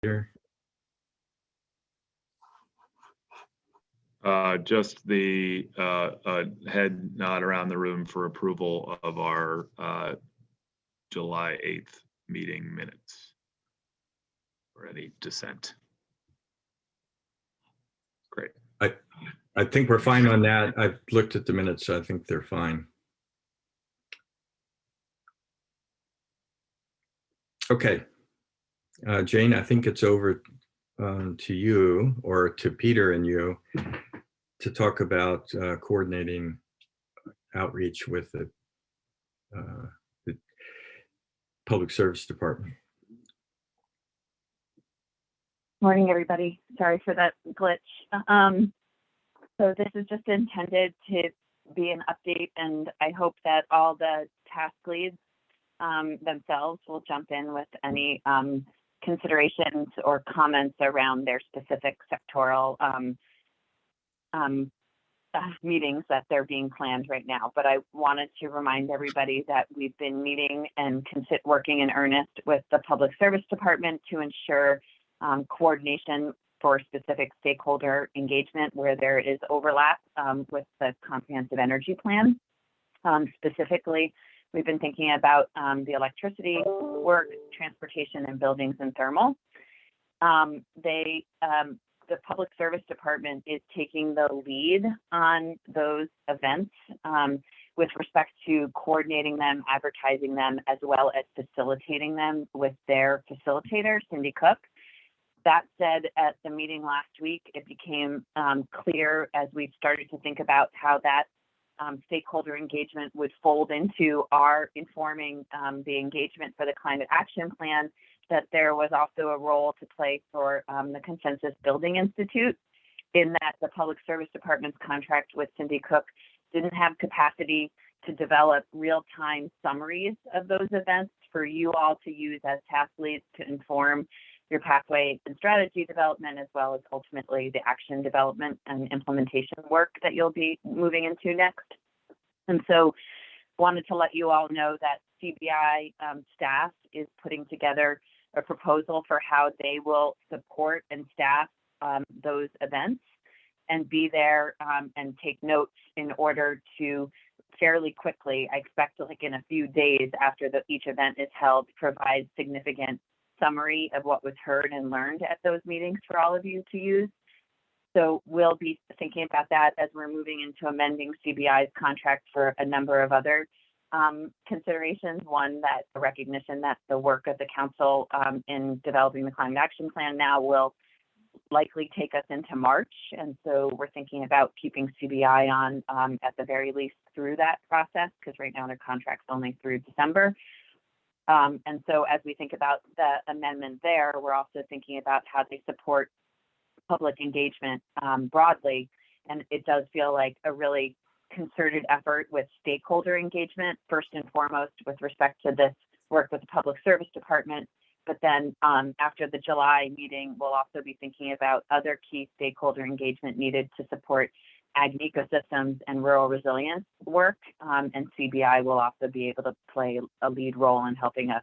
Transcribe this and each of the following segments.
Peter? Just the head nod around the room for approval of our July 8th meeting minutes. Or any dissent. Great. I think we're fine on that. I've looked at the minutes, so I think they're fine. Okay. Jane, I think it's over to you, or to Peter and you, to talk about coordinating outreach with the Public Service Department. Morning, everybody. Sorry for that glitch. So this is just intended to be an update, and I hope that all the task leads themselves will jump in with any considerations or comments around their specific sectoral meetings that they're being planned right now. But I wanted to remind everybody that we've been meeting and working in earnest with the Public Service Department to ensure coordination for specific stakeholder engagement where there is overlap with the Comprehensive Energy Plan. Specifically, we've been thinking about the electricity work, transportation, and buildings and thermal. The Public Service Department is taking the lead on those events with respect to coordinating them, advertising them, as well as facilitating them with their facilitator, Cindy Cook. That said, at the meeting last week, it became clear as we started to think about how that stakeholder engagement would fold into our informing the engagement for the Climate Action Plan, that there was also a role to play for the Consensus Building Institute, in that the Public Service Department's contract with Cindy Cook didn't have capacity to develop real-time summaries of those events for you all to use as task leads to inform your pathway and strategy development, as well as ultimately the action development and implementation work that you'll be moving into next. And so wanted to let you all know that CBI staff is putting together a proposal for how they will support and staff those events and be there and take notes in order to fairly quickly, I expect like in a few days after each event is held, provide significant summary of what was heard and learned at those meetings for all of you to use. So we'll be thinking about that as we're moving into amending CBI's contract for a number of other considerations. One, that the recognition that the work of the council in developing the Climate Action Plan now will likely take us into March. And so we're thinking about keeping CBI on at the very least through that process, because right now their contract's only through December. And so as we think about the amendment there, we're also thinking about how they support public engagement broadly. And it does feel like a really concerted effort with stakeholder engagement, first and foremost with respect to this work with the Public Service Department. But then after the July meeting, we'll also be thinking about other key stakeholder engagement needed to support ag ecosystems and rural resilience work. And CBI will also be able to play a lead role in helping us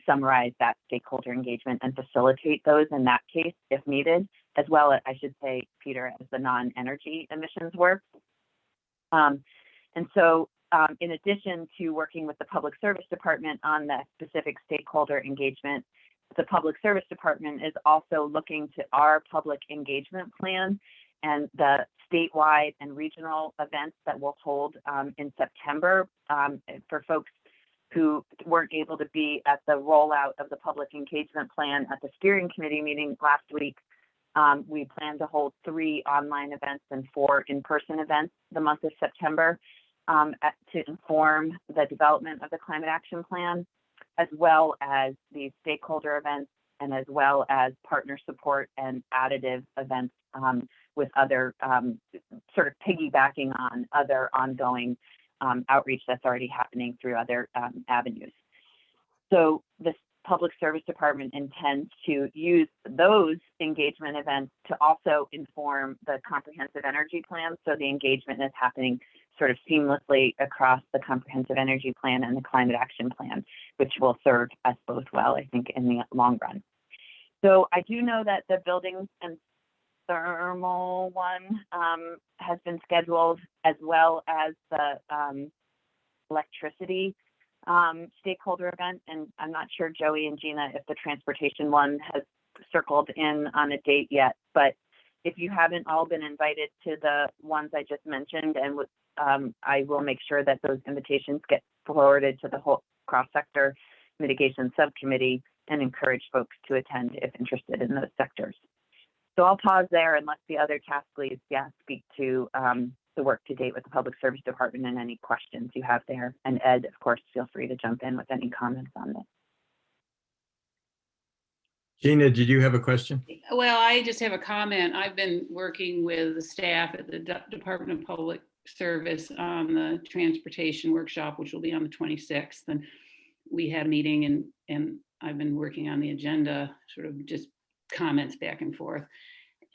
summarize that stakeholder engagement and facilitate those in that case, if needed, as well as, I should say, Peter, as the non-energy emissions work. And so in addition to working with the Public Service Department on the specific stakeholder engagement, the Public Service Department is also looking to our public engagement plan and the statewide and regional events that we'll hold in September for folks who weren't able to be at the rollout of the public engagement plan at the steering committee meeting last week. We plan to hold 3 online events and 4 in-person events the month of September to inform the development of the Climate Action Plan, as well as the stakeholder events and as well as partner support and additive events with other sort of piggybacking on other ongoing outreach that's already happening through other avenues. So the Public Service Department intends to use those engagement events to also inform the Comprehensive Energy Plan. So the engagement is happening sort of seamlessly across the Comprehensive Energy Plan and the Climate Action Plan, which will serve us both well, I think, in the long run. So I do know that the buildings and thermal one has been scheduled, as well as the electricity stakeholder event. And I'm not sure, Joey and Gina, if the transportation one has circled in on a date yet, but if you haven't all been invited to the ones I just mentioned, and I will make sure that those invitations get forwarded to the whole cross-sector mitigation subcommittee and encourage folks to attend if interested in those sectors. So I'll pause there and let the other task leads speak to the work to date with the Public Service Department and any questions you have there. And Ed, of course, feel free to jump in with any comments on this. Gina, did you have a question? Well, I just have a comment. I've been working with the staff at the Department of Public Service on the transportation workshop, which will be on the 26th. And we had a meeting, and I've been working on the agenda, sort of just comments back and forth.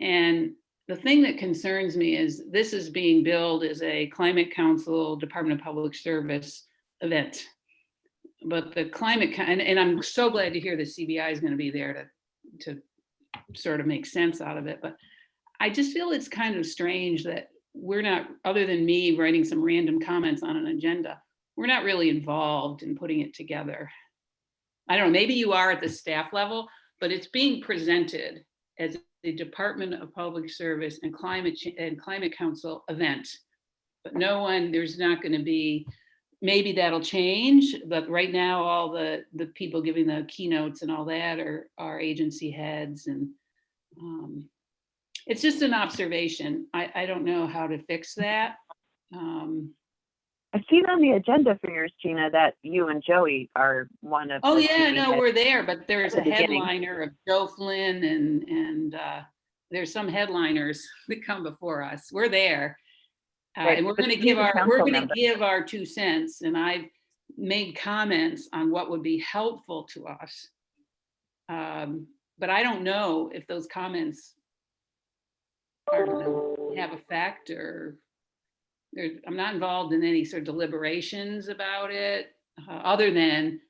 And the thing that concerns me is this is being billed as a Climate Council, Department of Public Service event. But the climate, and I'm so glad to hear the CBI is going to be there to sort of make sense out of it. But I just feel it's kind of strange that we're not, other than me writing some random comments on an agenda, we're not really involved in putting it together. I don't know, maybe you are at the staff level, but it's being presented as the Department of Public Service and Climate Council event. But no one, there's not going to be, maybe that'll change, but right now all the people giving the keynotes and all that are agency heads, and it's just an observation. I don't know how to fix that. I've seen on the agenda for yours, Gina, that you and Joey are one of. Oh the yeah, TV no, heads. we're there, but there's a At the beginning. headliner of Joe Flynn and there's some headliners that come before us. We're there. Right, And we're but going to he's give a our council member. 2 cents, and I've made comments on what would be helpful to us. But I don't know if those comments are going to have effect, or I'm not involved in any sort of deliberations about it, other than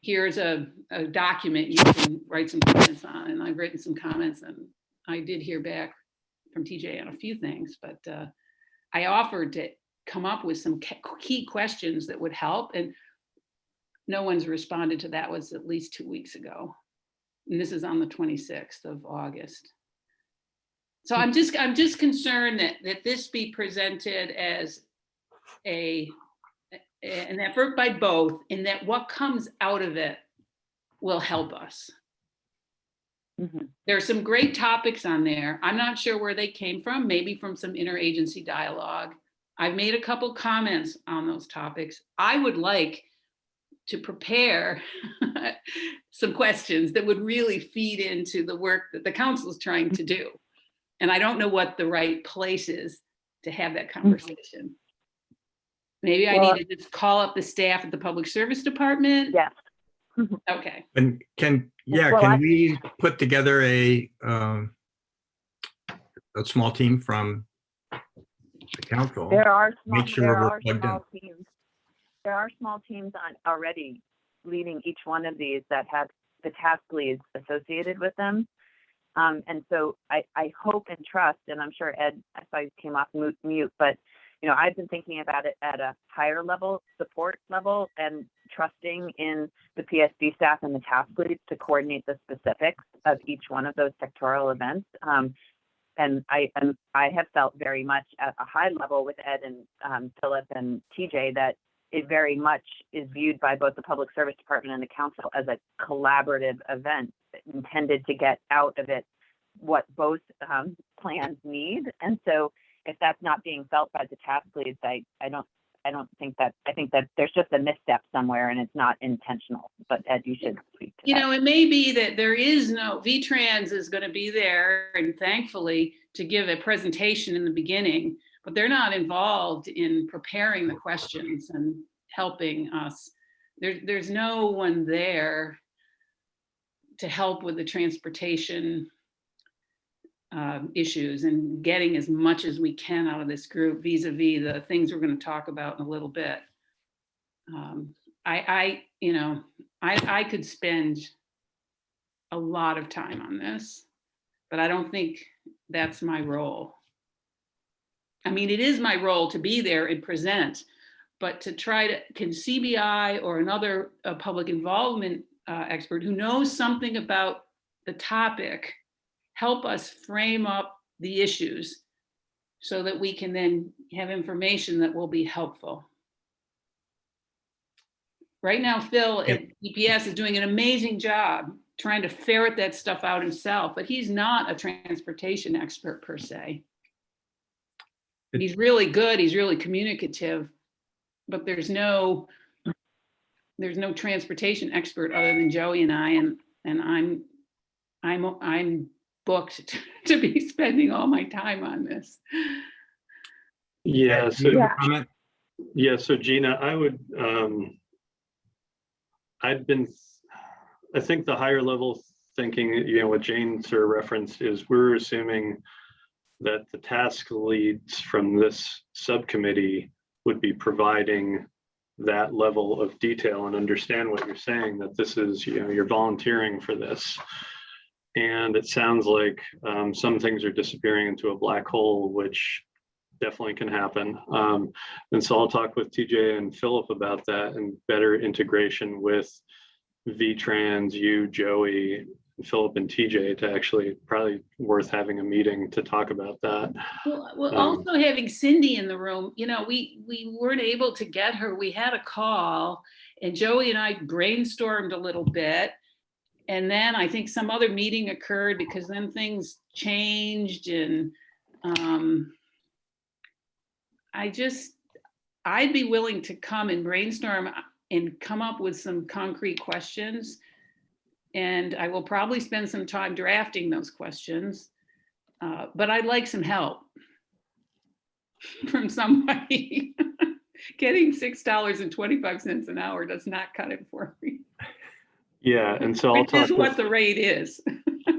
here's a document you can write some comments on, and I've written some comments, and I did hear back from TJ on a few things, but I offered to come up with some key questions that would help, and no one's responded to that. Was at least 2 weeks ago, and this is on the 26th of August. So I'm just concerned that this be presented as an effort by both, and that what comes out of it will help us. Mm-hmm. There are some great topics on there. I'm not sure where they came from, maybe from some interagency dialogue. I've made a couple comments on those topics. I would like to prepare some questions that would really feed into the work that the council is trying to do. And I don't know what the right place is to have that conversation. Maybe I need to just call up the staff at the Public Service Department. Yes. Okay. And can Well, we put together a small team from the council? There are Make sure we're plugged in. teams. There are small teams already leading each one of these that have the task leads associated with them. And so I hope and trust, and I'm sure Ed, I saw you came off mute, but I've been thinking about it at a higher level, support level, and trusting in the PSB staff and the task leads to coordinate the specifics of each one of those sectoral events. And I have felt very much at a high level with Ed and Philip and TJ that it very much is viewed by both the Public Service Department and the council as a collaborative event intended to get out of it what both plans need. And so if that's not being felt by the task leads, I think that there's just a misstep somewhere and it's not intentional. But Ed, you should speak to that. It may be that there is no, VTrans is going to be there, and thankfully, to give a presentation in the beginning, but they're not involved in preparing the questions and helping us. There's no one there to help with the transportation issues and getting as much as we can out of this group vis-a-vis the things we're going to talk about in a little bit. I could spend a lot of time on this, but I don't think that's my role. I mean, it is my role to be there and present, but to try to, can CBI or another public involvement expert who knows something about the topic help us frame up the issues so that we can then have information that will be helpful. Right now, Phil at EPS is doing an amazing job trying to ferret that stuff out himself, but he's not a transportation expert per se. He's really good, he's really communicative, but there's no transportation expert other than Joey and I, and I'm booked to be spending all my time on this. Yeah. So Yeah. Comment? Yeah. So Gina, I think the higher level thinking, what Jane sort of referenced is we're assuming that the task leads from this subcommittee would be providing that level of detail and understand what you're saying, that this is, you're volunteering for this. And it sounds like some things are disappearing into a black hole, which definitely can happen. And so I'll talk with TJ and Philip about that and better integration with VTrans, you, Joey, Philip and TJ to actually probably worth having a meeting to talk about that. Well, also having Cindy in the room, we weren't able to get her. We had a call and Joey and I brainstormed a little bit. And then I think some other meeting occurred because then things changed and I'd be willing to come and brainstorm and come up with some concrete questions. And I will probably spend some time drafting those questions, but I'd like some help from somebody. Getting $6.25 an hour does not cut it for me. Yeah, and so I'll talk with what the rate is.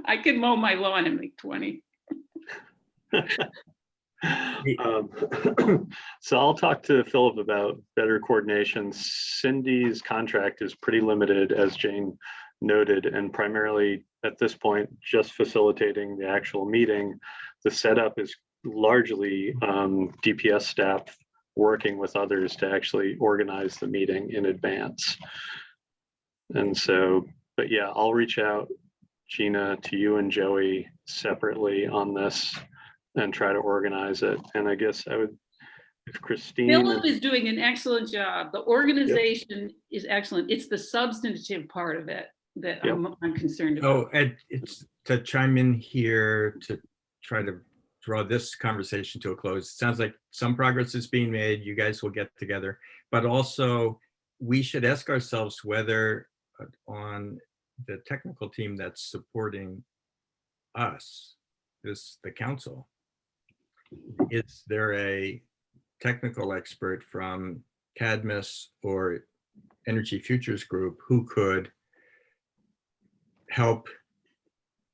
I can mow my lawn and make 20. So I'll talk to Philip about better coordination. Cindy's contract is pretty limited, as Jane noted, and primarily at this point, just facilitating the actual meeting. The setup is largely DPS staff working with others to actually organize the meeting in advance. And so, but yeah, I'll reach out, Gina, to you and Joey separately on this and try to organize it. And I guess I would, if Christine. Philip is doing an excellent job. The organization is excellent. It's the substantive part of it that I'm concerned about. Oh, Ed, it's to chime in here to try to draw this conversation to a close. It sounds like some progress is being made. You guys will get together, but also we should ask ourselves whether on the technical team that's supporting us, the council, is there a technical expert from CADMIS or Energy Futures Group who could help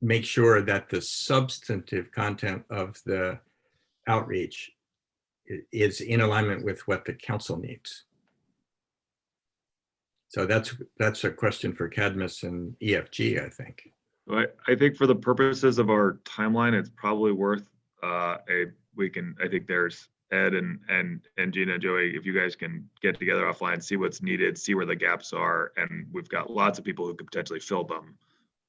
make sure that the substantive content of the outreach is in alignment with what the council needs? So that's a question for CADMIS and EFG, I think. I think for the purposes of our timeline, it's probably worth I think there's Ed and Gina and Joey, if you guys can get together offline, see what's needed, see where the gaps are, and we've got lots of people who could potentially fill them.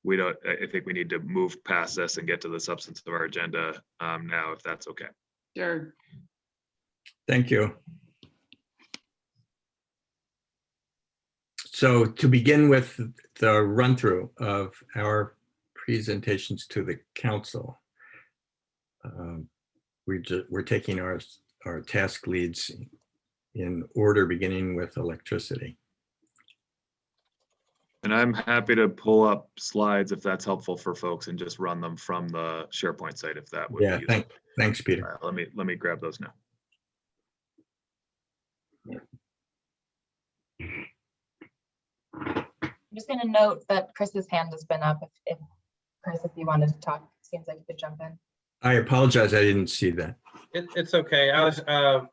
I think we need to move past this and get to the substance of our agenda now, if that's okay. Sure. Thank you. So to begin with the run through of our presentations to the council, we're taking our task leads in order, beginning with electricity. And I'm happy to pull up slides if that's helpful for folks and just run them from the SharePoint site if that would be useful. Thanks, Peter. Let me grab those now. I'm just going to note that Chris's hand has been up. If Chris, if you wanted to talk, it seems like you could jump in. I apologize, I didn't see that. It's okay. I was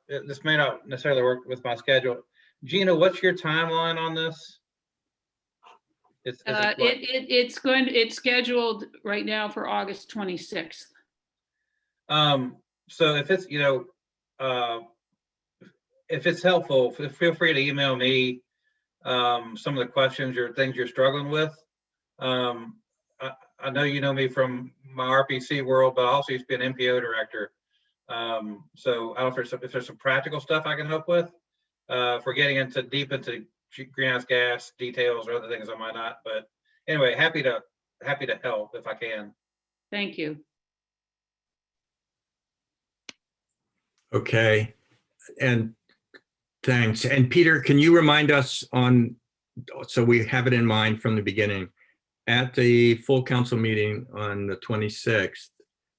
this may not necessarily work with my schedule. Gina, what's your timeline on this? Is it what? It's scheduled right now for August 26th. So if it's, if it's helpful, feel free to email me some of the questions or things you're struggling with. I know you know me from my RPC world, but I also used to be an MPO director. So I don't know if there's some practical stuff I can help with. If we're getting deep into greenhouse gas details or other things, I might not. But anyway, happy to help if I can. Thank you. Okay, and thanks. And Peter, can you remind us so we have it in mind from the beginning, at the full council meeting on the 26th,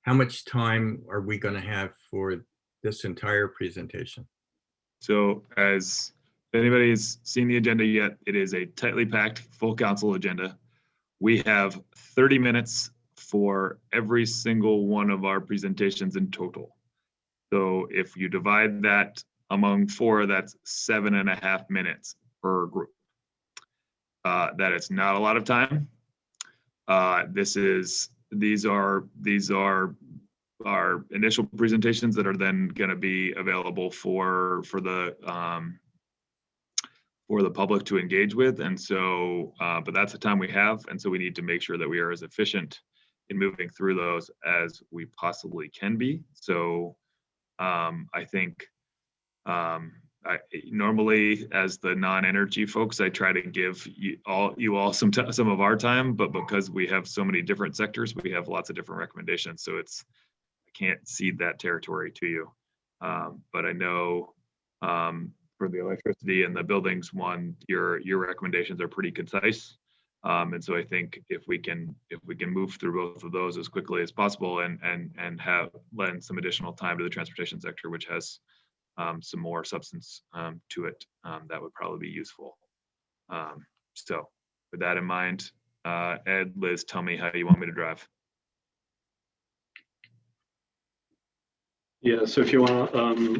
how much time are we going to have for this entire presentation? So as if anybody's seen the agenda yet, it is a tightly packed full council agenda. We have 30 minutes for every single one of our presentations in total. So if you divide that among 4, that's 7.5 minutes per group. That is not a lot of time. These are our initial presentations that are then going to be available for the public to engage with. And so, but that's the time we have. And so we need to make sure that we are as efficient in moving through those as we possibly can be. So I think normally as the non-energy folks, I try to give you all some of our time, but because we have so many different sectors, we have lots of different recommendations. So I can't cede that territory to you. But I know for the electricity and the buildings one, your recommendations are pretty concise. And so I think if we can move through both of those as quickly as possible and lend some additional time to the transportation sector, which has some more substance to it, that would probably be useful. So with that in mind, Ed, Liz, tell me how you want me to drive. Yeah, so if you want,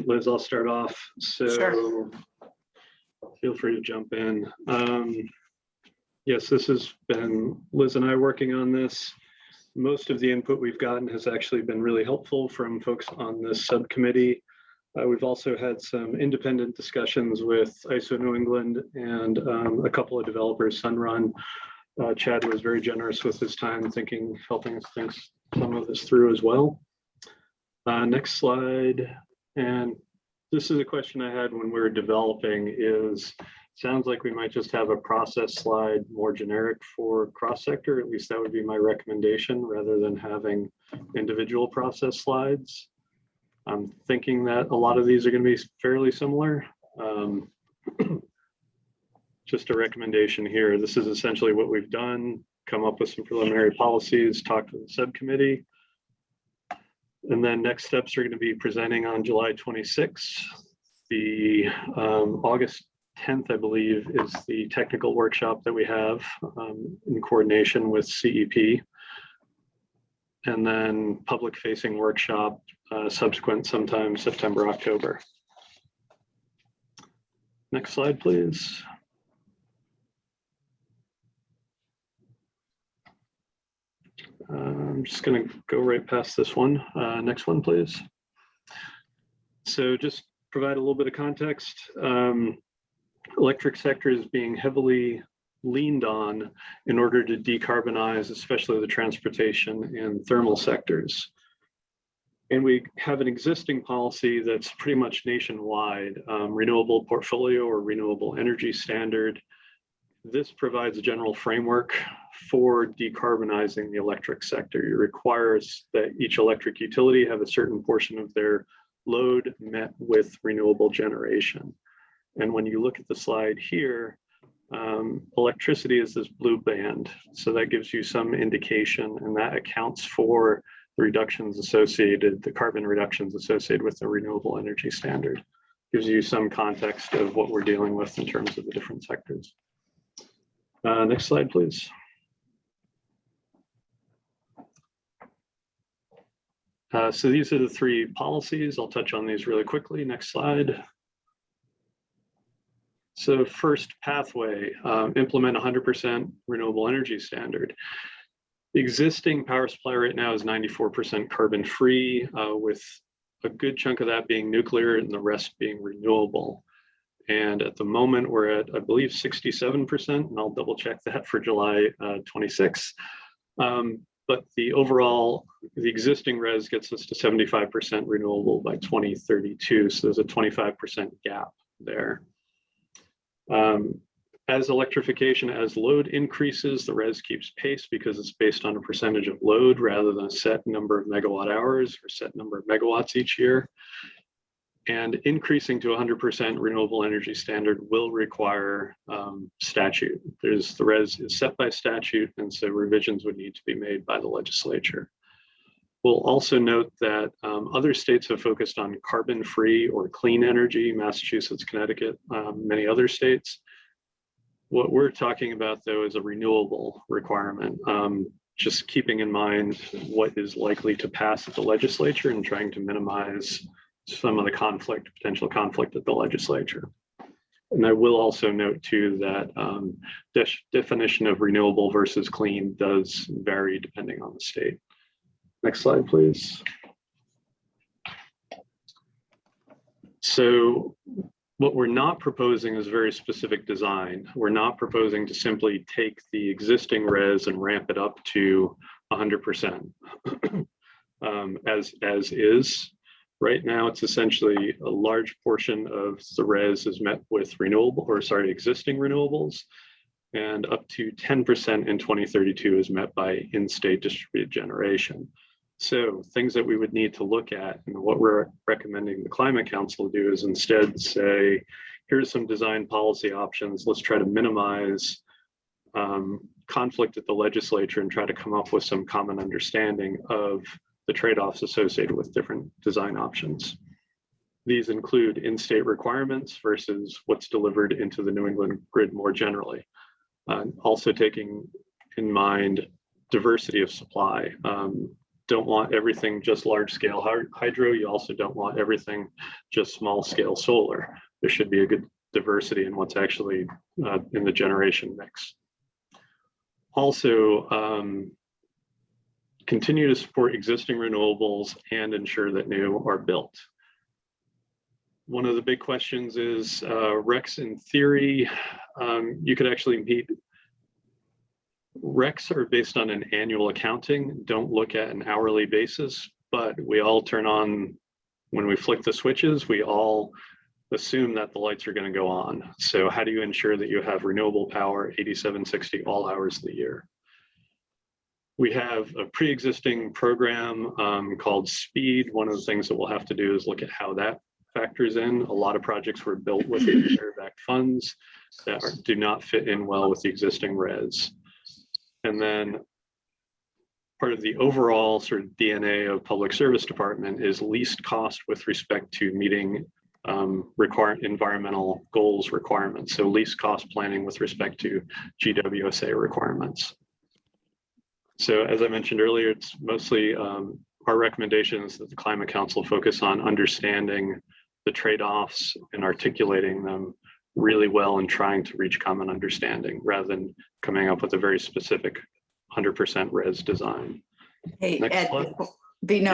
Liz, I'll start off. So Sure. Feel free to jump in. Yes, this has been Liz and I working on this. Most of the input we've gotten has actually been really helpful from folks on this subcommittee. We've also had some independent discussions with ISO New England and a couple of developers, Sunrun. Chad was very generous with his time helping us think some of this through as well. Next slide. And this is a question I had when we were developing sounds like we might just have a process slide more generic for cross-sector. At least that would be my recommendation rather than having individual process slides. I'm thinking that a lot of these are going to be fairly similar. Just a recommendation here. This is essentially what we've done, come up with some preliminary policies, talk to the subcommittee. And then next steps are going to be presenting on July 26th. The August 10th, I believe, is the technical workshop that we have in coordination with CEP. And then public facing workshop subsequent sometime September, October. Next slide, please. I'm just going to go right past this one. Next one, please. So just provide a little bit of context. Electric sector is being heavily leaned on in order to decarbonize, especially the transportation and thermal sectors. And we have an existing policy that's pretty much nationwide, renewable portfolio or renewable energy standard. This provides a general framework for decarbonizing the electric sector. It requires that each electric utility have a certain portion of their load met with renewable generation. And when you look at the slide here, electricity is this blue band. So that gives you some indication, and that accounts for the reductions associated, the carbon reductions associated with the renewable energy standard. Gives you some context of what we're dealing with in terms of the different sectors. Next slide, please. So these are the 3 policies. I'll touch on these really quickly. Next slide. So first pathway, implement 100% renewable energy standard. The existing power supply right now is 94% carbon free, with a good chunk of that being nuclear and the rest being renewable. And at the moment we're at, I believe, 67%, and I'll double check that for July 26. But the overall, the existing res gets us to 75% renewable by 2032. So there's a 25% gap there. As electrification, as load increases, the res keeps pace because it's based on a percentage of load rather than a set number of megawatt hours or set number of megawatts each year. And increasing to 100% renewable energy standard will require statute. The res is set by statute, and so revisions would need to be made by the legislature. We'll also note that other states have focused on carbon-free or clean energy, Massachusetts, Connecticut, many other states. What we're talking about, though, is a renewable requirement, just keeping in mind what is likely to pass at the legislature and trying to minimize some of the potential conflict at the legislature. And I will also note, too, that definition of renewable versus clean does vary depending on the state. Next slide, please. So what we're not proposing is very specific design. We're not proposing to simply take the existing res and ramp it up to 100% as is. Right now, it's essentially a large portion of the res is met with existing renewables, and up to 10% in 2032 is met by in-state distributed generation. So things that we would need to look at, and what we're recommending the Climate Council do, is instead say, here's some design policy options. Let's try to minimize conflict at the legislature and try to come up with some common understanding of the trade-offs associated with different design options. These include in-state requirements versus what's delivered into the New England grid more generally. Also taking in mind diversity of supply. Don't want everything just large scale hydro. You also don't want everything just small scale solar. There should be a good diversity in what's actually in the generation mix. Also, continue to support existing renewables and ensure that new are built. One of the big questions is RECs in theory. You could actually meet. RECs are based on an annual accounting, don't look at an hourly basis, but we all turn on, when we flick the switches, we all assume that the lights are going to go on. So how do you ensure that you have renewable power 8760 all hours of the year? We have a pre-existing program called SPEED. One of the things that we'll have to do is look at how that factors in. A lot of projects were built with Reserve Act funds that do not fit in well with the existing res. And then part of the overall sort of DNA of Public Service Department is least cost with respect to meeting environmental goals requirements. So least cost planning with respect to GWSA requirements. So as I mentioned earlier, it's mostly our recommendations that the Climate Council focus on understanding the trade-offs and articulating them really well and trying to reach common understanding rather than coming up with a very specific 100% res design. Hey, Next Ed, slide.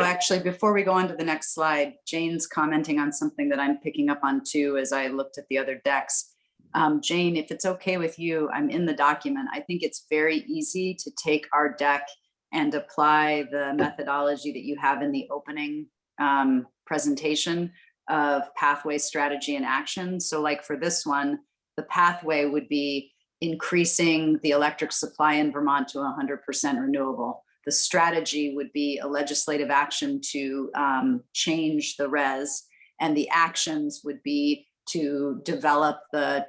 actually, before we go on to the next slide, Jane's commenting on something that I'm picking up on too as I looked at the other decks. Jane, if it's okay with you, I'm in the document. I think it's very easy to take our deck and apply the methodology that you have in the opening presentation of pathway, strategy, and action. So like for this one, the pathway would be increasing the electric supply in Vermont to 100% renewable. The strategy would be a legislative action to change the res, and the actions would be to develop the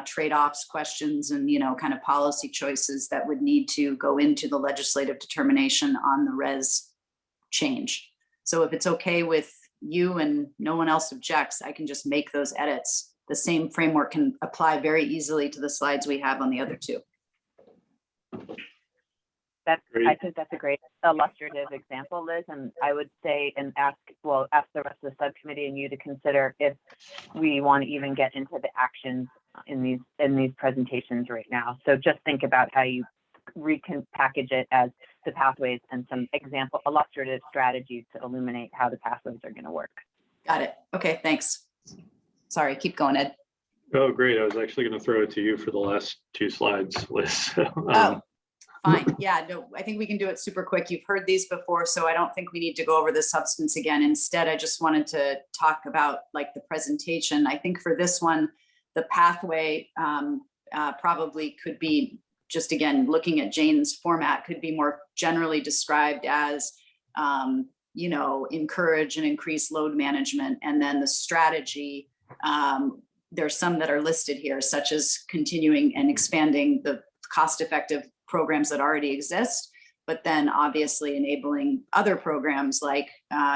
trade-offs, questions, and kind of policy choices that would need to go into the legislative determination on the res change. So if it's okay with you and no one else objects, I can just make those edits. The same framework can apply very easily to the slides we have on the other two. I think that's a great illustrative example, Liz, and I would say and ask the rest of the subcommittee and you to consider if we want to even get into the actions in these presentations right now. So just think about how you repackage it as the pathways and some example illustrative strategies to illuminate how the pathways are going to work. Got it. Okay, thanks. Sorry, keep going, Ed. Oh, great. I was actually going to throw it to you for the last 2 slides, Liz. Oh, fine. Yeah, no, I think we can do it super quick. You've heard these before, so I don't think we need to go over the substance again. Instead, I just wanted to talk about like the presentation. I think for this one, the pathway probably could be, just again, looking at Jane's format, could be more generally described as, you know, encourage and increase load management. And then the strategy, there's some that are listed here, such as continuing and expanding the cost-effective programs that already exist, but then obviously enabling other programs like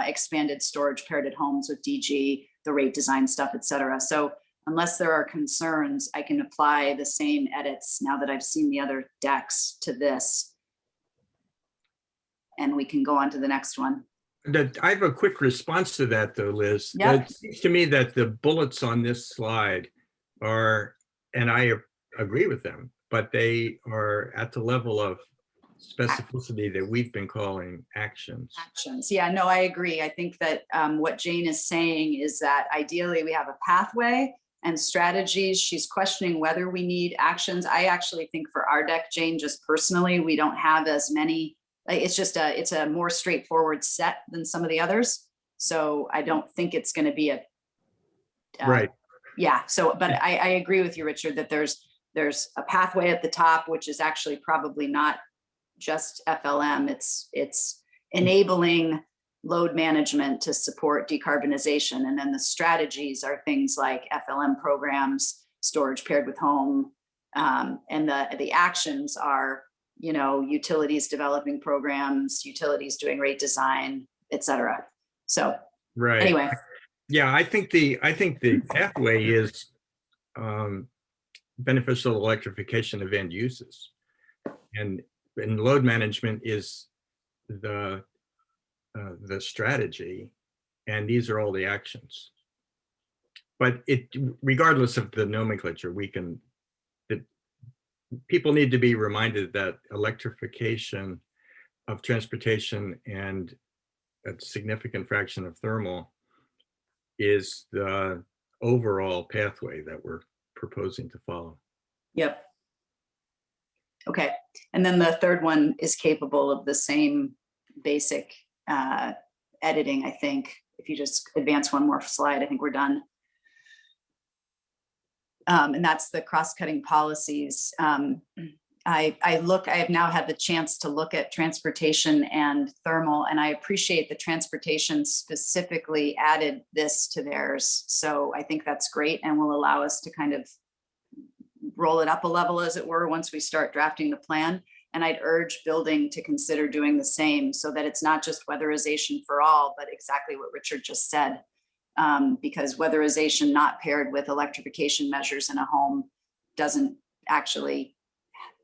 expanded storage paired at homes with DG, the rate design stuff, et cetera. So unless there are concerns, I can apply the same edits now that I've seen the other decks to this. And we can go on to the next one. I have a quick response to that, though, Liz. Yep. It seems to me that the bullets on this slide are, and I agree with them, but they are at the level of specificity that we've been calling actions. Actions. Yeah, no, I agree. I think that what Jane is saying is that ideally we have a pathway and strategies. She's questioning whether we need actions. I actually think for our deck, Jane, just personally, we don't have as many. It's a more straightforward set than some of the others. So I don't think it's going to be a Right. Yeah. So, but I agree with you, Richard, that there's a pathway at the top, which is actually probably not just FLM. It's enabling load management to support decarbonization. And then the strategies are things like FLM programs, storage paired with home. And the actions are, you know, utilities developing programs, utilities doing rate design, et cetera. So Right. anyway. Yeah, I think the pathway is beneficial electrification of end uses, and load management is the strategy, and these are all the actions. But regardless of the nomenclature, people need to be reminded that electrification of transportation and a significant fraction of thermal is the overall pathway that we're proposing to follow. Yep. Okay. And then the third one is capable of the same basic editing, I think. If you just advance one more slide, I think we're done. And that's the cross-cutting policies. I have now had the chance to look at transportation and thermal, and I appreciate the transportation specifically added this to theirs. So I think that's great and will allow us to kind of roll it up a level, as it were, once we start drafting the plan. And I'd urge building to consider doing the same so that it's not just weatherization for all, but exactly what Richard just said. Because weatherization not paired with electrification measures in a home doesn't actually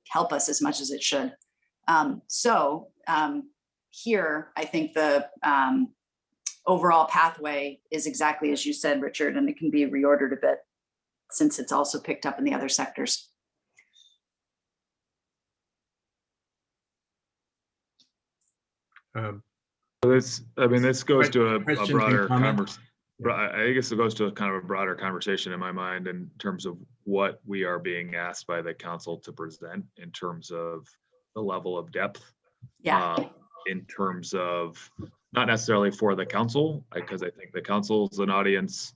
help us as much as it should. Here, I think the overall pathway is exactly as you said, Richard, and it can be reordered a bit since it's also picked up in the other sectors. This goes to a Questions and broader comments? I guess it goes to a kind of a broader conversation in my mind in terms of what we are being asked by the council to present in terms of the level of depth. Yeah. In terms of not necessarily for the council, because I think the council is an audience,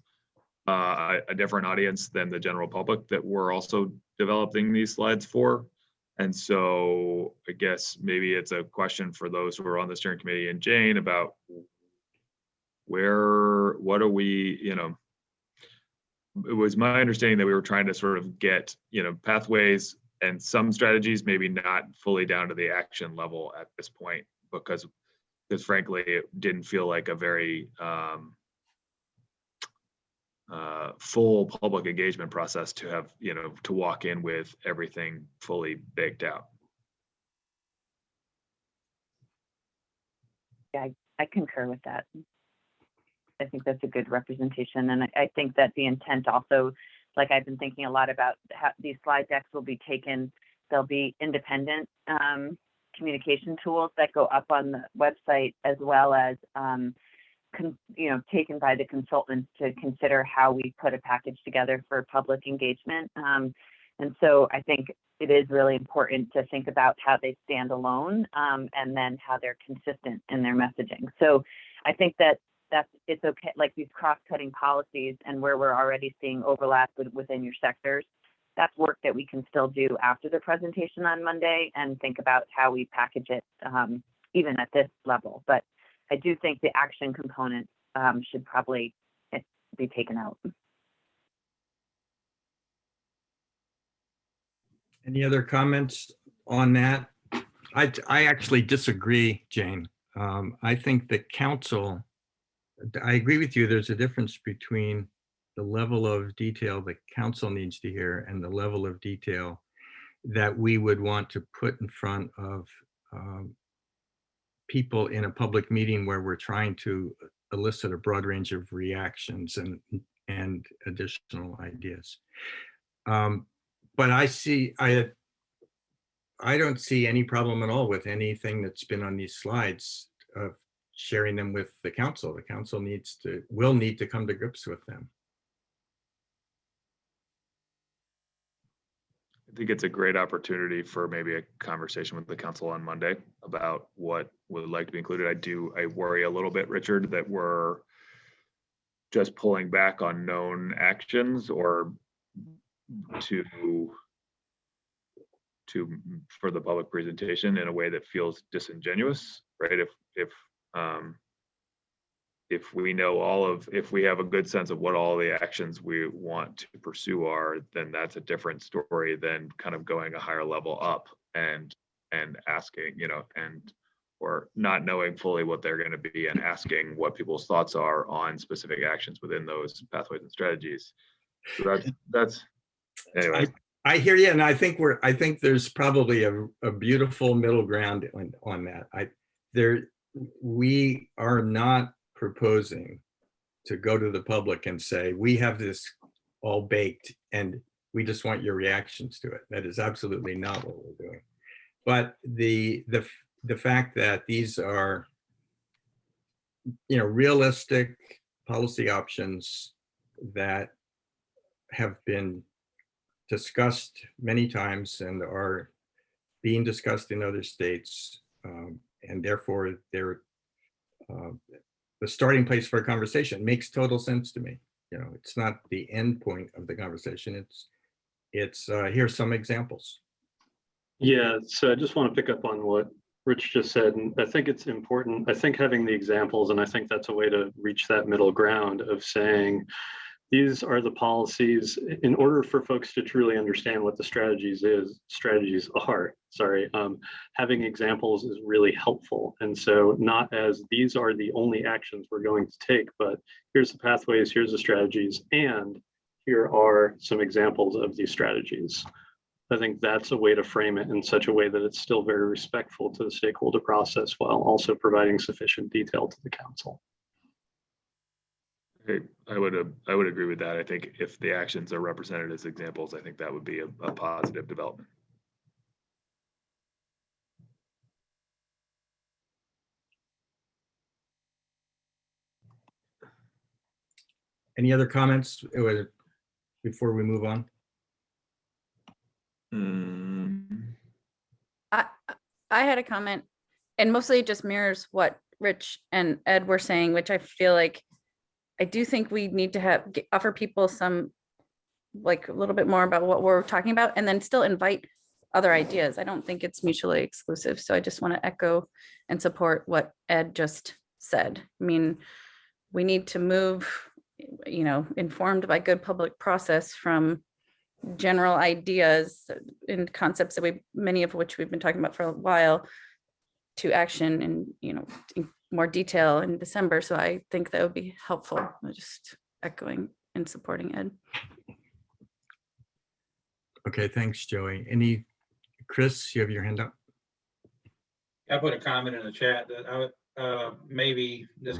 a different audience than the general public that we're also developing these slides for. And so I guess maybe it's a question for those who are on the steering committee and Jane about what are we, it was my understanding that we were trying to sort of get, pathways and some strategies, maybe not fully down to the action level at this point, because frankly, it didn't feel like a very full public engagement process to have, to walk in with everything fully baked out. Yeah, I concur with that. I think that's a good representation. And I think that the intent also like I've been thinking a lot about how these slide decks will be taken. There'll be independent communication tools that go up on the website, as well as taken by the consultants to consider how we put a package together for public engagement. And so I think it is really important to think about how they stand alone, and then how they're consistent in their messaging. So I think it's okay, like these cross-cutting policies and where we're already seeing overlap within your sectors. That's work that we can still do after the presentation on Monday and think about how we package it, even at this level. But I do think the action component should probably be taken out. Any other comments on that? I actually disagree, Jane. I think the council, I agree with you. There's a difference between the level of detail the council needs to hear and the level of detail that we would want to put in front of people in a public meeting where we're trying to elicit a broad range of reactions and additional ideas. But I don't see any problem at all with anything that's been on these slides of sharing them with the council. The council will need to come to grips with them. I think it's a great opportunity for maybe a conversation with the council on Monday about what would like to be included. I worry a little bit, Richard, that we're just pulling back on known actions or for the public presentation in a way that feels disingenuous, right? If we know if we have a good sense of what all the actions we want to pursue are, then that's a different story than kind of going a higher level up and asking, or not knowing fully what they're going to be and asking what people's thoughts are on specific actions within those pathways and strategies. So that's anyway. I hear you, and I think there's probably a beautiful middle ground on that. We are not proposing to go to the public and say, we have this all baked and we just want your reactions to it. That is absolutely not what we're doing. But the fact that these are, realistic policy options that have been discussed many times and are being discussed in other states, and therefore they're the starting place for a conversation makes total sense to me. It's not the end point of the conversation. It's here's some examples. Yeah, so I just want to pick up on what Rich just said, and I think it's important. I think having the examples, and I think that's a way to reach that middle ground of saying, these are the policies in order for folks to truly understand what the strategies are. Having examples is really helpful. And so not as these are the only actions we're going to take, but here's the pathways, here's the strategies, and here are some examples of these strategies. I think that's a way to frame it in such a way that it's still very respectful to the stakeholder process while also providing sufficient detail to the council. I would agree with that. I think if the actions are represented as examples, I think that would be a positive development. Any other comments before we move on? I had a comment, and mostly it just mirrors what Rich and Ed were saying, which I feel like I do think we need to offer people some, like, a little bit more about what we're talking about, and then still invite other ideas. I don't think it's mutually exclusive. So I just want to echo and support what Ed just said. I mean, we need to move, informed by good public process from general ideas and concepts that many of which we've been talking about for a while, to action and, in more detail in December. So I think that would be helpful. I'm just echoing and supporting Ed. Okay, thanks, Joey. Chris, you have your hand up? I put a comment in the chat that I would, maybe this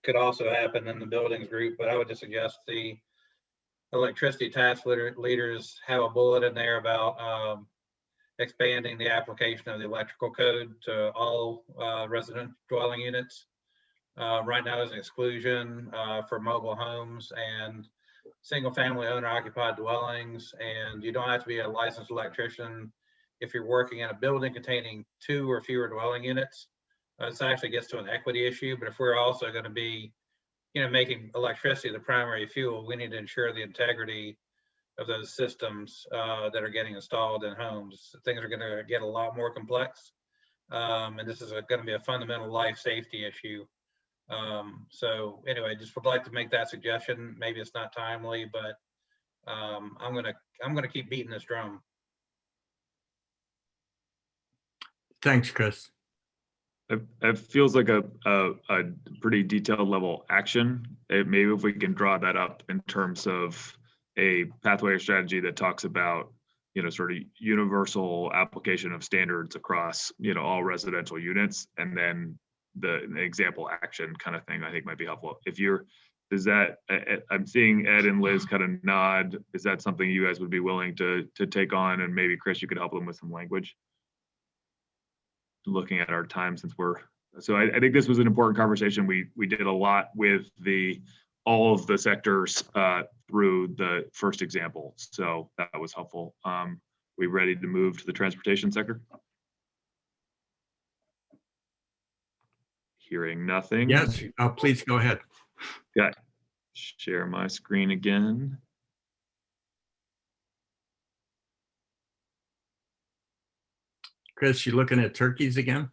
could also happen in the buildings group, but I would just suggest the electricity task leaders have a bullet in there about expanding the application of the electrical code to all resident dwelling units. Right now, there's an exclusion for mobile homes and single-family owner-occupied dwellings, and you don't have to be a licensed electrician if you're working in a building containing 2 or fewer dwelling units. This actually gets to an equity issue, but if we're also going to be, making electricity the primary fuel, we need to ensure the integrity of those systems that are getting installed in homes. Things are going to get a lot more complex, and this is going to be a fundamental life safety issue. So anyway, just would like to make that suggestion. Maybe it's not timely, but I'm gonna keep beating this drum. Thanks, Chris. It feels like a pretty detailed level action. Maybe if we can draw that up in terms of a pathway or strategy that talks about, sort of universal application of standards across, all residential units, and then the example action kind of thing, I think might be helpful. I'm seeing Ed and Liz kind of nod. Is that something you guys would be willing to take on? And maybe Chris, you could help them with some language. Looking at our time, I think this was an important conversation. We did a lot with all of the sectors through the first example. So that was helpful. We ready to move to the transportation sector? Hearing nothing. Yes, please go ahead. Yeah. Share my screen again. Chris, you looking at turkeys again?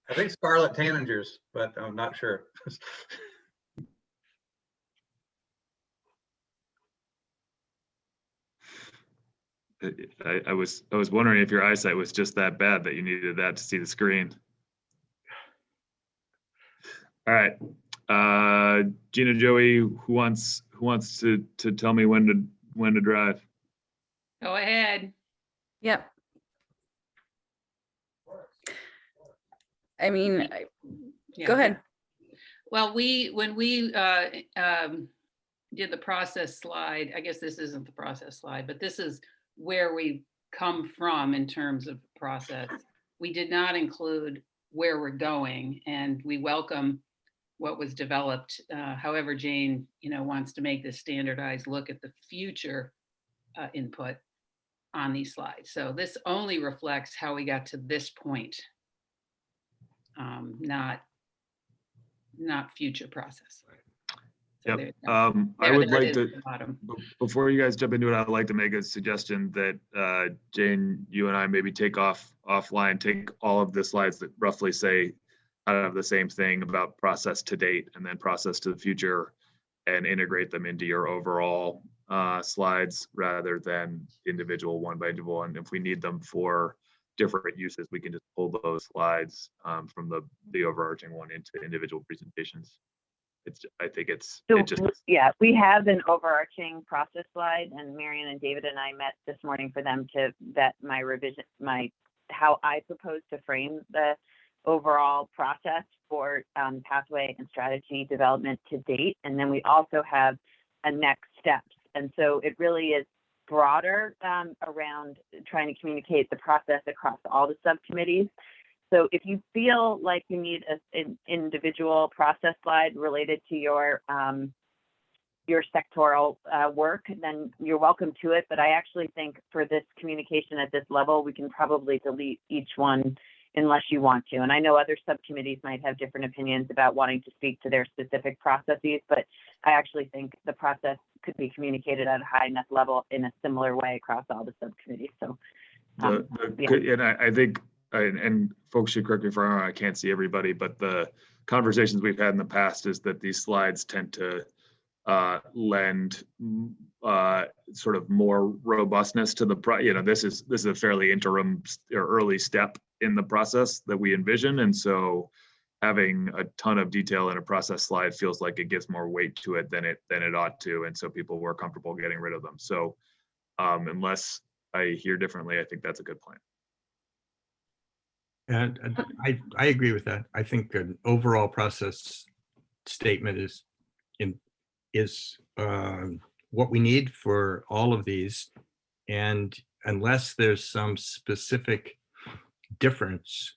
I think scarlet tanagers, but I'm not sure. I was wondering if your eyesight was just that bad that you needed that to see the screen. All right, Gina, Joey, who wants to tell me when to drive? Go ahead. Yep. I mean, Yeah. go ahead. Well, when we did the process slide, I guess this isn't the process slide, but this is where we come from in terms of process. We did not include where we're going, and we welcome what was developed. However, Jane, wants to make this standardized look at the future input on these slides. So this only reflects how we got to this point, not future process. So Yep. there I would it like is to, at the bottom. before you guys jump into it, I'd like to make a suggestion that Jane, you and I maybe take offline, take all of the slides that roughly say kind of the same thing about process to date and then process to the future, and integrate them into your overall slides rather than individual one by one. And if we need them for different uses, we can just pull those slides from the overarching one into individual presentations. Yeah, we have an overarching process slide, and Marion and David and I met this morning for them to vet my revision, how I propose to frame the overall process for pathway and strategy development to date. And then we also have a next steps. And so it really is broader around trying to communicate the process across all the subcommittees. So if you feel like you need an individual process slide related to your sectoral work, then you're welcome to it. But I actually think for this communication at this level, we can probably delete each one unless you want to. And I know other subcommittees might have different opinions about wanting to speak to their specific processes, but I actually think the process could be communicated at a high enough level in a similar way across all the subcommittees. So, and I think, and folks should correct me if I'm wrong, I can't see everybody, but the conversations we've had in the past is that these slides tend to lend sort of more robustness to the this is a fairly interim or early step in the process that we envision, and so having a ton of detail in a process slide feels like it gives more weight to it than it ought to, and so people were comfortable getting rid of them. So unless I hear differently, I think that's a good plan. And I agree with that. I think an overall process statement is what we need for all of these. And unless there's some specific difference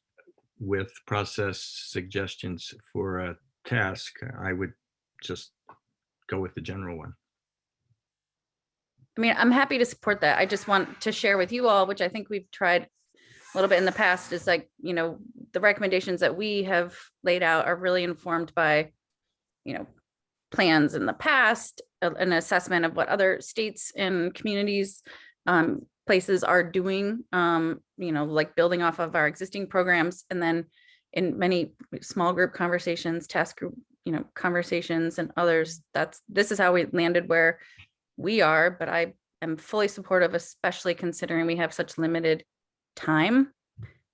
with process suggestions for a task, I would just go with the general one. I mean, I'm happy to support that. I just want to share with you all, which I think we've tried a little bit in the past, is like, you know, the recommendations that we have laid out are really informed by, you know, plans in the past, an assessment of what other states and communities, places are doing, you know, like building off of our existing programs. And then in many small group conversations, task group, you know, conversations and others, this is how we landed where we are. But I am fully supportive, especially considering we have such limited time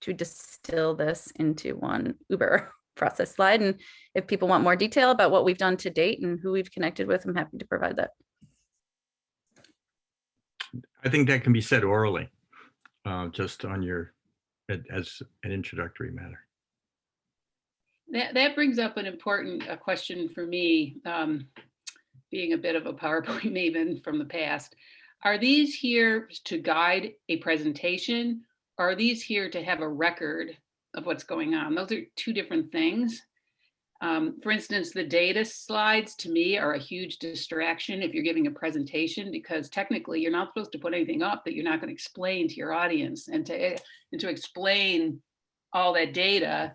to distill this into one uber process slide. And if people want more detail about what we've done to date and who we've connected with, I'm happy to provide that. I think that can be said orally, just on your, as an introductory matter. That brings up an important question for me, being a bit of a PowerPoint maven from the past. Are these here to guide a presentation? Or are these here to have a record of what's going on? Those are two different things. For instance, the data slides to me are a huge distraction if you're giving a presentation, because technically you're not supposed to put anything up that you're not going to explain to your audience, and to explain all that data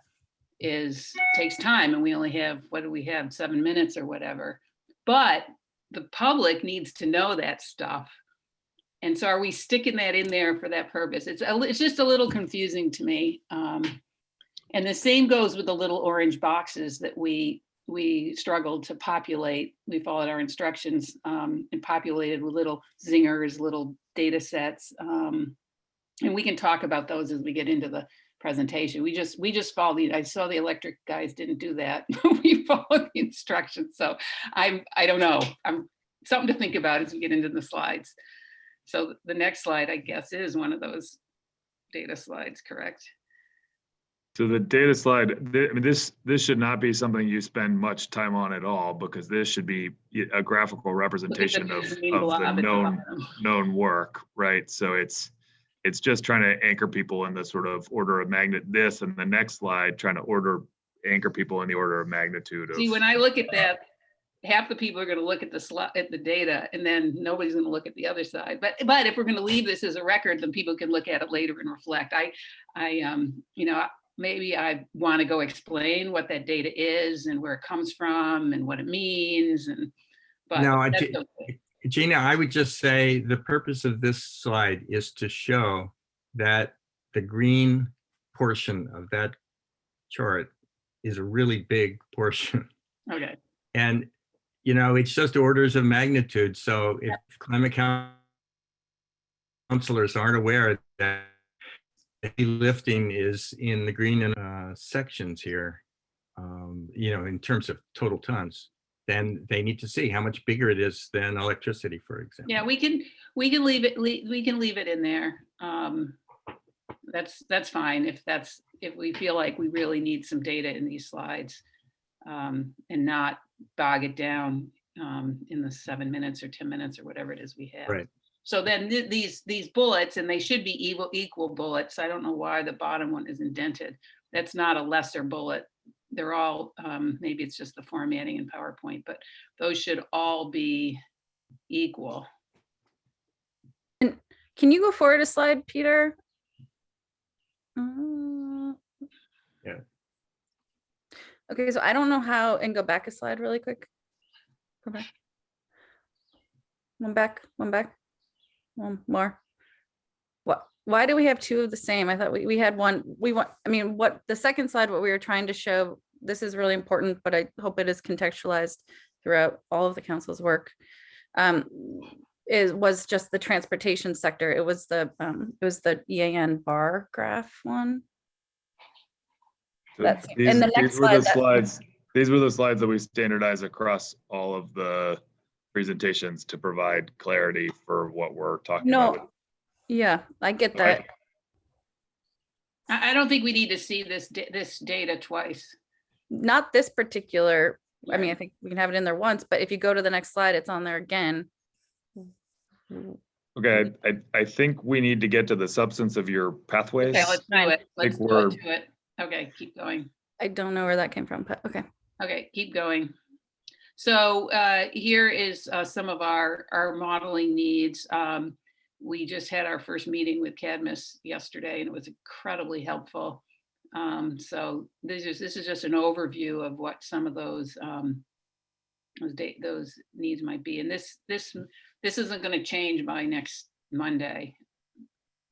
takes time, and we only have, what do we have, 7 minutes or whatever. But the public needs to know that stuff. And so are we sticking that in there for that purpose? It's just a little confusing to me. And the same goes with the little orange boxes that we struggled to populate. We followed our instructions and populated with little zingers, little data sets. And we can talk about those as we get into the presentation. We just followed I saw the electric guys didn't do that. We followed the instructions. So I don't know. Something to think about as we get into the slides. So the next slide, I guess, is one of those data slides, correct? So the data slide, I mean, this should not be something you spend much time on at all, because this should be a graphical representation of the known work, right? So it's just trying to anchor people in the sort of order of magnitude. This and the next slide, trying to anchor people in the order of magnitude. See, when I look at that, half the people are going to look at the data, and then nobody's going to look at the other side. But if we're going to leave this as a record, then people can look at it later and reflect. You know, maybe I want to go explain what that data is and where it comes from and what it means. But no, okay. Gina, I would just say the purpose of this slide is to show that the green portion of that chart is a really big portion. Okay. And, you know, it's just orders of magnitude. So if climate counselors aren't aware that heavy lifting is in the green sections here, you know, in terms of total tons, then they need to see how much bigger it is than electricity, for example. Yeah, we can leave it in there. That's fine if we feel like we really need some data in these slides, and not bog it down in the 7 minutes or 10 minutes or whatever it is we have. Right. So then these bullets, and they should be equal bullets. I don't know why the bottom one is indented. That's not a lesser bullet. They're all, maybe it's just the formatting in PowerPoint, but those should all be equal. And can you go forward a slide, Peter? Yeah. Okay, so I don't know how, and go back a slide really quick. Go back. One back, one more. What? Why do we have two of the same? I thought we had one. I mean, what the second slide, what we were trying to show, this is really important, but I hope it is contextualized throughout all of the council's work, was just the transportation sector. It was the EAN bar graph one. So these were the slides that we standardized across all of the presentations to provide clarity for what we're talking about. Yeah, I get that. I don't think we need to see this data twice. Not this particular I mean, I think we can have it in there once, but if you go to the next slide, it's on there again. Okay, I think we need to get to the substance of your pathways. Okay, let's do it. Let's think go to it. Okay, keep going. I don't know where that came from, but okay. Okay, keep going. So here is some of our modeling needs. We just had our first meeting with Cadmus yesterday, and it was incredibly helpful. So this is just an overview of what some of those needs might be. And this isn't going to change by next Monday,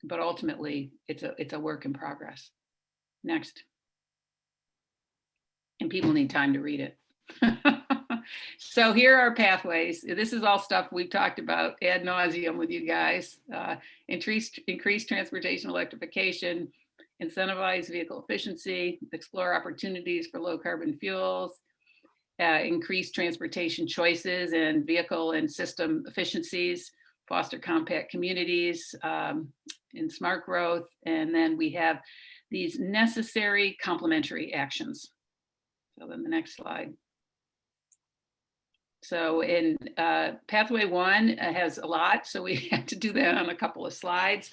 but ultimately it's a work in progress. Next. And people need time to read it. So here are pathways. This is all stuff we've talked about ad nauseum with you guys. Increase transportation electrification, incentivize vehicle efficiency, explore opportunities for low carbon fuels, increase transportation choices and vehicle and system efficiencies, foster compact communities, and smart growth. And then we have these necessary complementary actions. So then the next slide. So in pathway 1 has a lot, so we have to do that on a couple of slides.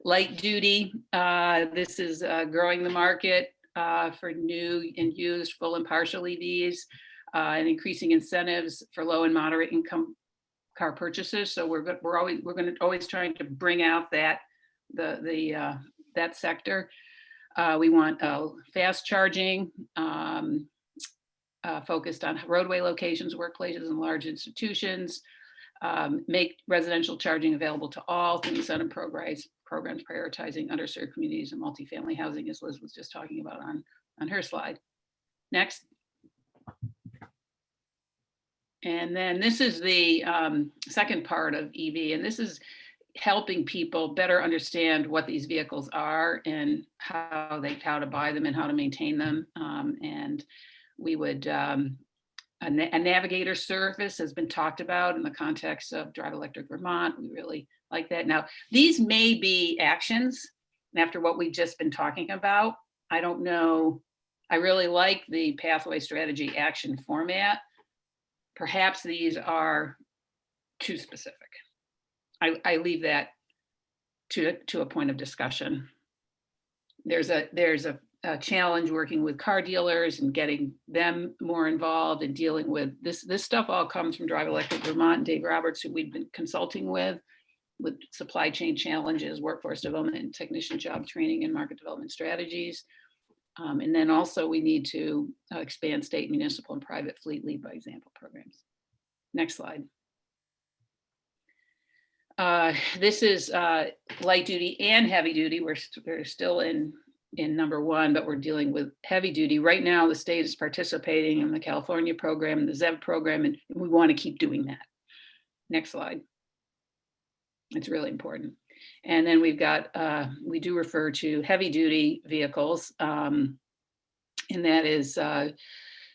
Light duty, this is growing the market for new and used full and partial EVs, and increasing incentives for low and moderate income car purchases. So we're going to always trying to bring out that that sector. We want fast charging. Focused on roadway locations, workplaces, and large institutions, make residential charging available to all through incentive programs prioritizing underserved communities and multifamily housing, as Liz was just talking about on her slide. Next. And then this is the second part of EV, and this is helping people better understand what these vehicles are and how to buy them and how to maintain them. And we would, a navigator service has been talked about in the context of Drive Electric Vermont. We really like that. Now, these may be actions after what we've just been talking about. I don't know. I really like the pathway strategy action format. Perhaps these are too specific. I leave that to a point of discussion. There's a challenge working with car dealers and getting them more involved and dealing with this stuff. All comes from Drive Electric Vermont and Dave Roberts, who we've been consulting with supply chain challenges, workforce development, and technician job training and market development strategies. And then also we need to expand state, municipal, and private fleet lead by example programs. Next slide. This is light duty and heavy duty. We're still in number 1, but we're dealing with heavy duty. Right now, the state is participating in the California program and the ZEV program, and we want to keep doing that. Next slide. It's really important. And then we've got, we do refer to heavy duty vehicles, and that is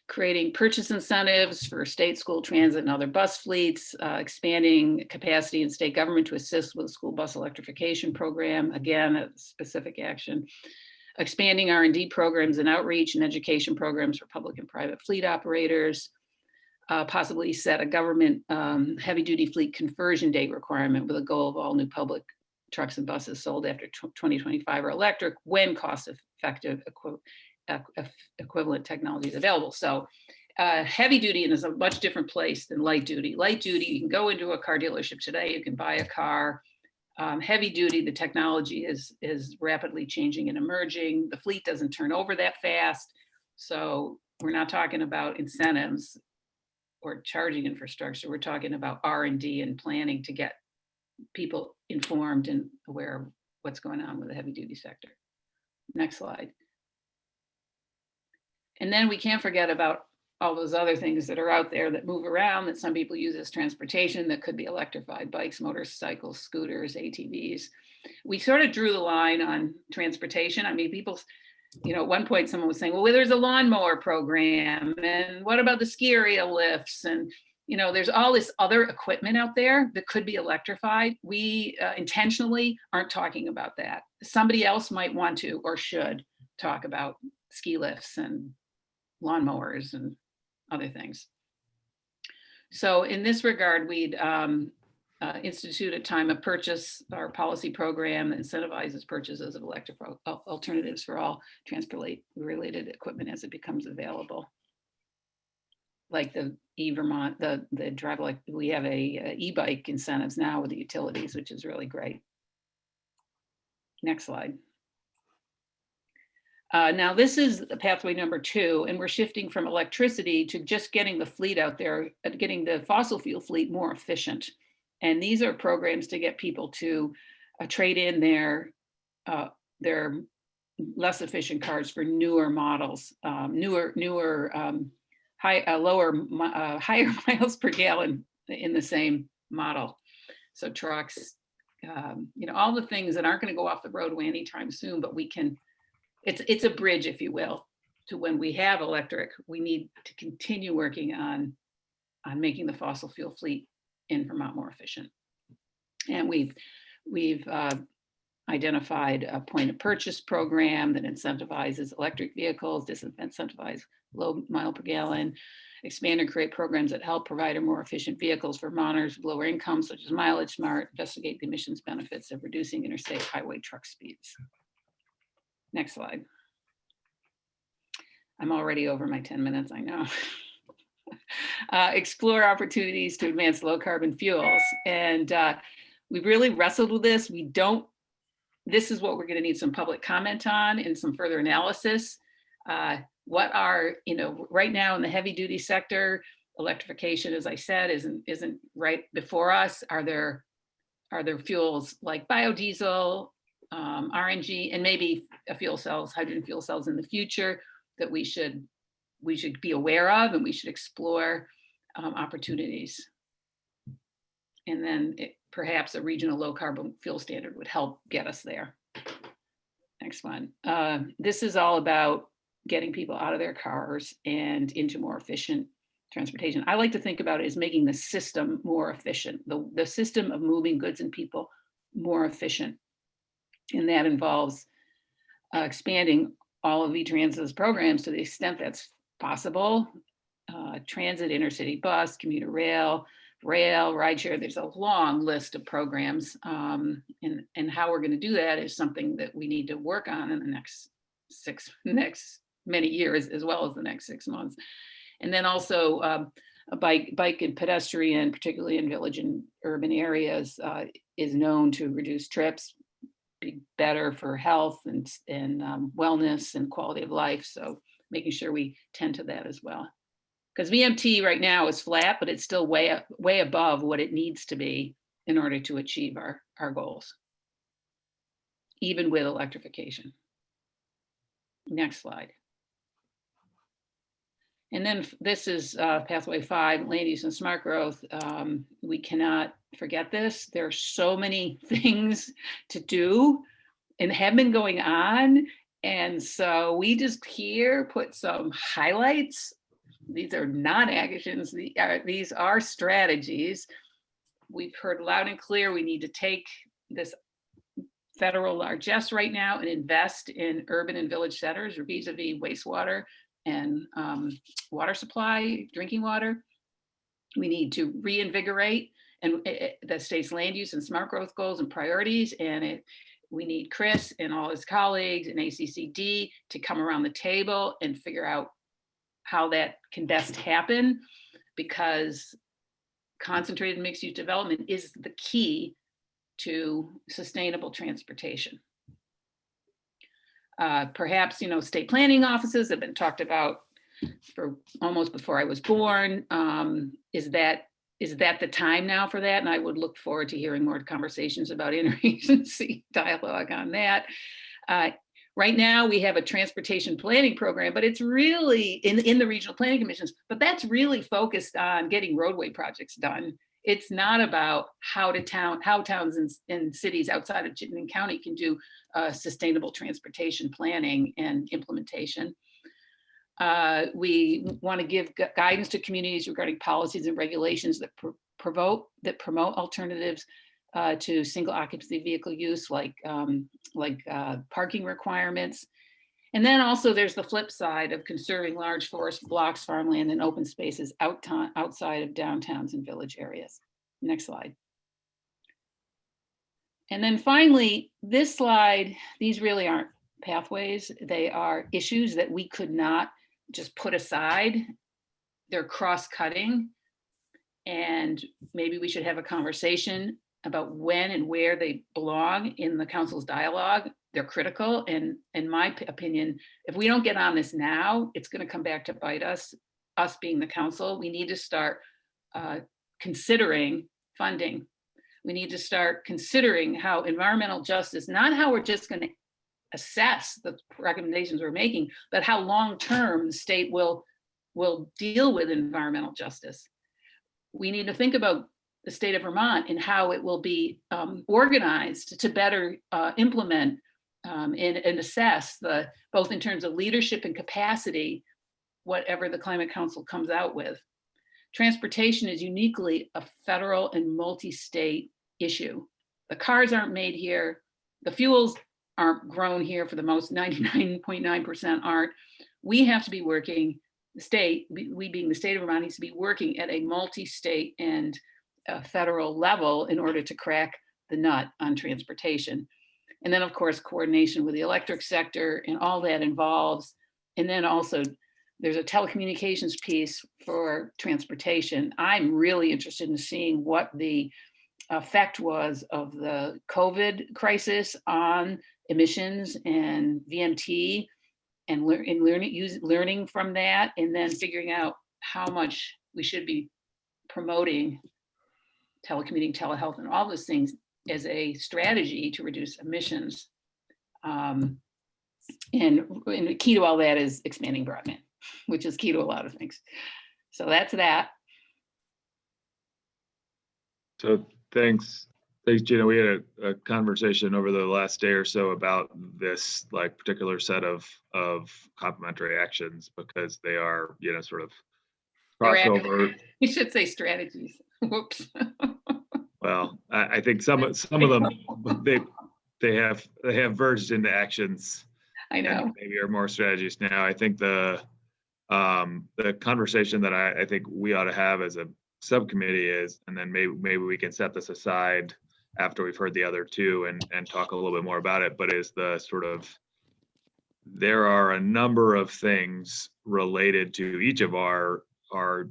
creating purchase incentives for state school transit and other bus fleets, expanding capacity in state government to assist with the school bus electrification program. Again, a specific action. Expanding R&D programs and outreach and education programs for public and private fleet operators, possibly set a government heavy duty fleet conversion date requirement with a goal of all new public trucks and buses sold after 2025 are electric when cost-effective equivalent technology is available. So heavy duty is a much different place than light duty. Light duty, you can go into a car dealership today, you can buy a car. Heavy duty, the technology is rapidly changing and emerging. The fleet doesn't turn over that fast. So we're not talking about incentives or charging infrastructure. We're talking about R&D and planning to get people informed and aware of what's going on with the heavy duty sector. Next slide. And then we can't forget about all those other things that are out there that move around that some people use as transportation that could be electrified: bikes, motorcycles, scooters, ATVs. We sort of drew the line on transportation. I mean, people, at one point someone was saying, well, there's a lawnmower program, and what about the ski area lifts? And, there's all this other equipment out there that could be electrified. We intentionally aren't talking about that. Somebody else might want to or should talk about ski lifts and lawnmowers and other things. So in this regard, we'd institute a time of purchase, our policy program that incentivizes purchases of electric alternatives for all transport-related equipment as it becomes available. Like the Vermont, the drive, like we have a e-bike incentives now with the utilities, which is really great. Next slide. Now this is pathway number 2, and we're shifting from electricity to just getting the fleet out there, getting the fossil fuel fleet more efficient. And these are programs to get people to trade in their less efficient cars for newer models, higher miles per gallon in the same model. So trucks, you know, all the things that aren't going to go off the roadway anytime soon, but we can. It's a bridge, if you will, to when we have electric. We need to continue working on making the fossil fuel fleet in Vermont more efficient. And we've identified a point of purchase program that incentivizes electric vehicles, disincentivize low mile per gallon, expand and create programs that help provide a more efficient vehicles for Vermonters with lower incomes, such as Mileage Smart, investigate the emissions benefits of reducing interstate highway truck speeds. Next slide. I'm already over my 10 minutes, I know. Explore opportunities to advance low carbon fuels. And we really wrestled with this. This is what we're gonna need some public comment on and some further analysis. What are, you know, right now in the heavy duty sector, electrification, as I said, isn't right before us. Are there fuels like biodiesel, RNG, and maybe hydrogen fuel cells in the future that we should be aware of, and we should explore opportunities. And then perhaps a regional low carbon fuel standard would help get us there. Next one. This is all about getting people out of their cars and into more efficient transportation. I like to think about it as making the system more efficient, the system of moving goods and people more efficient. And that involves expanding all of VTrans's programs to the extent that's possible. Transit, intercity bus, commuter rail, rideshare. There's a long list of programs. And how we're going to do that is something that we need to work on in the next many years, as well as the next 6 months. And then also a bike and pedestrian, particularly in village and urban areas, is known to reduce trips, be better for health and wellness and quality of life. So making sure we tend to that as well. Because VMT right now is flat, but it's still way above what it needs to be in order to achieve our goals, even with electrification. Next slide. And then this is pathway 5, land use and smart growth. We cannot forget this. There are so many things to do and have been going on. And so we just here put some highlights. These are not actions, these are strategies. We've heard loud and clear, we need to take this federal largesse right now and invest in urban and village centers vis-a-vis wastewater and water supply, drinking water. We need to reinvigorate the state's land use and smart growth goals and priorities. And we need Chris and all his colleagues and ACCD to come around the table and figure out how that can best happen, because concentrated mixed use development is the key to sustainable transportation. Perhaps, state planning offices have been talked about for almost before I was born. Is that the time now for that? And I would look forward to hearing more conversations about interagency dialogue on that. Right now we have a transportation planning program, but it's really in the regional planning commissions, but that's really focused on getting roadway projects done. It's not about how towns and cities outside of Chittenden County can do sustainable transportation planning and implementation. We want to give guidance to communities regarding policies and regulations that promote alternatives to single occupancy vehicle use, like parking requirements. And then also there's the flip side of conserving large forest blocks, farmland, and open spaces outside of downtowns and village areas. Next slide. And then finally, this slide, these really aren't pathways. They are issues that we could not just put aside. They're cross-cutting. And maybe we should have a conversation about when and where they belong in the council's dialogue. They're critical. And in my opinion, if we don't get on this now, it's going to come back to bite us being the council. We need to start considering funding. We need to start considering how environmental justice, not how we're just going to assess the recommendations we're making, but how long-term the state will deal with environmental justice. We need to think about the state of Vermont and how it will be organized to better implement and assess both in terms of leadership and capacity, whatever the Climate Council comes out with. Transportation is uniquely a federal and multi-state issue. The cars aren't made here. The fuels aren't grown here for the most, 99.9% aren't. We have to be working, the state, we being the state of Vermont, needs to be working at a multi-state and federal level in order to crack the nut on transportation. And then of course, coordination with the electric sector and all that involves. And then also there's a telecommunications piece for transportation. I'm really interested in seeing what the effect was of the COVID crisis on emissions and VMT, and learning from that, and then figuring out how much we should be promoting telecommuting, telehealth, and all those things as a strategy to reduce emissions. And the key to all that is expanding broadband, which is key to a lot of things. So that's that. So thanks, Gina. We had a conversation over the last day or so about this like particular set of complementary actions, because they are, sort of crossover. You should say strategies. Whoops. Well, I think some of them they have verged into actions. I know. Maybe are more strategies now. I think the conversation that I think we ought to have as a subcommittee is, and then maybe we can set this aside after we've heard the other two and talk a little bit more about it, but is the sort of, there are a number of things related to each of our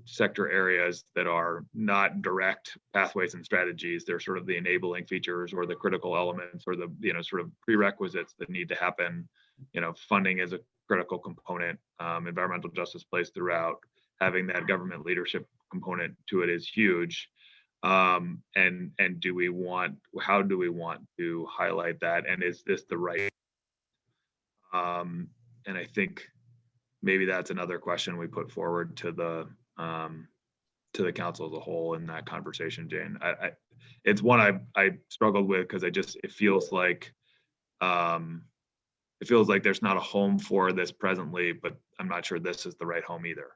sector areas that are not direct pathways and strategies. They're sort of the enabling features or the critical elements or the, sort of prerequisites that need to happen. Funding is a critical component. Environmental justice plays throughout. Having that government leadership component to it is huge. And how do we want to highlight that? And is this the right? And I think maybe that's another question we put forward to the council as a whole in that conversation, Jane. It's one I struggled with because it feels like there's not a home for this presently, but I'm not sure this is the right home either.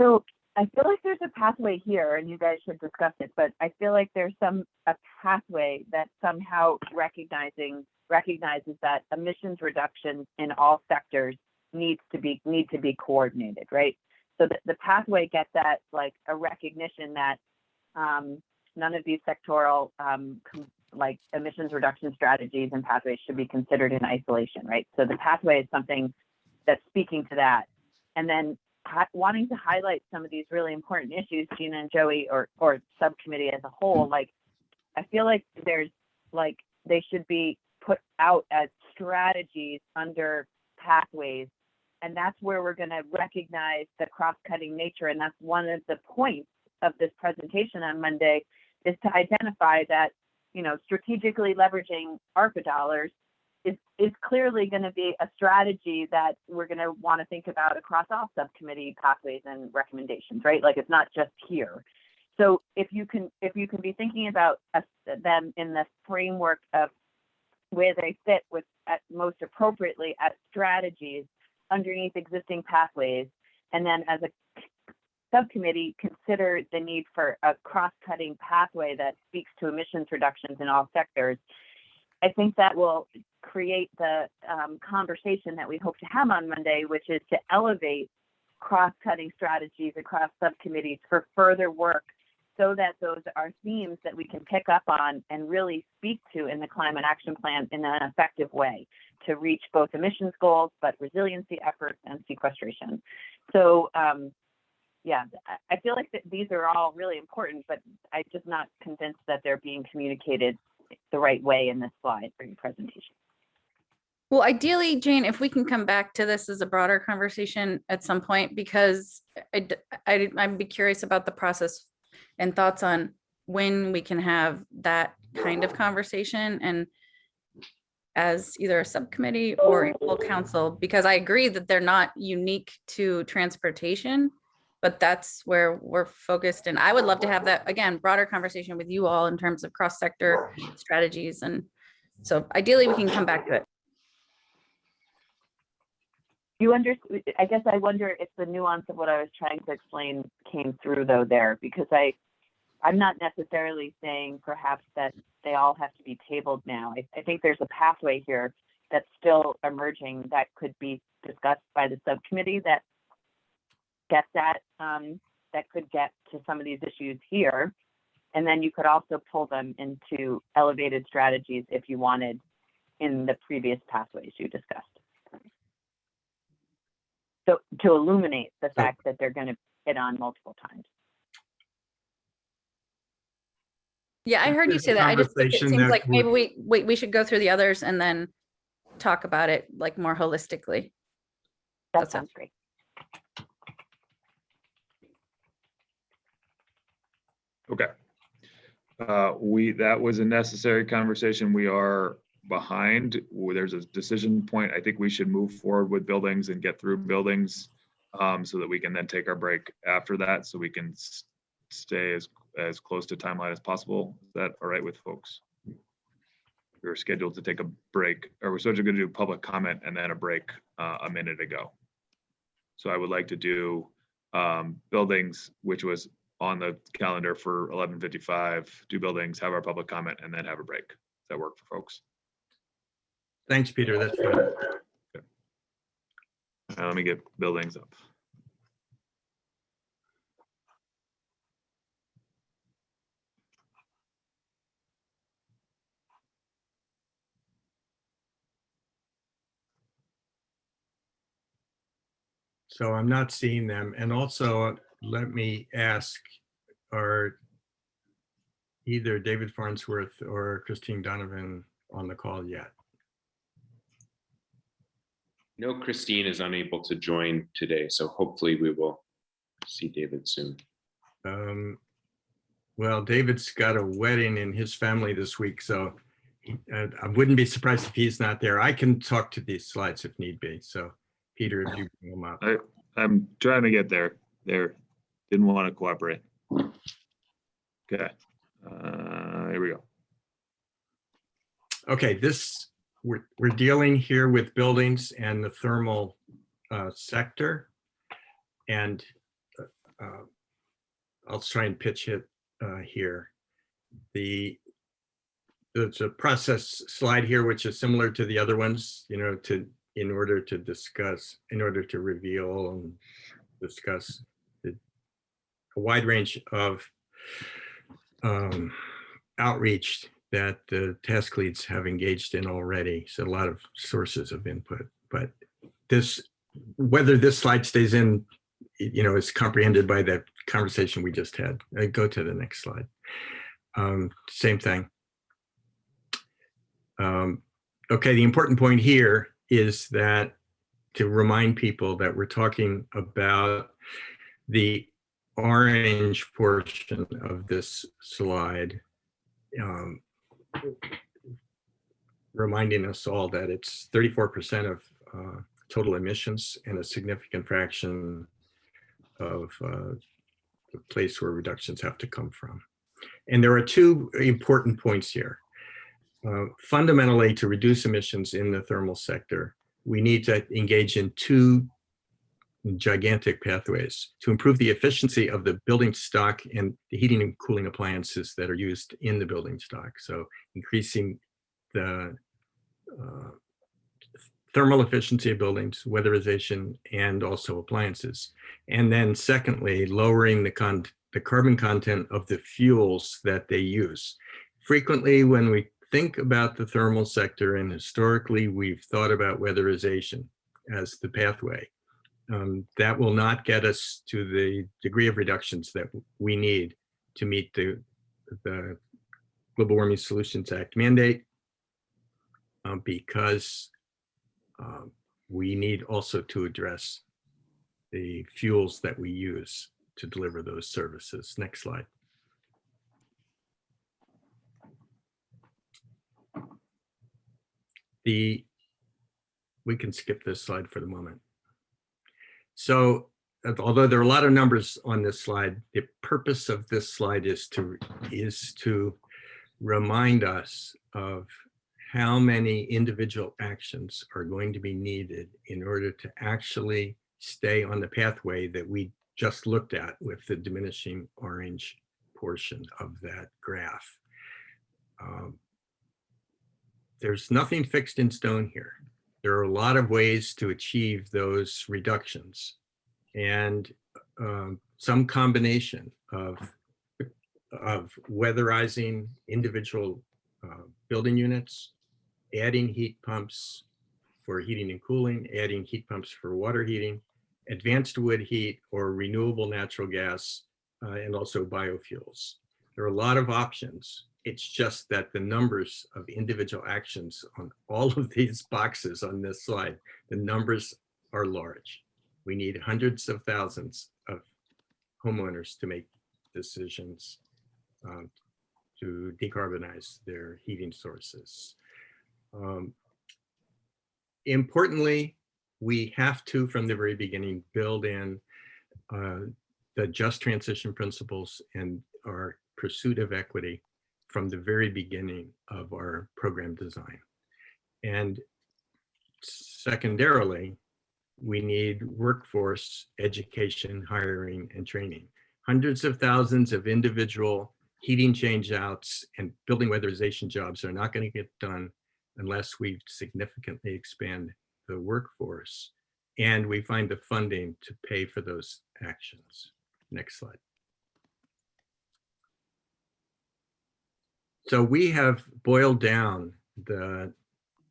So I feel like there's a pathway here, and you guys should discuss it, but I feel like there's a pathway that somehow recognizes that emissions reduction in all sectors need to be coordinated, right? So the pathway gets at like a recognition that none of these sectoral like emissions reduction strategies and pathways should be considered in isolation, right? So the pathway is something that's speaking to that. And then wanting to highlight some of these really important issues, Gina and Joey, or subcommittee as a whole, like I feel like there's like they should be put out as strategies under pathways, and that's where we're going to recognize the cross-cutting nature. And that's one of the points of this presentation on Monday, is to identify that strategically leveraging ARPA dollars is clearly going to be a strategy that we're going to want to think about across all subcommittee pathways and recommendations, right? Like it's not just here. So if you can be thinking about them in the framework of where they fit with most appropriately as strategies underneath existing pathways, and then as a subcommittee consider the need for a cross-cutting pathway that speaks to emissions reductions in all sectors, I think that will create the conversation that we hope to have on Monday, which is to elevate cross-cutting strategies across subcommittees for further work, so that those are themes that we can pick up on and really speak to in the climate action plan in an effective way to reach both emissions goals, but resiliency efforts and sequestration. So yeah, I feel like that these are all really important, but I'm just not convinced that they're being communicated the right way in this slide for your presentation. Well, ideally, Jane, if we can come back to this as a broader conversation at some point, because I'd be curious about the process and thoughts on when we can have that kind of conversation, and as either a subcommittee or a full council, because I agree that they're not unique to transportation, but that's where we're focused. And I would love to have that, again, broader conversation with you all in terms of cross-sector strategies. And so ideally we can come back to it. I guess I wonder if the nuance of what I was trying to explain came through though there, because I'm not necessarily saying perhaps that they all have to be tabled now. I think there's a pathway here that's still emerging that could be discussed by the subcommittee that gets at, that could get to some of these issues here. And then you could also pull them into elevated strategies if you wanted in the previous pathways you discussed. So to illuminate the fact that they're going to hit on multiple times. Yeah, I heard you say that. I just think it seems like maybe we should go through the others and then talk about it like more holistically. That sounds great. Okay. That was a necessary conversation. We are behind. There's a decision point. I think we should move forward with buildings and get through buildings so that we can then take our break after that, so we can stay as close to timeline as possible. Is that all right with folks? We were scheduled to take a break, or we're scheduled to do public comment and then a break a minute ago. So I would like to do buildings, which was on the calendar for 11:55, do buildings, have our public comment, and then have a break. Does that work for folks? Thanks, Peter. That's fine. Okay. Let me get buildings up. So I'm not seeing them. And also, let me ask, are either David Farnsworth or Christine Donovan on the call yet? No, Christine is unable to join today, so hopefully we will see David soon. Well, David's got a wedding in his family this week, so I wouldn't be surprised if he's not there. I can talk to these slides if need be. So Peter, if you bring them up. I'm trying to get there. Didn't want to cooperate. Okay, here we go. Okay, we're dealing here with buildings and the thermal sector, and I'll try and pitch it here. There's a process slide here which is similar to the other ones, in order to reveal and discuss a wide range of outreach that the task leads have engaged in already. So a lot of sources of input, but whether this slide stays in, is comprehended by the conversation we just had. Go to the next slide. Same thing. Okay, the important point here is that to remind people that we're talking about the orange portion of this slide, reminding us all that it's 34% of total emissions and a significant fraction of the place where reductions have to come from. And there are two important points here. Fundamentally, to reduce emissions in the thermal sector, we need to engage in two gigantic pathways to improve the efficiency of the building stock and the heating and cooling appliances that are used in the building stock. So increasing the thermal efficiency of buildings, weatherization, and also appliances. And then secondly, lowering the carbon content of the fuels that they use. Frequently, when we think about the thermal sector, and historically we've thought about weatherization as the pathway, that will not get us to the degree of reductions that we need to meet the Global Warming Solutions Act mandate, because we need also to address the fuels that we use to deliver those services. Next slide. We can skip this slide for the moment. So although there are a lot of numbers on this slide, the purpose of this slide is to remind us of how many individual actions are going to be needed in order to actually stay on the pathway that we just looked at with the diminishing orange portion of that graph. There's nothing fixed in stone here. There are a lot of ways to achieve those reductions, and some combination of weatherizing individual building units, adding heat pumps for heating and cooling, adding heat pumps for water heating, advanced wood heat or renewable natural gas, and also biofuels. There are a lot of options. It's just that the numbers of individual actions on all of these boxes on this slide, the numbers are large. We need hundreds of thousands of homeowners to make decisions to decarbonize their heating sources. Importantly, we have to, from the very beginning, build in the just transition principles and our pursuit of equity from the very beginning of our program design. And secondarily, we need workforce education, hiring, and training. Hundreds of thousands of individual heating change outs and building weatherization jobs are not going to get done unless we significantly expand the workforce and we find the funding to pay for those actions. Next slide. So we have boiled down the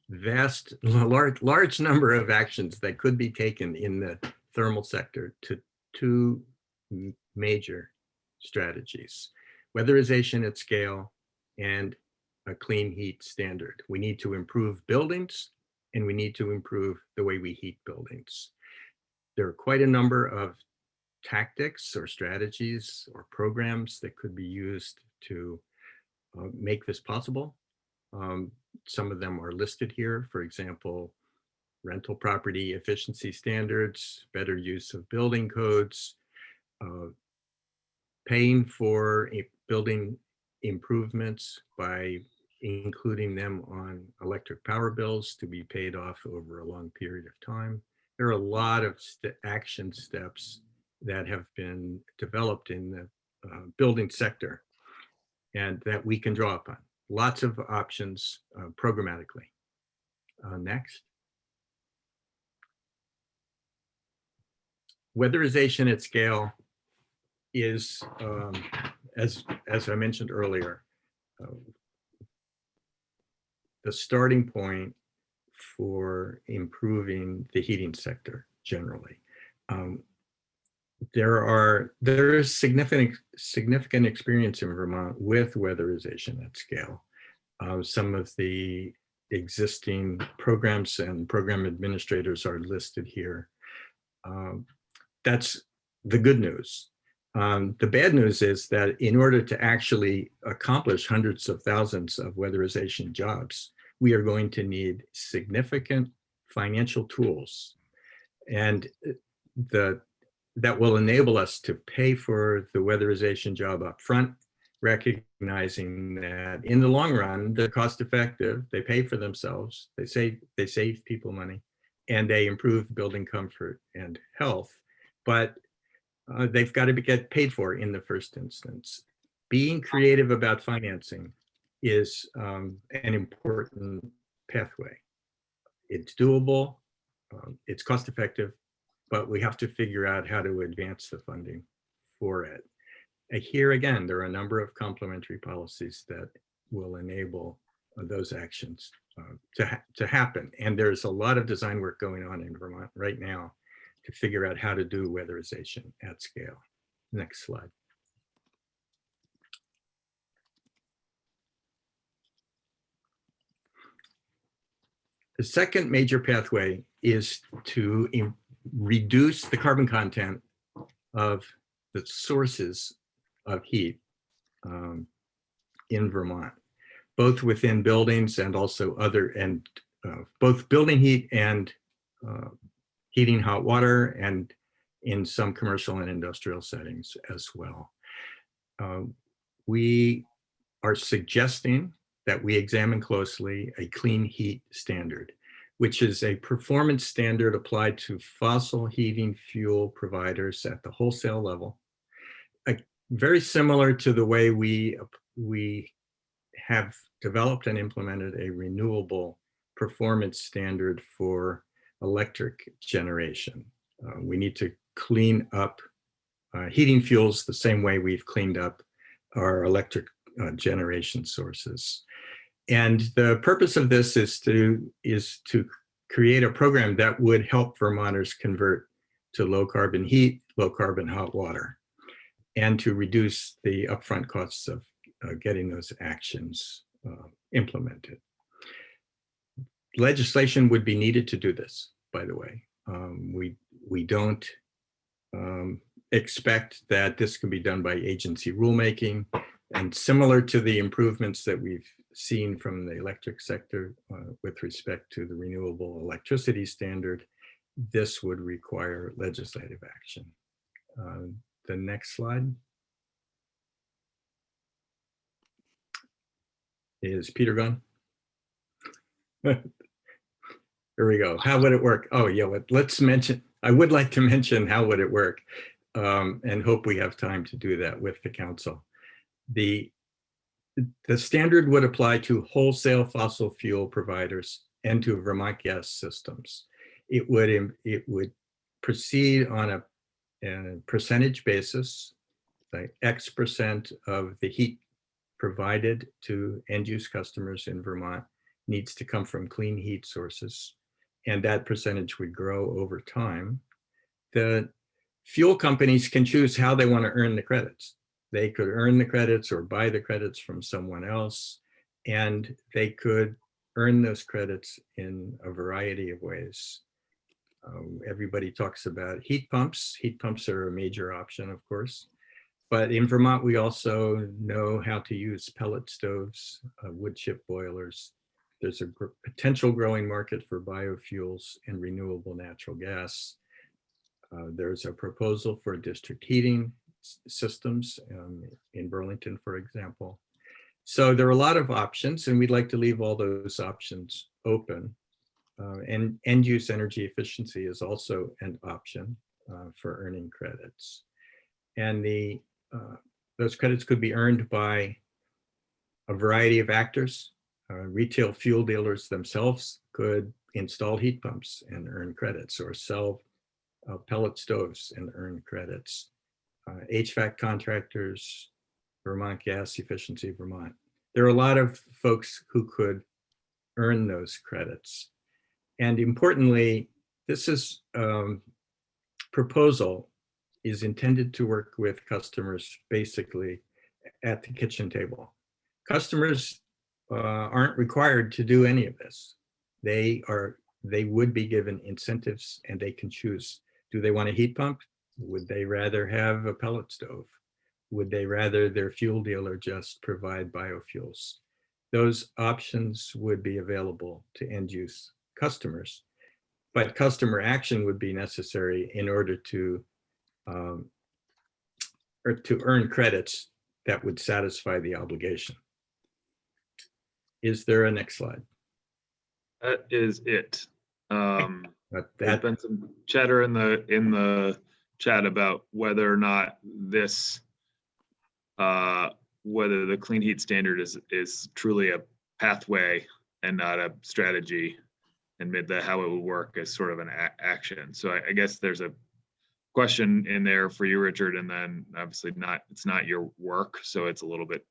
vast, large number of actions that could be taken in the thermal sector to two major strategies: weatherization at scale and a clean heat standard. We need to improve buildings and we need to improve the way we heat buildings. There are quite a number of tactics or strategies or programs that could be used to make this possible. Some of them are listed here. For example, rental property efficiency standards, better use of building codes, paying for building improvements by including them on electric power bills to be paid off over a long period of time. There are a lot of action steps that have been developed in the building sector and that we can draw upon. Lots of options programmatically. Next. Weatherization at scale is, as I mentioned earlier, the starting point for improving the heating sector generally. There is significant experience in Vermont with weatherization at scale. Some of the existing programs and program administrators are listed here. That's the good news. The bad news is that in order to actually accomplish hundreds of thousands of weatherization jobs, we are going to need significant financial tools, and that will enable us to pay for the weatherization job up front, recognizing that in the long run, they're cost effective, they pay for themselves, they save people money, and they improve building comfort and health, but they've got to get paid for in the first instance. Being creative about financing is an important pathway. It's doable, it's cost effective, but we have to figure out how to advance the funding for it. Here again, there are a number of complementary policies that will enable those actions to happen. And there's a lot of design work going on in Vermont right now to figure out how to do weatherization at scale. Next slide. The second major pathway is to reduce the carbon content of the sources of heat in Vermont, both within buildings and also both building heat and heating hot water, and in some commercial and industrial settings as well. We are suggesting that we examine closely a clean heat standard, which is a performance standard applied to fossil heating fuel providers at the wholesale level. Very similar to the way we have developed and implemented a renewable performance standard for electric generation. We need to clean up heating fuels the same way we've cleaned up our electric generation sources. And the purpose of this is to create a program that would help Vermonters convert to low carbon heat, low carbon hot water, and to reduce the upfront costs of getting those actions implemented. Legislation would be needed to do this, by the way. We don't expect that this can be done by agency rulemaking, and similar to the improvements that we've seen from the electric sector with respect to the renewable electricity standard, this would require legislative action. The next slide is Peter gone? Here we go. How would it work? Oh yeah, let's mention, I would like to mention how would it work, and hope we have time to do that with the council. The standard would apply to wholesale fossil fuel providers and to Vermont gas systems. It would proceed on a percentage basis, like X% of the heat provided to end use customers in Vermont needs to come from clean heat sources, and that percentage would grow over time. The fuel companies can choose how they want to earn the credits. They could earn the credits or buy the credits from someone else, and they could earn those credits in a variety of ways. Everybody talks about heat pumps. Heat pumps are a major option, of course. But in Vermont, we also know how to use pellet stoves, wood chip boilers. There's a potential growing market for biofuels and renewable natural gas. There's a proposal for district heating systems in Burlington, for example. So there are a lot of options, and we'd like to leave all those options open. And end-use energy efficiency is also an option for earning credits. And those credits could be earned by a variety of actors. Retail fuel dealers themselves could install heat pumps and earn credits, or sell pellet stoves and earn credits. HVAC contractors, Vermont Gas Efficiency Vermont. There are a lot of folks who could earn those credits. And importantly, this proposal is intended to work with customers basically at the kitchen table. Customers aren't required to do any of this. They would be given incentives, and they can choose. Do they want a heat pump? Would they rather have a pellet stove? Would they rather their fuel dealer just provide biofuels? Those options would be available to end use customers, but customer action would be necessary in order to earn credits that would satisfy the obligation. Is there a next slide? That is it. There's That been some chatter in the chat about whether or not this, whether the clean heat standard is truly a pathway and not a strategy. how it would work as sort of an action. So I guess there's a question in there for you, Richard, and then obviously it's not your work, so it's a little bit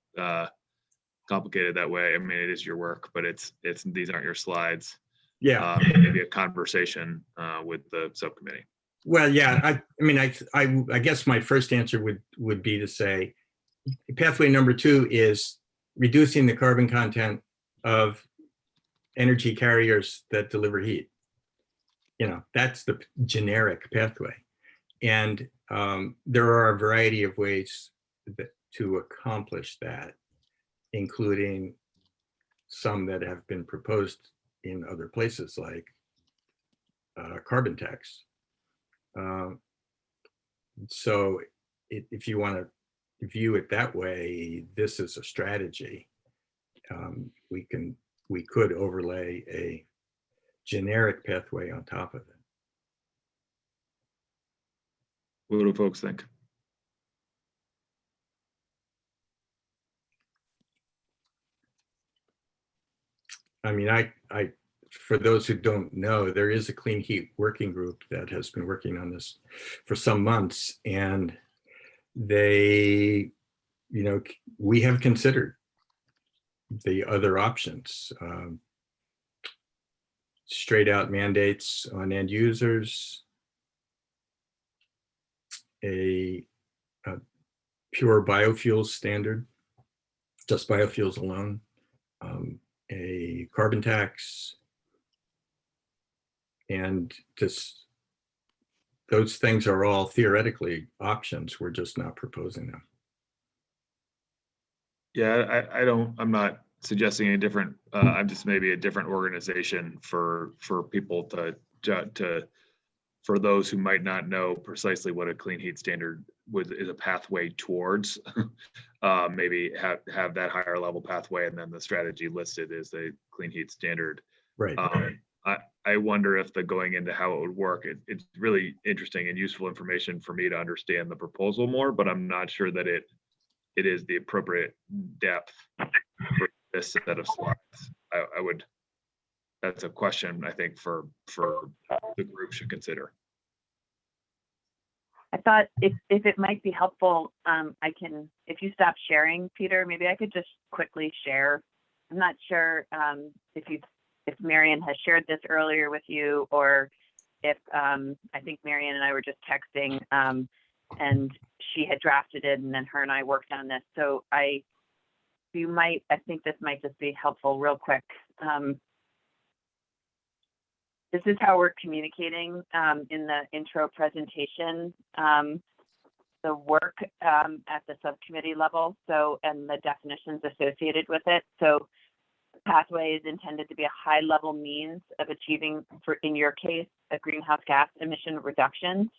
complicated that way. I mean, it is your work, but these aren't your slides. Yeah. Maybe a conversation with the subcommittee. Well, yeah, I guess my first answer would be to say pathway number 2 is reducing the carbon content of energy carriers that deliver heat. That's the generic pathway. And there are a variety of ways to accomplish that, including some that have been proposed in other places like carbon tax. So if you want to view it that way, this is a strategy. We could overlay a generic pathway on top of it. What do folks think? I mean, for those who don't know, there is a clean heat working group that has been working on this for some months, and we have considered the other options. Straight out mandates on end users, a pure biofuels standard, just biofuels alone, a carbon tax, and those things are all theoretically options. We're just not proposing them. Yeah, I'm not suggesting a different, I'm just maybe a different organization for people for those who might not know precisely what a clean heat standard is a pathway towards, maybe have that higher level pathway, and then the strategy listed is a clean heat standard. Right. I wonder if the going into how it would work, it's really interesting and useful information for me to understand the proposal more, but I'm not sure that it is the appropriate depth for this set of slides. That's a question I think for the group should consider. I thought if it might be helpful, if you stop sharing, Peter, maybe I could just quickly share. I'm not sure if Marion has shared this earlier with you, or if I think Marion and I were just texting, and she had drafted it, and then her and I worked on this. So I think this might just be helpful real quick. This is how we're communicating in the intro presentation, the work at the subcommittee level, and the definitions associated with it. So the pathway is intended to be a high-level means of achieving, in your case, a greenhouse gas emission reductions.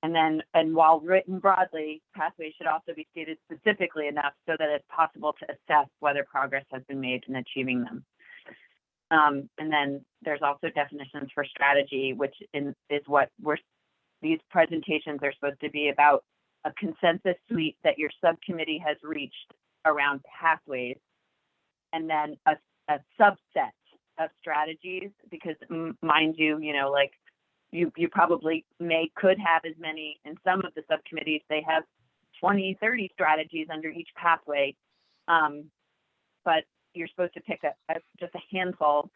And while written broadly, pathways should also be stated specifically enough so that it's possible to assess whether progress has been made in achieving them. And then there's also definitions for strategy, which is what these presentations are supposed to be about, a consensus suite that your subcommittee has reached around pathways, and then a subset of strategies, because mind you, like you probably could have as many, in some of the subcommittees, they have 20, 30 strategies under each pathway. But you're supposed to pick just a handful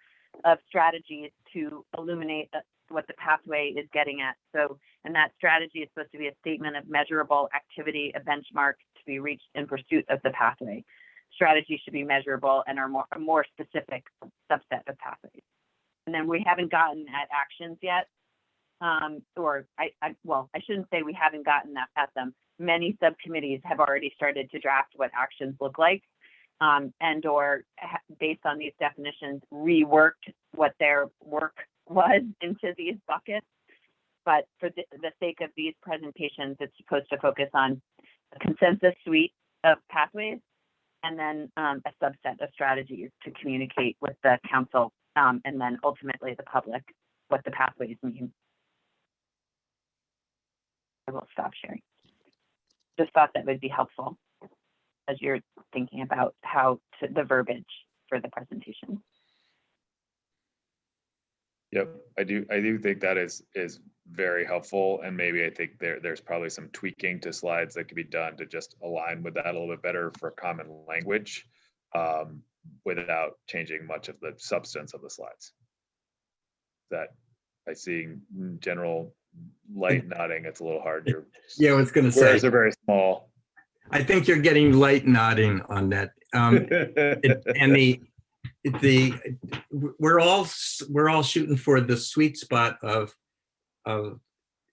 of strategies to illuminate what the pathway is getting at. So, and that strategy is supposed to be a statement of measurable activity, a benchmark to be reached in pursuit of the pathway. Strategies should be measurable and are a more specific subset of pathways. And then we haven't gotten at actions yet. I shouldn't say we haven't gotten at them. Many subcommittees have already started to draft what actions look like, and or based on these definitions, reworked what their work was into these buckets. But for the sake of these presentations, it's supposed to focus on a consensus suite of pathways, and then a subset of strategies to communicate with the council, and then ultimately the public what the pathways mean. I will stop sharing. Just thought that would be helpful as you're thinking about the verbiage for the presentation. Yep, I do think that is very helpful, and maybe I think there's probably some tweaking to slides that could be done to just align with that a little bit better for common language, without changing much of the substance of the slides. That I see general light nodding. It's a little hard. Yeah, I was going to say. Squares are very small. I think you're getting light nodding on that. And we're all shooting for the sweet spot of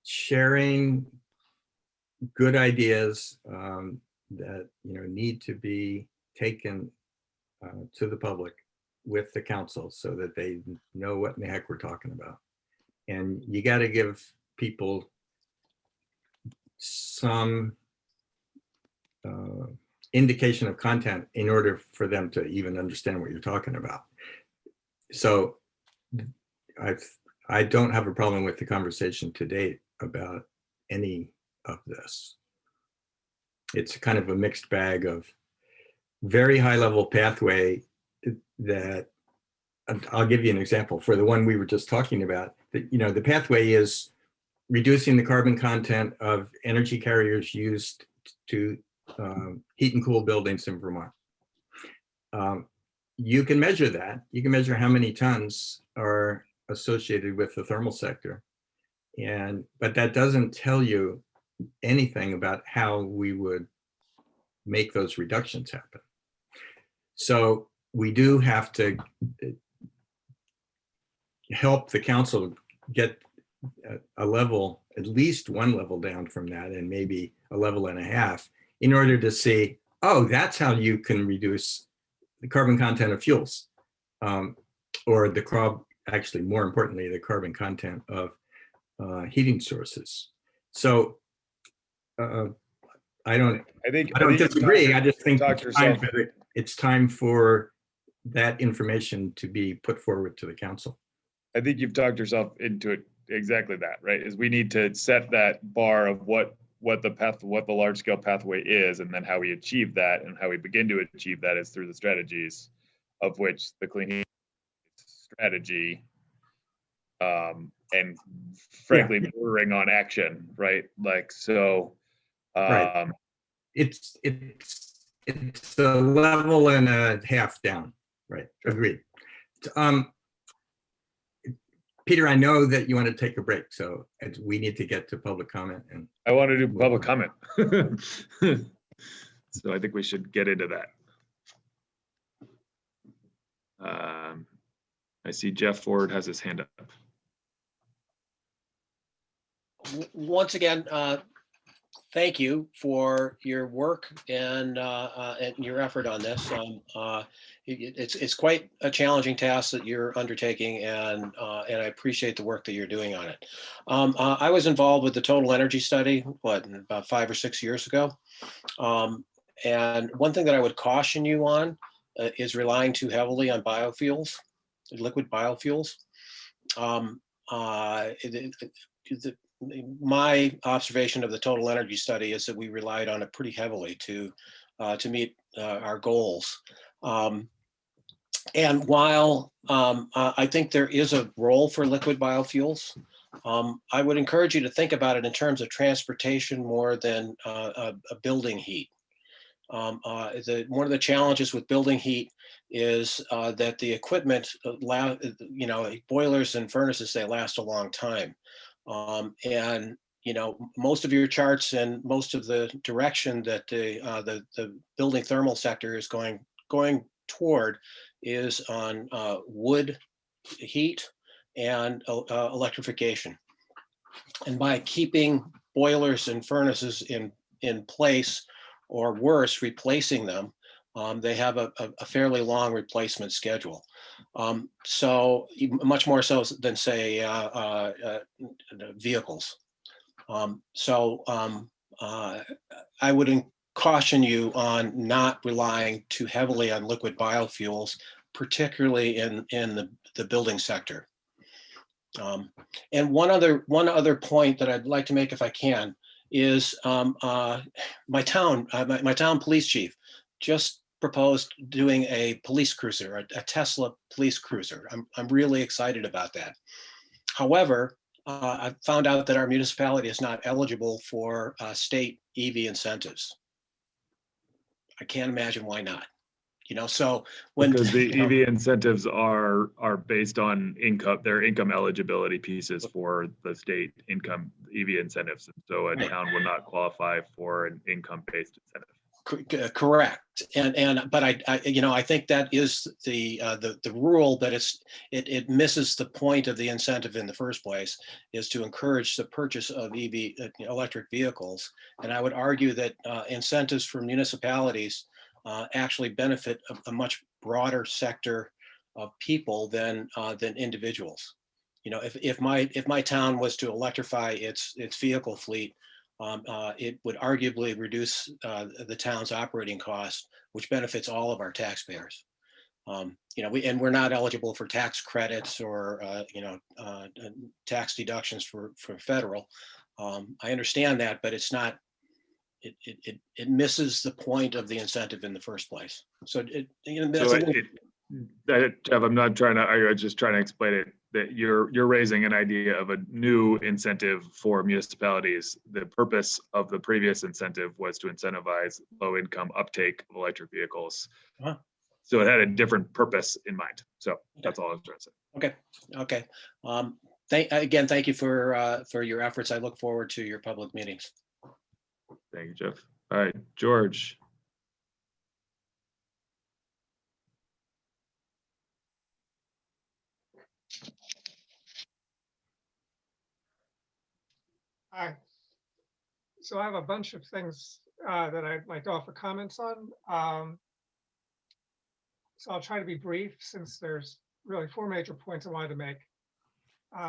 sharing good ideas that need to be taken to the public with the council so that they know what in the heck we're talking about. And you got to give people some indication of content in order for them to even understand what you're talking about. So I don't have a problem with the conversation to date about any of this. It's kind of a mixed bag of very high level pathway that I'll give you an example for the one we were just talking about. The pathway is reducing the carbon content of energy carriers used to heat and cool buildings in Vermont. You can measure that. You can measure how many tons are associated with the thermal sector. But that doesn't tell you anything about how we would make those reductions happen. So we do have to help the council get a level, at least one level down from that, and maybe a level and a half, in order to see, oh, that's how you can reduce the carbon content of fuels, or actually more importantly, the carbon content of heating sources. So I don't disagree. I just think it's time for that information to be put forward to the council. I think you've talked yourself into it exactly that, right? Is we need to set that bar of what the large scale pathway is, and then how we achieve that, and how we begin to achieve that is through the strategies, of which the clean heat strategy, and frankly, bordering on action, right? Like, so, right. It's a level and a half down, right? Agreed. Peter, I know that you want to take a break, so we need to get to public comment. And I want to do public comment. So I think we should get into that. I see Jeff Ford has his hand up. Once again, thank you for your work and your effort on this. It's quite a challenging task that you're undertaking, and I appreciate the work that you're doing on it. I was involved with the total energy study, about 5 or 6 years ago. And one thing that I would caution you on is relying too heavily on biofuels, liquid biofuels. My observation of the total energy study is that we relied on it pretty heavily to meet our goals. And while I think there is a role for liquid biofuels, I would encourage you to think about it in terms of transportation more than a building heat. One of the challenges with building heat is that the equipment, boilers and furnaces, they last a long time. And most of your charts and most of the direction that the building thermal sector is going toward is on wood heat and electrification. And by keeping boilers and furnaces in place, or worse, replacing them, they have a fairly long replacement schedule. So much more so than, say, vehicles. I would caution you on not relying too heavily on liquid biofuels, particularly in the building sector. And one other point that I'd like to make, if I can, is my town police chief just proposed doing a police cruiser, a Tesla police cruiser. I'm really excited about that. However, I found out that our municipality is not eligible for state EV incentives. I can't imagine why not. So when Because the EV incentives are based on income, their income eligibility pieces for the state income EV incentives. So a Right. town will not qualify for an income-based incentive. Correct. But I think that is the rule, but it misses the point of the incentive in the first place, is to encourage the purchase of EV electric vehicles. And I would argue that incentives for municipalities actually benefit a much broader sector of people than individuals. If my town was to electrify its vehicle fleet, it would arguably reduce the town's operating costs, which benefits all of our taxpayers. We're not eligible for tax credits or tax deductions for federal. I understand that, but it's not. It misses the point of the incentive in the first place. So Jeff, I'm not trying to. I was just trying to explain it. That you're raising an idea of a new incentive for municipalities. The purpose of the previous incentive was to incentivize low-income uptake of electric vehicles. Uh-huh. So it had a different purpose in mind. So that's all I was trying to say. Okay. Again, thank you for your efforts. I look forward to your public meetings. Thank you, Jeff. All right, George. Hi. So I have a bunch of things that I'd like to offer comments on. So I'll try to be brief since there's really 4 major points I wanted to make.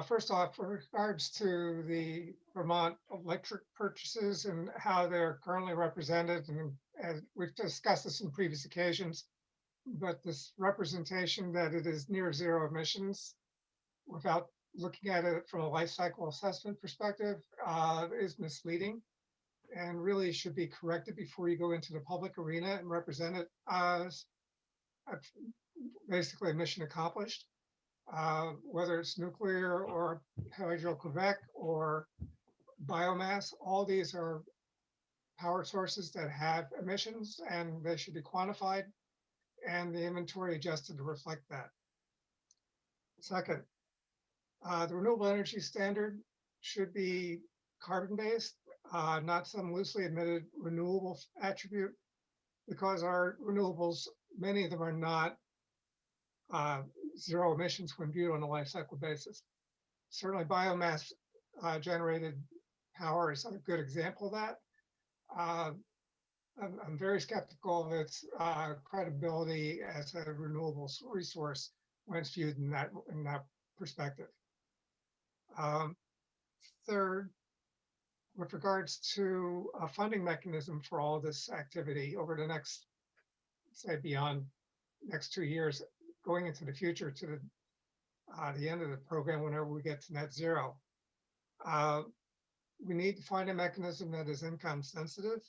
First off, with regards to the Vermont electric purchases and how they're currently represented, and as we've discussed this in previous occasions, but this representation that it is near zero emissions without looking at it from a life cycle assessment perspective is misleading and really should be corrected before you go into the public arena and represent it as basically a mission accomplished. Whether it's nuclear or Hydro-Quebec or biomass, all these are power sources that have emissions and they should be quantified and the inventory adjusted to reflect that. Second, the renewable energy standard should be carbon-based, not some loosely admitted renewable attribute, because our renewables, many of them are not zero emissions when viewed on a life cycle basis. Certainly biomass generated power is a good example of that. I'm very skeptical of its credibility as a renewable resource when it's viewed in that perspective. Third, with regards to a funding mechanism for all this activity over the next, say, beyond next 2 years, going into the future to the end of the program, whenever we get to net zero, we need to find a mechanism that is income sensitive,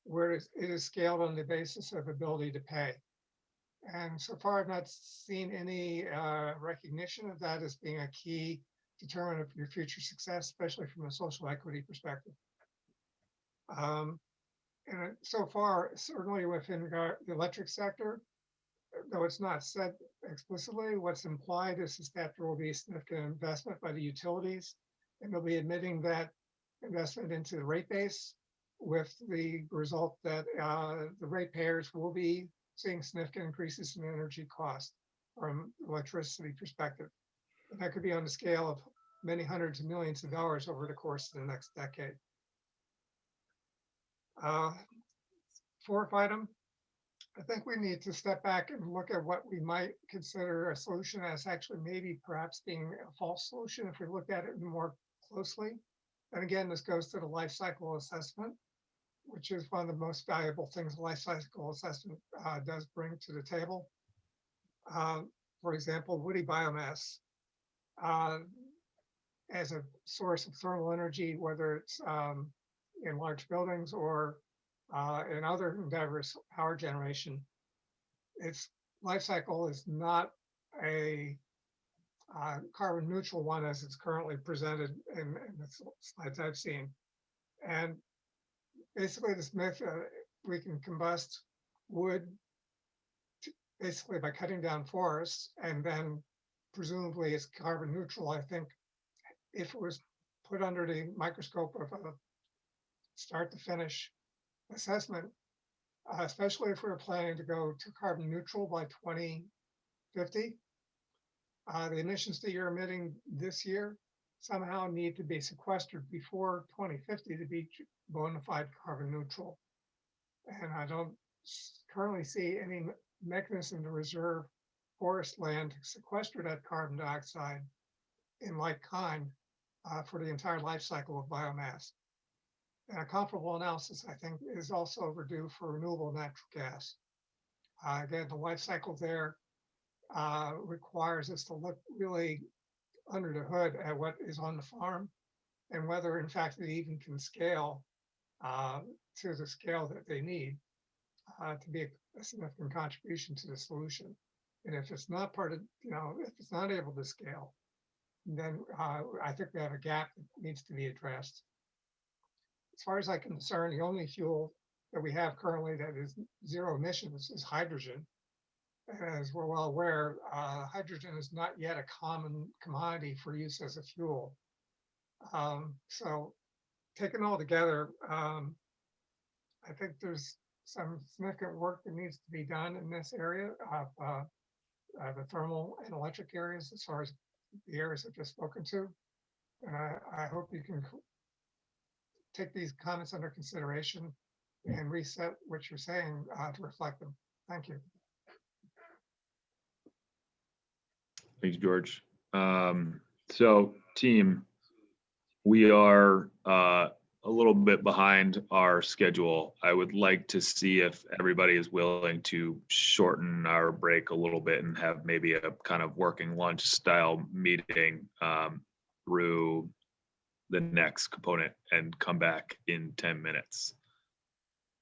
where it is scaled on the basis of ability to pay. And so far, I've not seen any recognition of that as being a key determinant of your future success, especially from a social equity perspective. And so far, certainly within the electric sector, though it's not said explicitly, what's implied is that there will be significant investment by the utilities, and they'll be admitting that investment into the rate base, with the result that the ratepayers will be seeing significant increases in energy cost from electricity perspective. And that could be on the scale of many hundreds of millions of dollars over the course of the next decade. Fourth item, I think we need to step back and look at what we might consider a solution as actually maybe perhaps being a false solution if we look at it more closely. And again, this goes to the life cycle assessment, which is one of the most valuable things life cycle assessment does bring to the table. For example, woody biomass as a source of thermal energy, whether it's in large buildings or in other endeavors, power generation, its life cycle is not a carbon neutral one as it's currently presented in the slides I've seen. And basically this myth, we can combust wood basically by cutting down forests, and then presumably it's carbon neutral. I think if it was put under the microscope of a start to finish assessment, especially if we're planning to go to carbon neutral by 2050, the emissions that you're emitting this year somehow need to be sequestered before 2050 to be bona fide carbon neutral. And I don't currently see any mechanism to reserve forest land to sequester that carbon dioxide in like kind for the entire life cycle of biomass. And a comparable analysis, I think, is also overdue for renewable natural gas. Again, the life cycle there requires us to look really under the hood at what is on the farm and whether, in fact, it even can scale to the scale that they need to be a significant contribution to the solution. And if it's not part of, if it's not able to scale, then I think we have a gap that needs to be addressed. As far as I'm concerned, the only fuel that we have currently that is zero emissions is hydrogen. As we're well aware, hydrogen is not yet a common commodity for use as a fuel. So taken all together, I think there's some significant work that needs to be done in this area of the thermal and electric areas, as far as the areas I've just spoken to. And I hope you can take these comments under consideration and reset what you're saying to reflect them. Thank you. Thanks, George. So team, we are a little bit behind our schedule. I would like to see if everybody is willing to shorten our break a little bit and have maybe a kind of working lunch style meeting through the next component and come back in 10 minutes.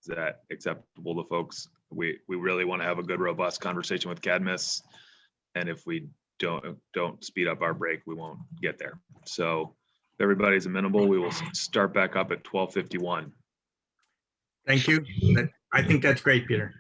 Is that acceptable to folks? We really want to have a good, robust conversation with Cadmus. And if we don't speed up our break, we won't get there. So if everybody's amenable, we will start back up at 12:51. Thank you. I think that's great, Peter.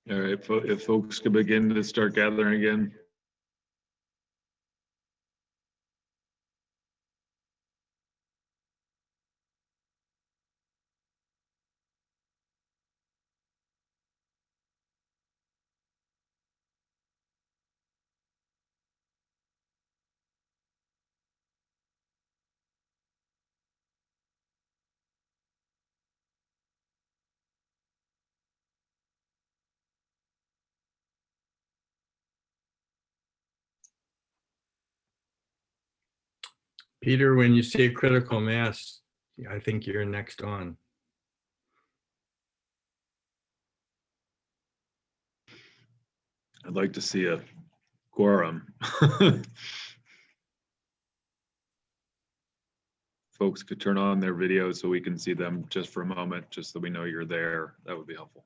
All right, if folks can begin to start gathering again. Peter, when you say critical mass, I think you're next on. I'd like to see a quorum. Folks could turn on their video so we can see them just for a moment, just so we know you're there. That would be helpful.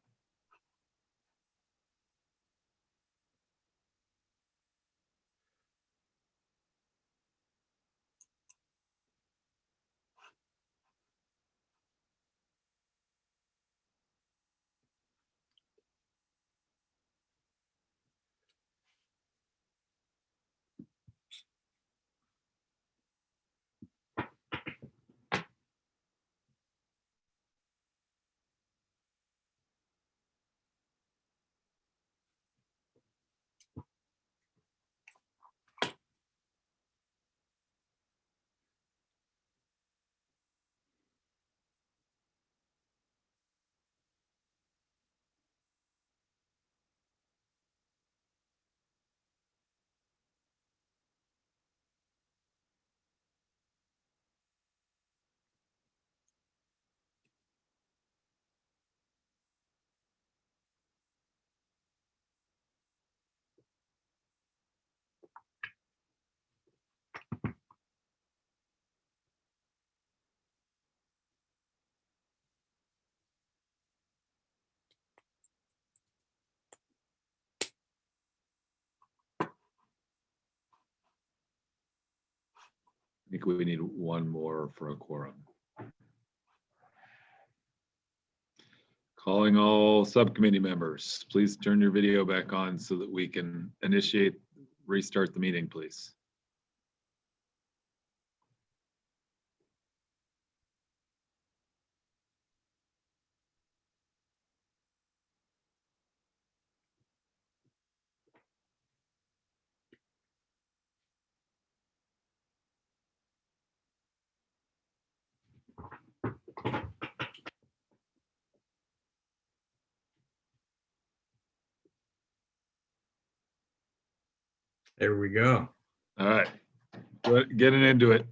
I think we need one more for a quorum. Calling all subcommittee members, please turn your video back on so that we can restart the meeting, please. There we go. All right, getting into it.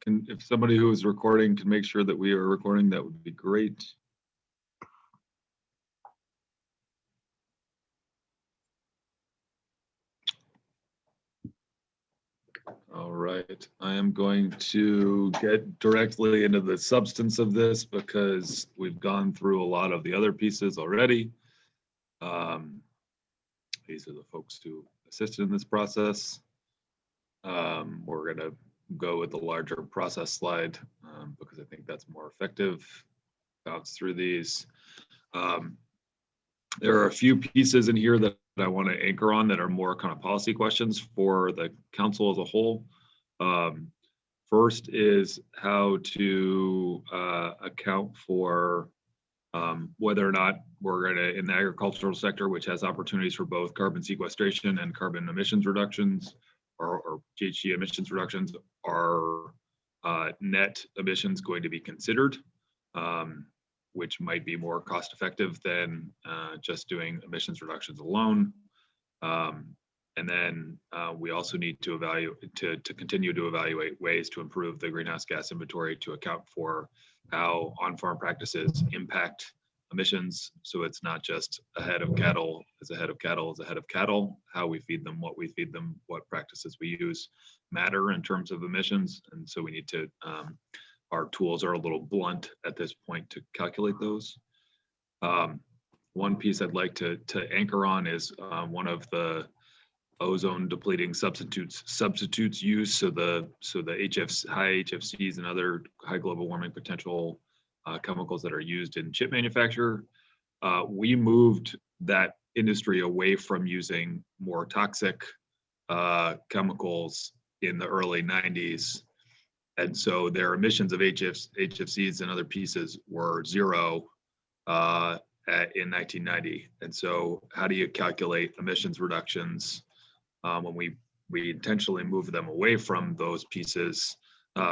If somebody who is recording can make sure that we are recording, that would be great. All right, I am going to get directly into the substance of this because we've gone through a lot of the other pieces already. These are the folks who assisted in this process. We're going to go with the larger process slide because I think that's more effective. Bounce through these. There are a few pieces in here that I want to anchor on that are more kind of policy questions for the council as a whole. First is how to account for whether or not we're going to, in the agricultural sector, which has opportunities for both carbon sequestration and carbon emissions reductions, or GHG emissions reductions, are net emissions going to be considered, which might be more cost effective than just doing emissions reductions alone. And then we also need to evaluate, to continue to evaluate ways to improve the greenhouse gas inventory to account for how on-farm practices impact emissions. So it's not just a head of cattle is a head of cattle is a head of cattle. How we feed them, what we feed them, what practices we use matter in terms of emissions. And so we need to, our tools are a little blunt at this point to calculate those. One piece I'd like to anchor on is one of the ozone depleting substitutes use. So the high HFCs and other high global warming potential chemicals that are used in chip manufacture. We moved that industry away from using more toxic chemicals in the early 90s. And so their emissions of HFCs and other pieces were zero in 1990. And so how do you calculate emissions reductions when we intentionally move them away from those pieces,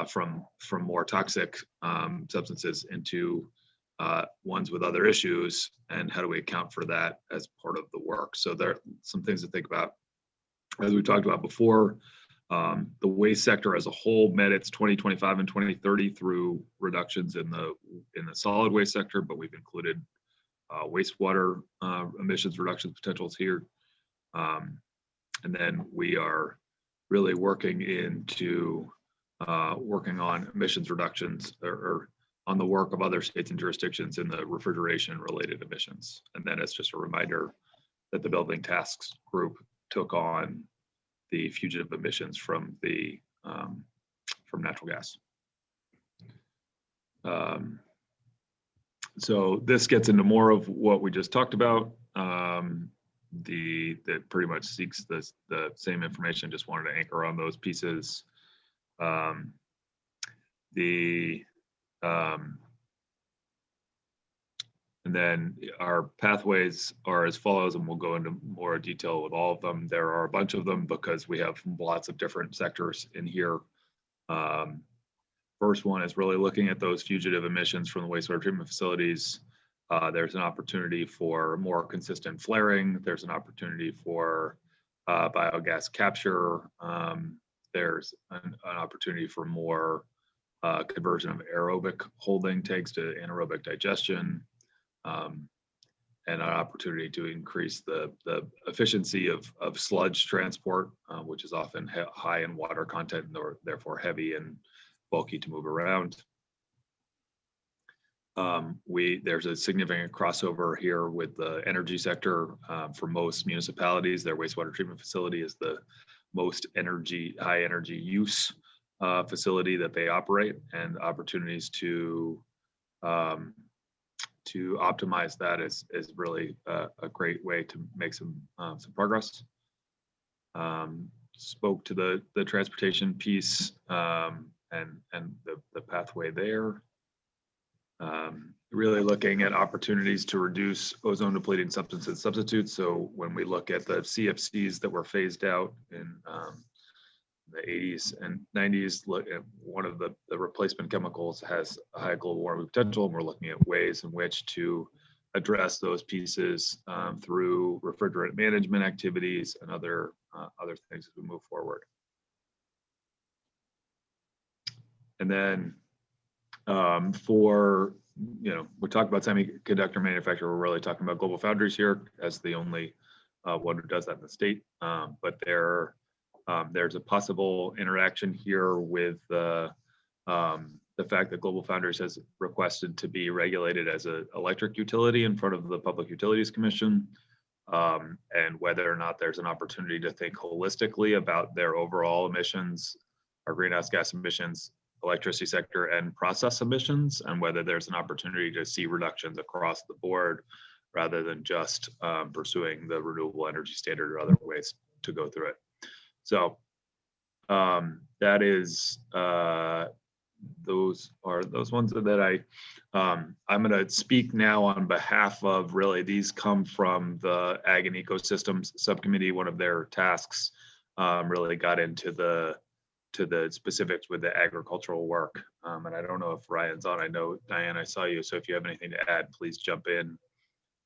from more toxic substances into ones with other issues, and how do we account for that as part of the work? So there are some things to think about. As we talked about before, the waste sector as a whole met its 2025 and 2030 through reductions in the solid waste sector, but we've included wastewater emissions reduction potentials here. And then we are really working on emissions reductions or on the work of other states and jurisdictions in the refrigeration related emissions. And then it's just a reminder that the building tasks group took on the fugitive emissions from natural gas. So this gets into more of what we just talked about. That pretty much seeks the same information. Just wanted to anchor on those pieces. And then our pathways are as follows, and we'll go into more detail with all of them. There are a bunch of them because we have lots of different sectors in here. First one is really looking at those fugitive emissions from the wastewater treatment facilities. There's an opportunity for more consistent flaring. There's an opportunity for biogas capture. There's an opportunity for more conversion of aerobic holding tanks to anaerobic digestion. And an opportunity to increase the efficiency of sludge transport, which is often high in water content and therefore heavy and bulky to move around. There's a significant crossover here with the energy sector. For most municipalities, their wastewater treatment facility is the most high energy use facility that they operate, and opportunities to optimize that is really a great way to make some progress. Spoke to the transportation piece and the pathway there. Really looking at opportunities to reduce ozone depleting substances substitutes. So when we look at the CFCs that were phased out in the 80s and 90s, one of the replacement chemicals has a high global warming potential, and we're looking at ways in which to address those pieces through refrigerant management activities and other things as we move forward. And then we talk about semiconductor manufacturer, we're really talking about Global Foundries here as the only one who does that in the state, but there's a possible interaction here with the fact that Global Foundries has requested to be regulated as an electric utility in front of the Public Utilities Commission, and whether or not there's an opportunity to think holistically about their overall emissions, our greenhouse gas emissions, electricity sector, and process emissions, and whether there's an opportunity to see reductions across the board rather than just pursuing the renewable energy standard or other ways to go through it. So that is those are those ones that I'm going to speak now on behalf of. Really, these come from the Ag and Ecosystems Subcommittee. One of their tasks really got into the specifics with the agricultural work. And I don't know if Ryan's on. I know Diane, I saw you. So if you have anything to add, please jump in.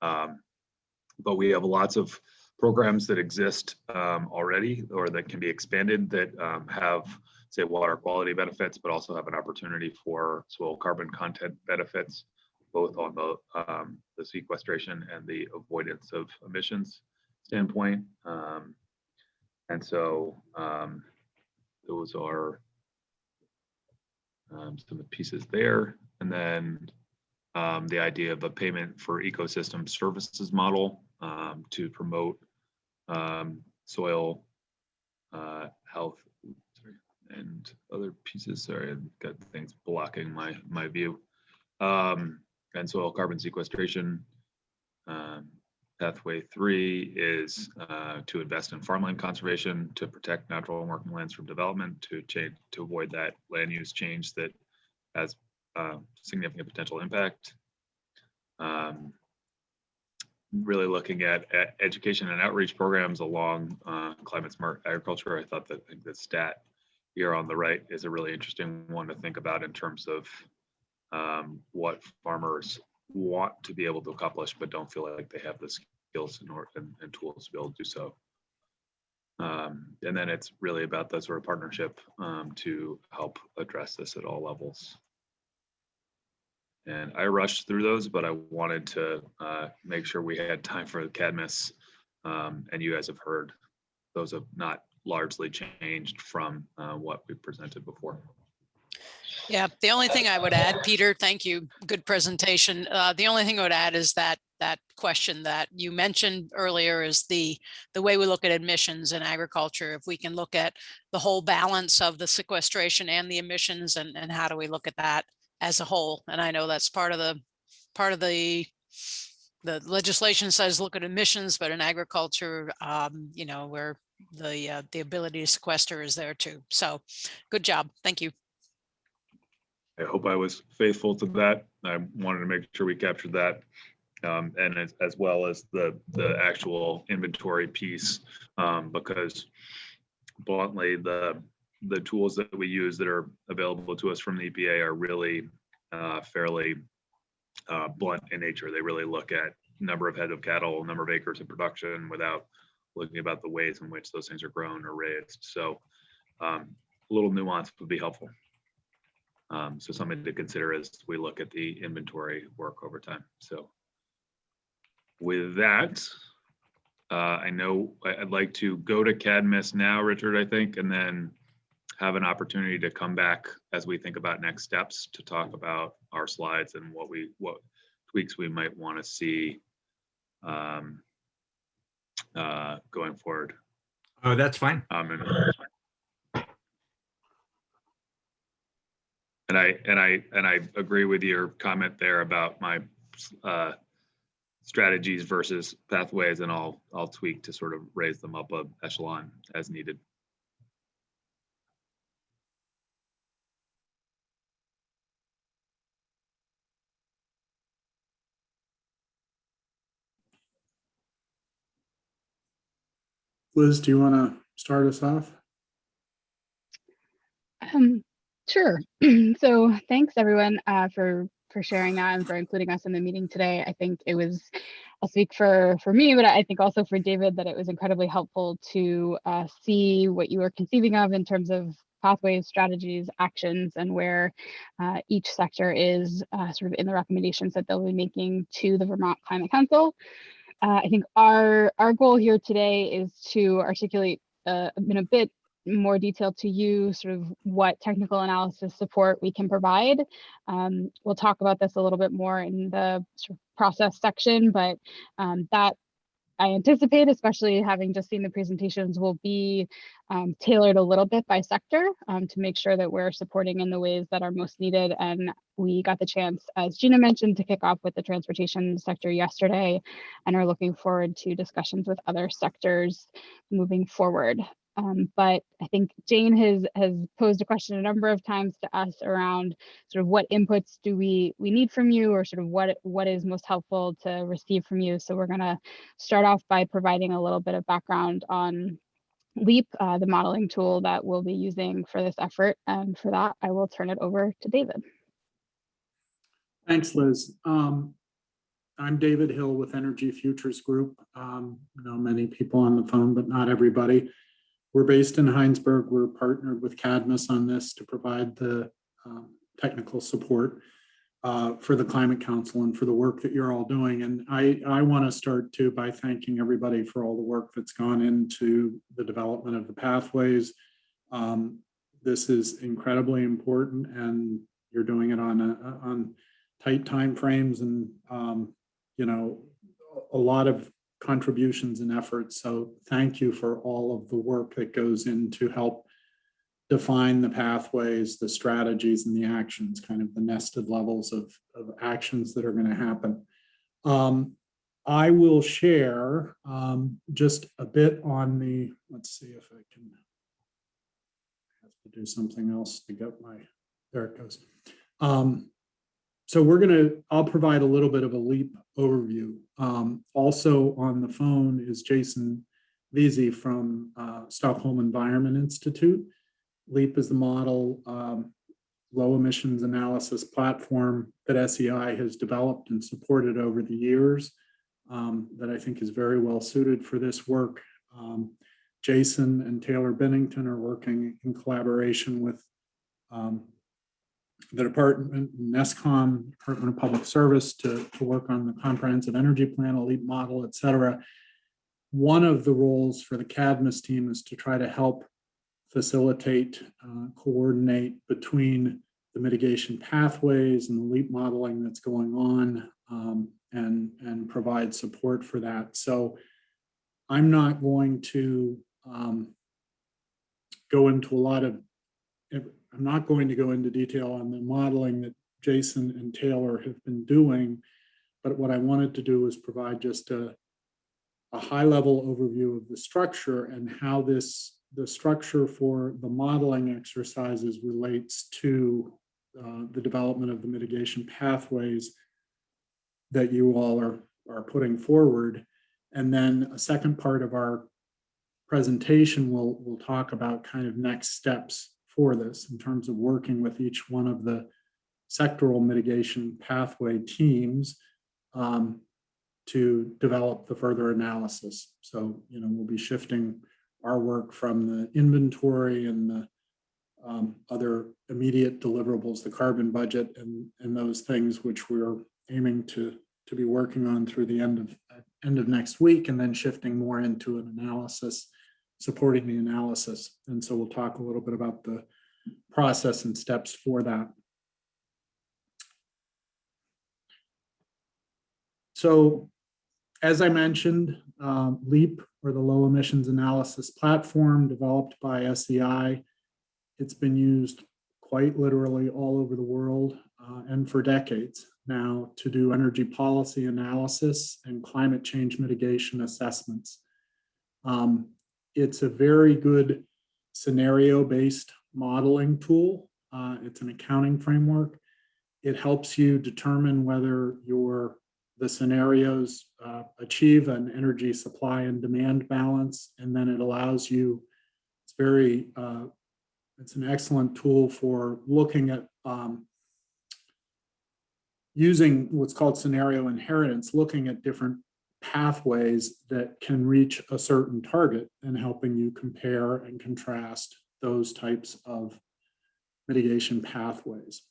But we have lots of programs that exist already or that can be expanded that have, say, water quality benefits, but also have an opportunity for soil carbon content benefits, both on the sequestration and the avoidance of emissions standpoint. And so those are some of the pieces there. And then the idea of a payment for ecosystem services model to promote soil health and other pieces. Sorry, I've got things blocking my view. And soil carbon sequestration. Pathway 3 is to invest in farmland conservation, to protect natural and working lands from development, to avoid that land use change that has significant potential impact. Really looking at education and outreach programs along climate smart agriculture. I thought that the stat here on the right is a really interesting one to think about in terms of what farmers want to be able to accomplish, but don't feel like they have the skills and tools to be able to do so. And then it's really about the sort of partnership to help address this at all levels. And I rushed through those, but I wanted to make sure we had time for the CADMIS. And you guys have heard those have not largely changed from what we presented before. Yeah, the only thing I would add, Peter, thank you. Good presentation. The only thing I would add is that question that you mentioned earlier is the way we look at emissions in agriculture. If we can look at the whole balance of the sequestration and the emissions, and how do we look at that as a whole? And I know that's part of the legislation says look at emissions, but in agriculture, you know, where the ability to sequester is there too. So good job. Thank you. I hope I was faithful to that. I wanted to make sure we captured that. And as well as the actual inventory piece, because bluntly, the tools that we use that are available to us from the EPA are really fairly blunt in nature. They really look at number of head of cattle, number of acres of production, without looking about the ways in which those things are grown or raised. So a little nuance would be helpful. So something to consider as we look at the inventory work over time. So with that, I know I'd like to go to CADMIS now, Richard, I think, and then have an opportunity to come back as we think about next steps to talk about our slides and what tweaks we might want to see going forward. Oh, that's fine. And I agree with your comment there about my strategies versus pathways, and I'll tweak to sort of raise them up a echelon as needed. Liz, do you want to start us off? Sure. So thanks everyone for sharing that and for including us in the meeting today. I think it was, I'll speak for me, but I think also for David, that it was incredibly helpful to see what you were conceiving of in terms of pathways, strategies, actions, and where each sector is sort of in the recommendations that they'll be making to the Vermont Climate Council. I think our goal here today is to articulate in a bit more detail to you sort of what technical analysis support we can provide. We'll talk about this a little bit more in the sort of process section, but that I anticipate, especially having just seen the presentations, will be tailored a little bit by sector to make sure that we're supporting in the ways that are most needed. And we got the chance, as Gina mentioned, to kick off with the transportation sector yesterday, and are looking forward to discussions with other sectors moving forward. But I think Jane has posed a question a number of times to us around sort of what inputs do we need from you, or sort of what is most helpful to receive from you. So we're going to start off by providing a little bit of background on LEAP, the modeling tool that we'll be using for this effort. And for that, I will turn it over to David. Thanks, Liz. I'm David Hill with Energy Futures Group. I know many people on the phone, but not everybody. We're based in Heinsberg. We're partnered with CADMIS on this to provide the technical support for the Climate Council and for the work that you're all doing. And I want to start too by thanking everybody for all the work that's gone into the development of the pathways. This is incredibly important, and you're doing it on tight time frames, and you know, a lot of contributions and efforts. So thank you for all of the work that goes in to help define the pathways, the strategies, and the actions, kind of the nested levels of actions that are going to happen. I will share just a bit on the, let's see if I can, I have to do something else to get my, there it goes. So I'll provide a little bit of a LEAP overview. Also on the phone is Jason Vizi from Stockholm Environment Institute. LEAP is the model low emissions analysis platform that SEI has developed and supported over the years that I think is very well suited for this work. Jason and Taylor Bennington are working in collaboration with the department, NESCOM, Department of Public Service, to work on the comprehensive energy plan, a LEAP model, et cetera. One of the roles for the CADMIS team is to try to help facilitate, coordinate between the mitigation pathways and the LEAP modeling that's going on, and provide support for that. So I'm not going to go into a lot of, I'm not going to go into detail on the modeling that Jason and Taylor have been doing, but what I wanted to do was provide just a high-level overview of the structure and how the structure for the modeling exercises relates to the development of the mitigation pathways that you all are putting forward. And then a second part of our presentation will talk about kind of next steps for this in terms of working with each one of the sectoral mitigation pathway teams to develop the further analysis. So, we'll be shifting our work from the inventory and the other immediate deliverables, the carbon budget and those things which we're aiming to be working on through the end of next week, and then shifting more into an analysis, supporting the analysis. And so we'll talk a little bit about the process and steps for that. So as I mentioned, LEAP, or the Low Emissions Analysis Platform, developed by SEI, it's been used quite literally all over the world and for decades now to do energy policy analysis and climate change mitigation assessments. It's a very good scenario-based modeling tool. It's an accounting framework. It helps you determine whether the scenarios achieve an energy supply and demand balance, and then it allows you, it's an excellent tool for looking at using what's called scenario inheritance, looking at different pathways that can reach a certain target and helping you compare and contrast those types of mitigation pathways.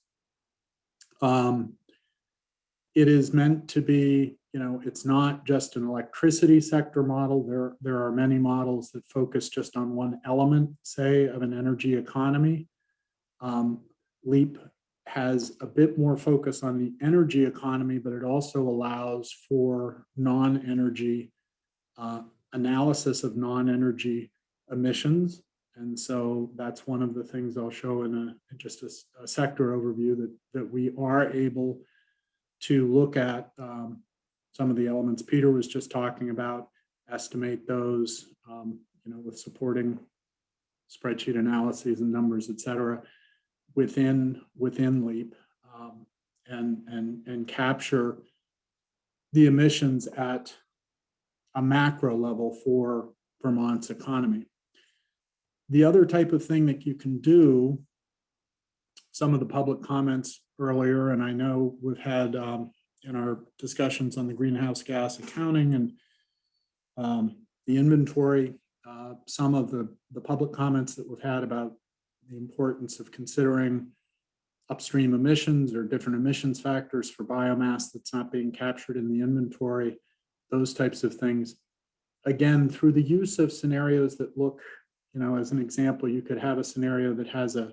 It is meant to be, it's not just an electricity sector model. There are many models that focus just on one element, say, of an energy economy. LEAP has a bit more focus on the energy economy, but it also allows for non-energy analysis of non-energy emissions. And so that's one of the things I'll show in just a sector overview, that we are able to look at some of the elements Peter was just talking about, estimate those, with supporting spreadsheet analyses and numbers, et cetera, within LEAP, and capture the emissions at a macro level for Vermont's economy. The other type of thing that you can do, some of the public comments earlier, and I know we've had in our discussions on the greenhouse gas accounting and the inventory, some of the public comments that we've had about the importance of considering upstream emissions or different emissions factors for biomass that's not being captured in the inventory, those types of things. Again, through the use of scenarios that look, as an example, you could have a scenario that has a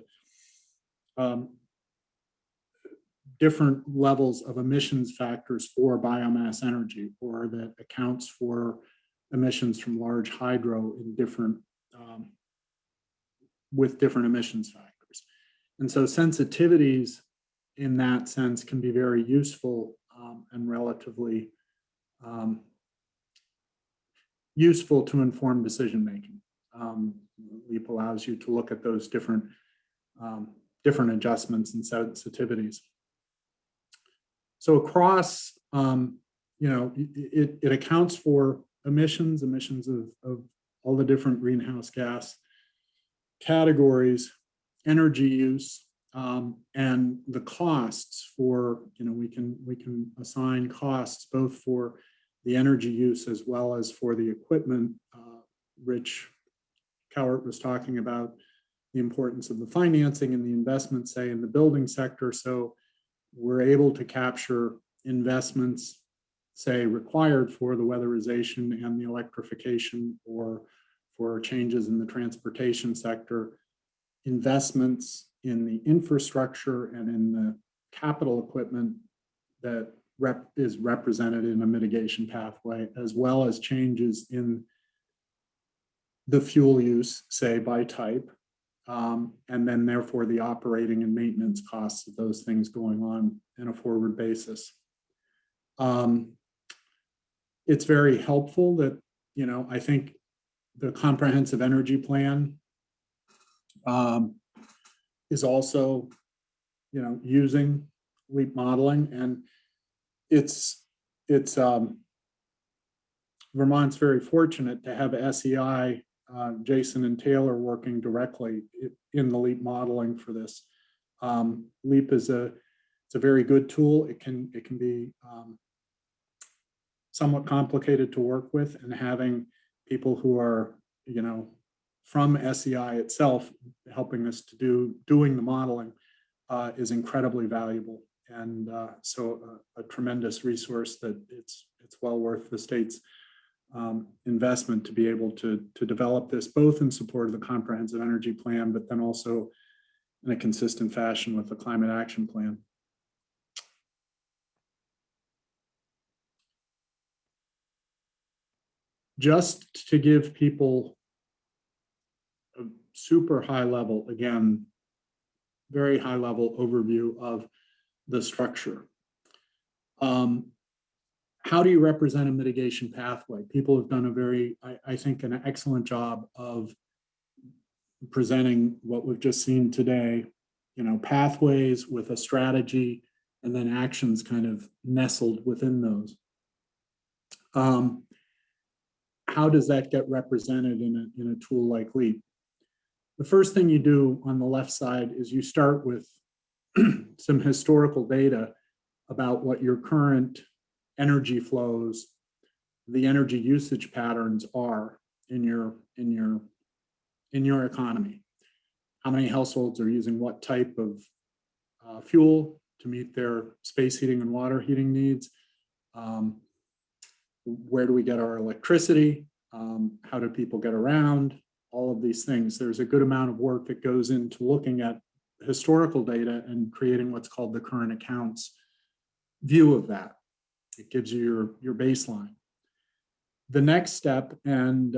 different levels of emissions factors for biomass energy, or that accounts for emissions from large hydro in different, with different emissions factors. And so sensitivities in that sense can be very useful and relatively useful to inform decision-making. LEAP allows you to look at those different adjustments and sensitivities. So across, it accounts for emissions of all the different greenhouse gas categories, energy use, and the costs for, we can assign costs both for the energy use as well as for the equipment. Rich Cowart was talking about the importance of the financing and the investment, say, in the building sector. So we're able to capture investments, say, required for the weatherization and the electrification, or for changes in the transportation sector, investments in the infrastructure and in the capital equipment that is represented in a mitigation pathway, as well as changes in the fuel use, say, by type, and then therefore the operating and maintenance costs of those things going on in a forward basis. It's very helpful that, I think the comprehensive energy plan is also, using LEAP modeling, and Vermont's very fortunate to have SEI, Jason and Taylor, working directly in the LEAP modeling for this. LEAP is it's a very good tool. It can be somewhat complicated to work with, and having people who are, from SEI itself helping us to doing the modeling is incredibly valuable, and so a tremendous resource that it's well worth the state's investment to be able to develop this, both in support of the comprehensive energy plan, but then also in a consistent fashion with the climate action plan. Just to give people a super high level, again, very high level overview of the structure. How do you represent a mitigation pathway? People have done a very, I think, an excellent job of presenting what we've just seen today, pathways with a strategy and then actions kind of nestled within those. How does that get represented in a tool like LEAP? The first thing you do on the left side is you start with some historical data about what your current energy flows, the energy usage patterns are in your economy. How many households are using what type of fuel to meet their space heating and water heating needs? Where do we get our electricity? How do people get around? All of these things. There's a good amount of work that goes into looking at historical data and creating what's called the current accounts view of that. It gives you your baseline. The next step, and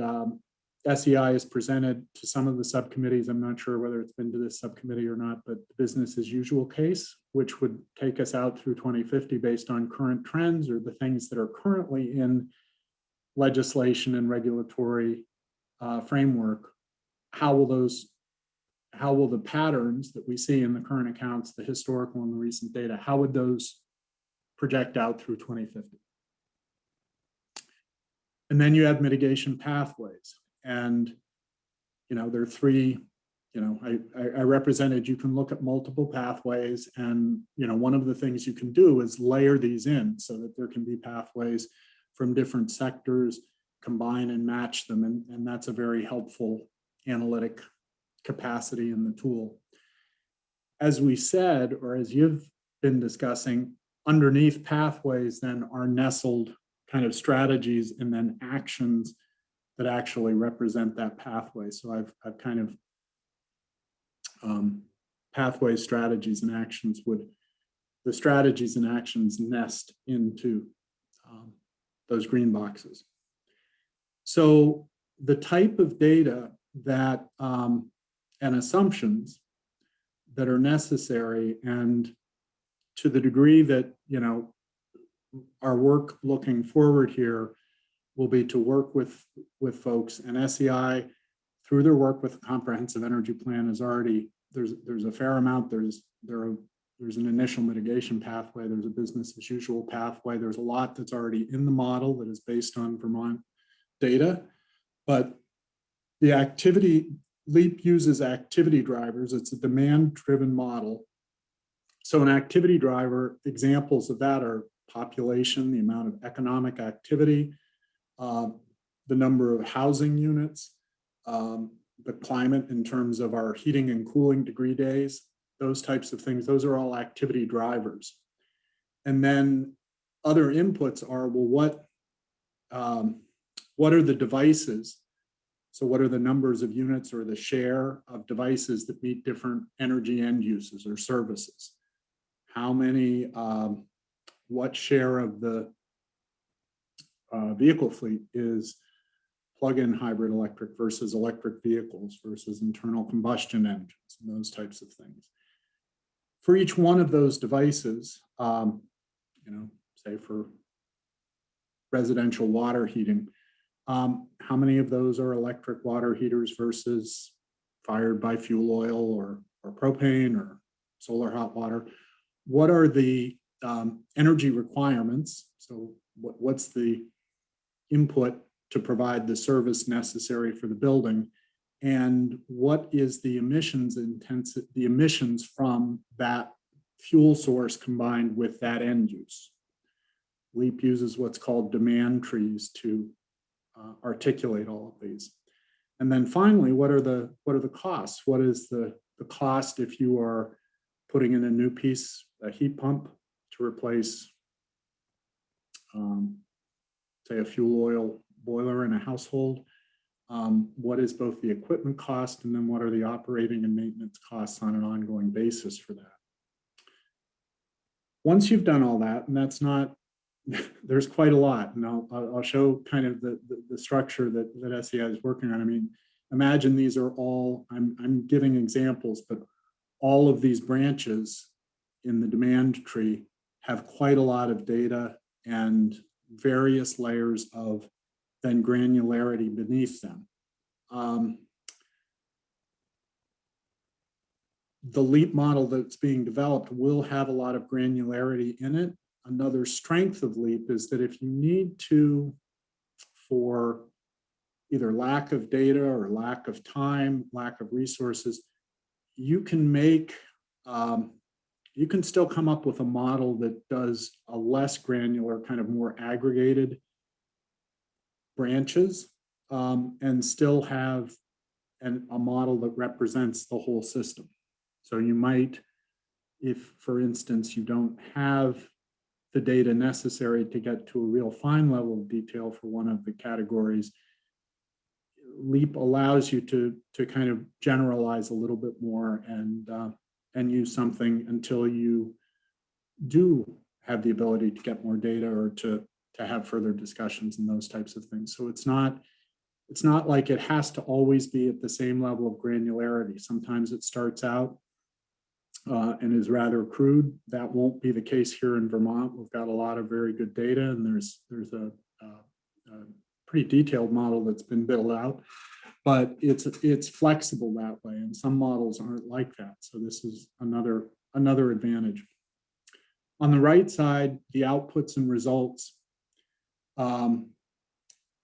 SEI is presented to some of the subcommittees. I'm not sure whether it's been to this subcommittee or not, but the business as usual case, which would take us out through 2050 based on current trends or the things that are currently in legislation and regulatory framework. How will the patterns that we see in the current accounts, the historical and the recent data, how would those project out through 2050? And then you have mitigation pathways. And, there are three, I represented, you can look at multiple pathways, and, one of the things you can do is layer these in so that there can be pathways from different sectors, combine and match them. And that's a very helpful analytic capacity in the tool. As we said, or as you've been discussing, underneath pathways then are nestled kind of strategies and then actions that actually represent that pathway. So I've kind of pathways, strategies, and actions the strategies and actions nest into those green boxes. So the type of data that and assumptions that are necessary, and to the degree that our work looking forward here will be to work with folks, and SEI, through their work with the comprehensive energy plan, is already, there's a fair amount, there's an initial mitigation pathway, there's a business as usual pathway, there's a lot that's already in the model that is based on Vermont data. But the activity, LEAP uses activity drivers. It's a demand-driven model. So an activity driver, examples of that are population, the amount of economic activity, the number of housing units, the climate in terms of our heating and cooling degree days, those types of things. Those are all activity drivers. And then other inputs are, well, what are the devices? So what are the numbers of units or the share of devices that meet different energy end uses or services? How many, what share of the vehicle fleet is plug-in hybrid electric versus electric vehicles versus internal combustion engines and those types of things. For each one of those devices, say for residential water heating, how many of those are electric water heaters versus fired by fuel oil or propane or solar hot water? What are the energy requirements? So what's the input to provide the service necessary for the building? And what is the emissions intensity, the emissions from that fuel source combined with that end use? LEAP uses what's called demand trees to articulate all of these. And then finally, what are the costs? What is the cost if you are putting in a new piece, a heat pump to replace, say, a fuel oil boiler in a household? What is both the equipment cost and then what are the operating and maintenance costs on an ongoing basis for that? Once you've done all that, and that's not, there's quite a lot, and I'll show kind of the structure that SEI is working on. I mean, imagine these are all, I'm giving examples, but all of these branches in the demand tree have quite a lot of data and various layers of then granularity beneath them. The LEAP model that's being developed will have a lot of granularity in it. Another strength of LEAP is that if you need to, for either lack of data or lack of time, lack of resources, you can make, you can still come up with a model that does a less granular, kind of more aggregated branches, and still have a model that represents the whole system. So you might, if for instance, you don't have the data necessary to get to a real fine level of detail for one of the categories, LEAP allows you to kind of generalize a little bit more and use something until you do have the ability to get more data or to have further discussions and those types of things. So it's not like it has to always be at the same level of granularity. Sometimes it starts out and is rather crude. That won't be the case here in Vermont. We've got a lot of very good data, and there's a pretty detailed model that's been built out, but it's flexible that way, and some models aren't like that. So this is another advantage. On the right side, the outputs and results.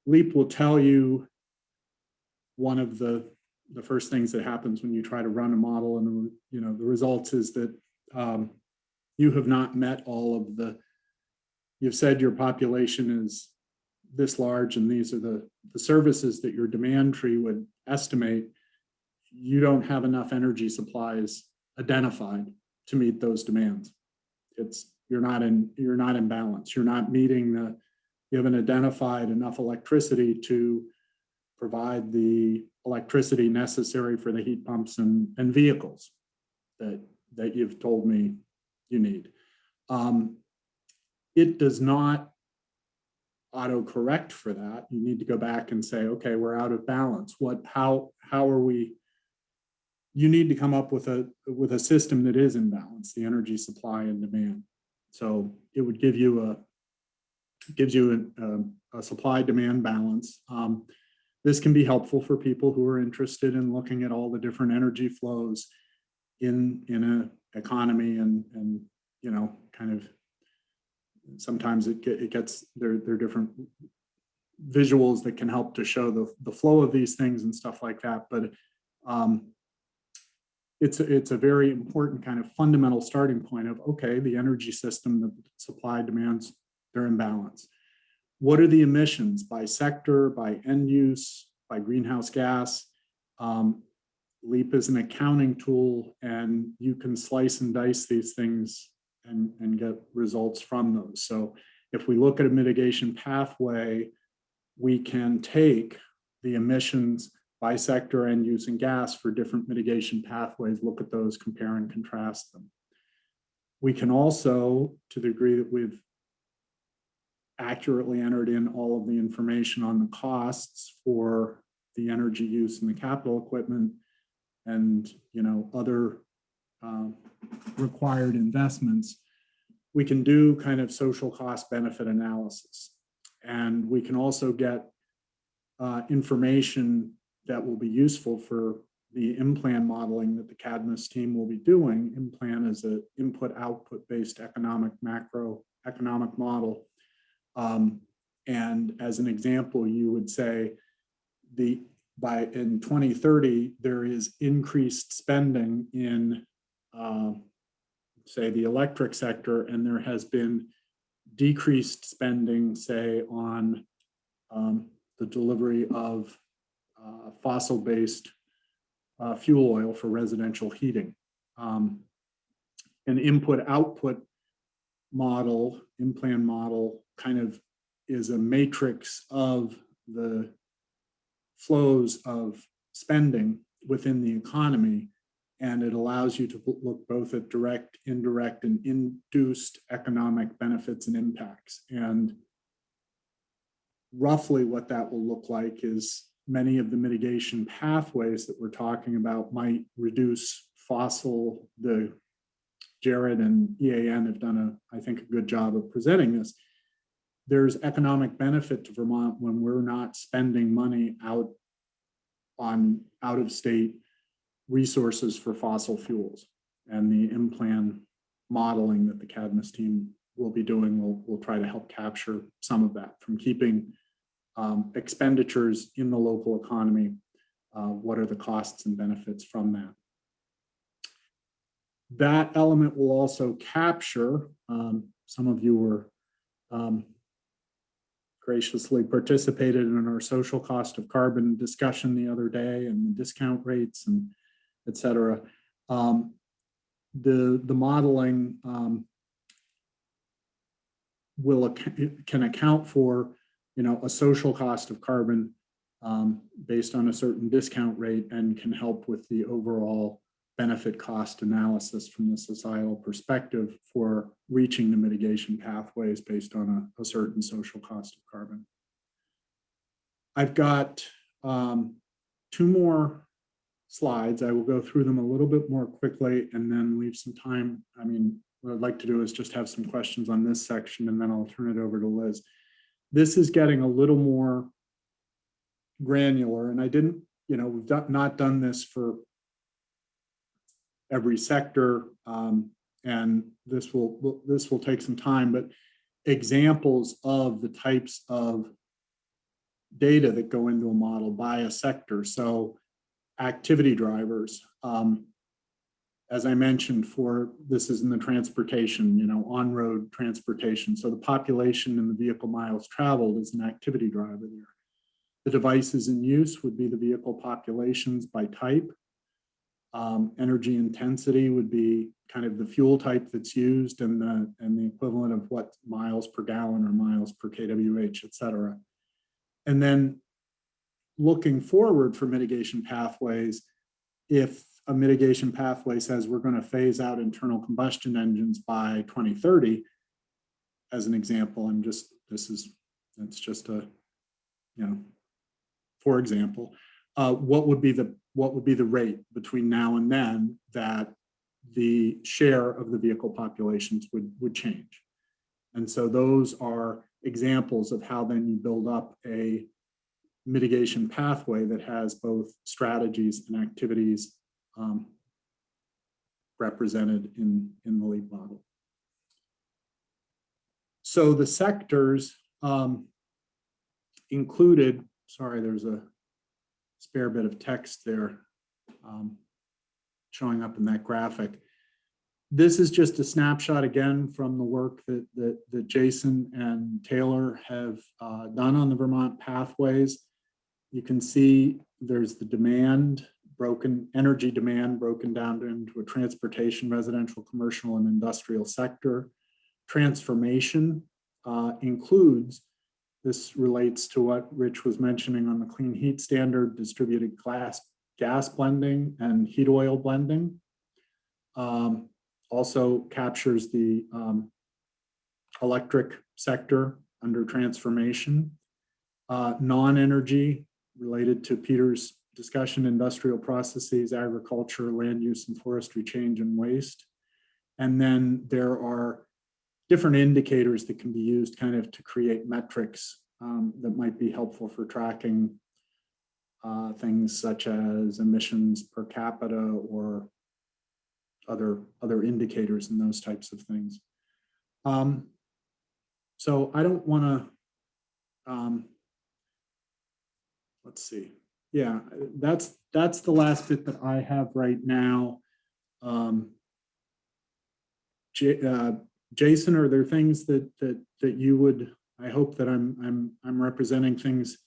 LEAP will tell you one of the first things that happens when you try to run a model, and the results is that you have not met all of the, you've said your population is this large and these are the services that your demand tree would estimate. You don't have enough energy supplies identified to meet those demands. You're not in balance. You're not meeting you haven't identified enough electricity to provide the electricity necessary for the heat pumps and vehicles that you've told me you need. It does not auto-correct for that. You need to go back and say, okay, we're out of balance. How are we? You need to come up with a system that is in balance, the energy supply and demand. So it would give you gives you a supply-demand balance. This can be helpful for people who are interested in looking at all the different energy flows in an economy, and you know, kind of sometimes it gets there are different visuals that can help to show the flow of these things and stuff like that. But it's a very important kind of fundamental starting point of, okay, the energy system, the supply demands, they're in balance. What are the emissions by sector, by end use, by greenhouse gas? LEAP is an accounting tool, and you can slice and dice these things and get results from those. So if we look at a mitigation pathway, we can take the emissions by sector, end use, and gas for different mitigation pathways, look at those, compare and contrast them. We can also, to the degree that we've accurately entered in all of the information on the costs for the energy use and the capital equipment and, you know, other required investments, we can do kind of social cost benefit analysis. And we can also get information that will be useful for the IMPLAN modeling that the Cadmus team will be doing. IMPLAN is an input-output based macroeconomic model. And as an example, you would say in 2030, there is increased spending in, say, the electric sector, and there has been decreased spending, say, on the delivery of fossil-based fuel oil for residential heating. An input-output model, IMPLAN model, kind of is a matrix of the flows of spending within the economy, and it allows you to look both at direct, indirect, and induced economic benefits and impacts. And roughly what that will look like is many of the mitigation pathways that we're talking about might reduce fossil. The Jared and EAN have done I think, a good job of presenting this. There's economic benefit to Vermont when we're not spending money out of state resources for fossil fuels. And the IMPLAN modeling that the Cadmus team will be doing will try to help capture some of that from keeping expenditures in the local economy. What are the costs and benefits from that? That element will also capture, some of you were graciously participated in our social cost of carbon discussion the other day, and the discount rates and et cetera. The modeling can account for, you know, a social cost of carbon based on a certain discount rate, and can help with the overall benefit cost analysis from the societal perspective for reaching the mitigation pathways based on a certain social cost of carbon. I've got 2 more slides. I will go through them a little bit more quickly and then leave some time. I mean, what I'd like to do is just have some questions on this section, and then I'll turn it over to Liz. This is getting a little more granular, and I didn't, you know, we've not done this for every sector, and this will take some time, but examples of the types of data that go into a model by a sector. So activity drivers, as I mentioned, this is in the transportation, you know, on-road transportation. So the population and the vehicle miles traveled is an activity driver there. The devices in use would be the vehicle populations by type. Energy intensity would be kind of the fuel type that's used, and the equivalent of what miles per gallon or miles per kWh, et cetera. And then looking forward for mitigation pathways, if a mitigation pathway says we're going to phase out internal combustion engines by 2030, as an example, that's just a, you know, for example, what would be the rate between now and then that the share of the vehicle populations would change? And so those are examples of how then you build up a mitigation pathway that has both strategies and activities represented in the LEAP model. So the sectors included, sorry, there's a spare bit of text there showing up in that graphic. This is just a snapshot again from the work that Jason and Taylor have done on the Vermont pathways. You can see there's the energy demand broken down into a transportation, residential, commercial, and industrial sector. Transformation includes, this relates to what Rich was mentioning on the clean heat standard, distributed gas blending and heat oil blending. Also captures the electric sector under transformation. Non-energy related to Peter's discussion, industrial processes, agriculture, land use and forestry change and waste. And then there are different indicators that can be used kind of to create metrics that might be helpful for tracking things such as emissions per capita or other indicators and those types of things. So I don't want to, let's see. Yeah, that's the last bit that I have right now. Jason, are there things that you would? I hope that I'm representing things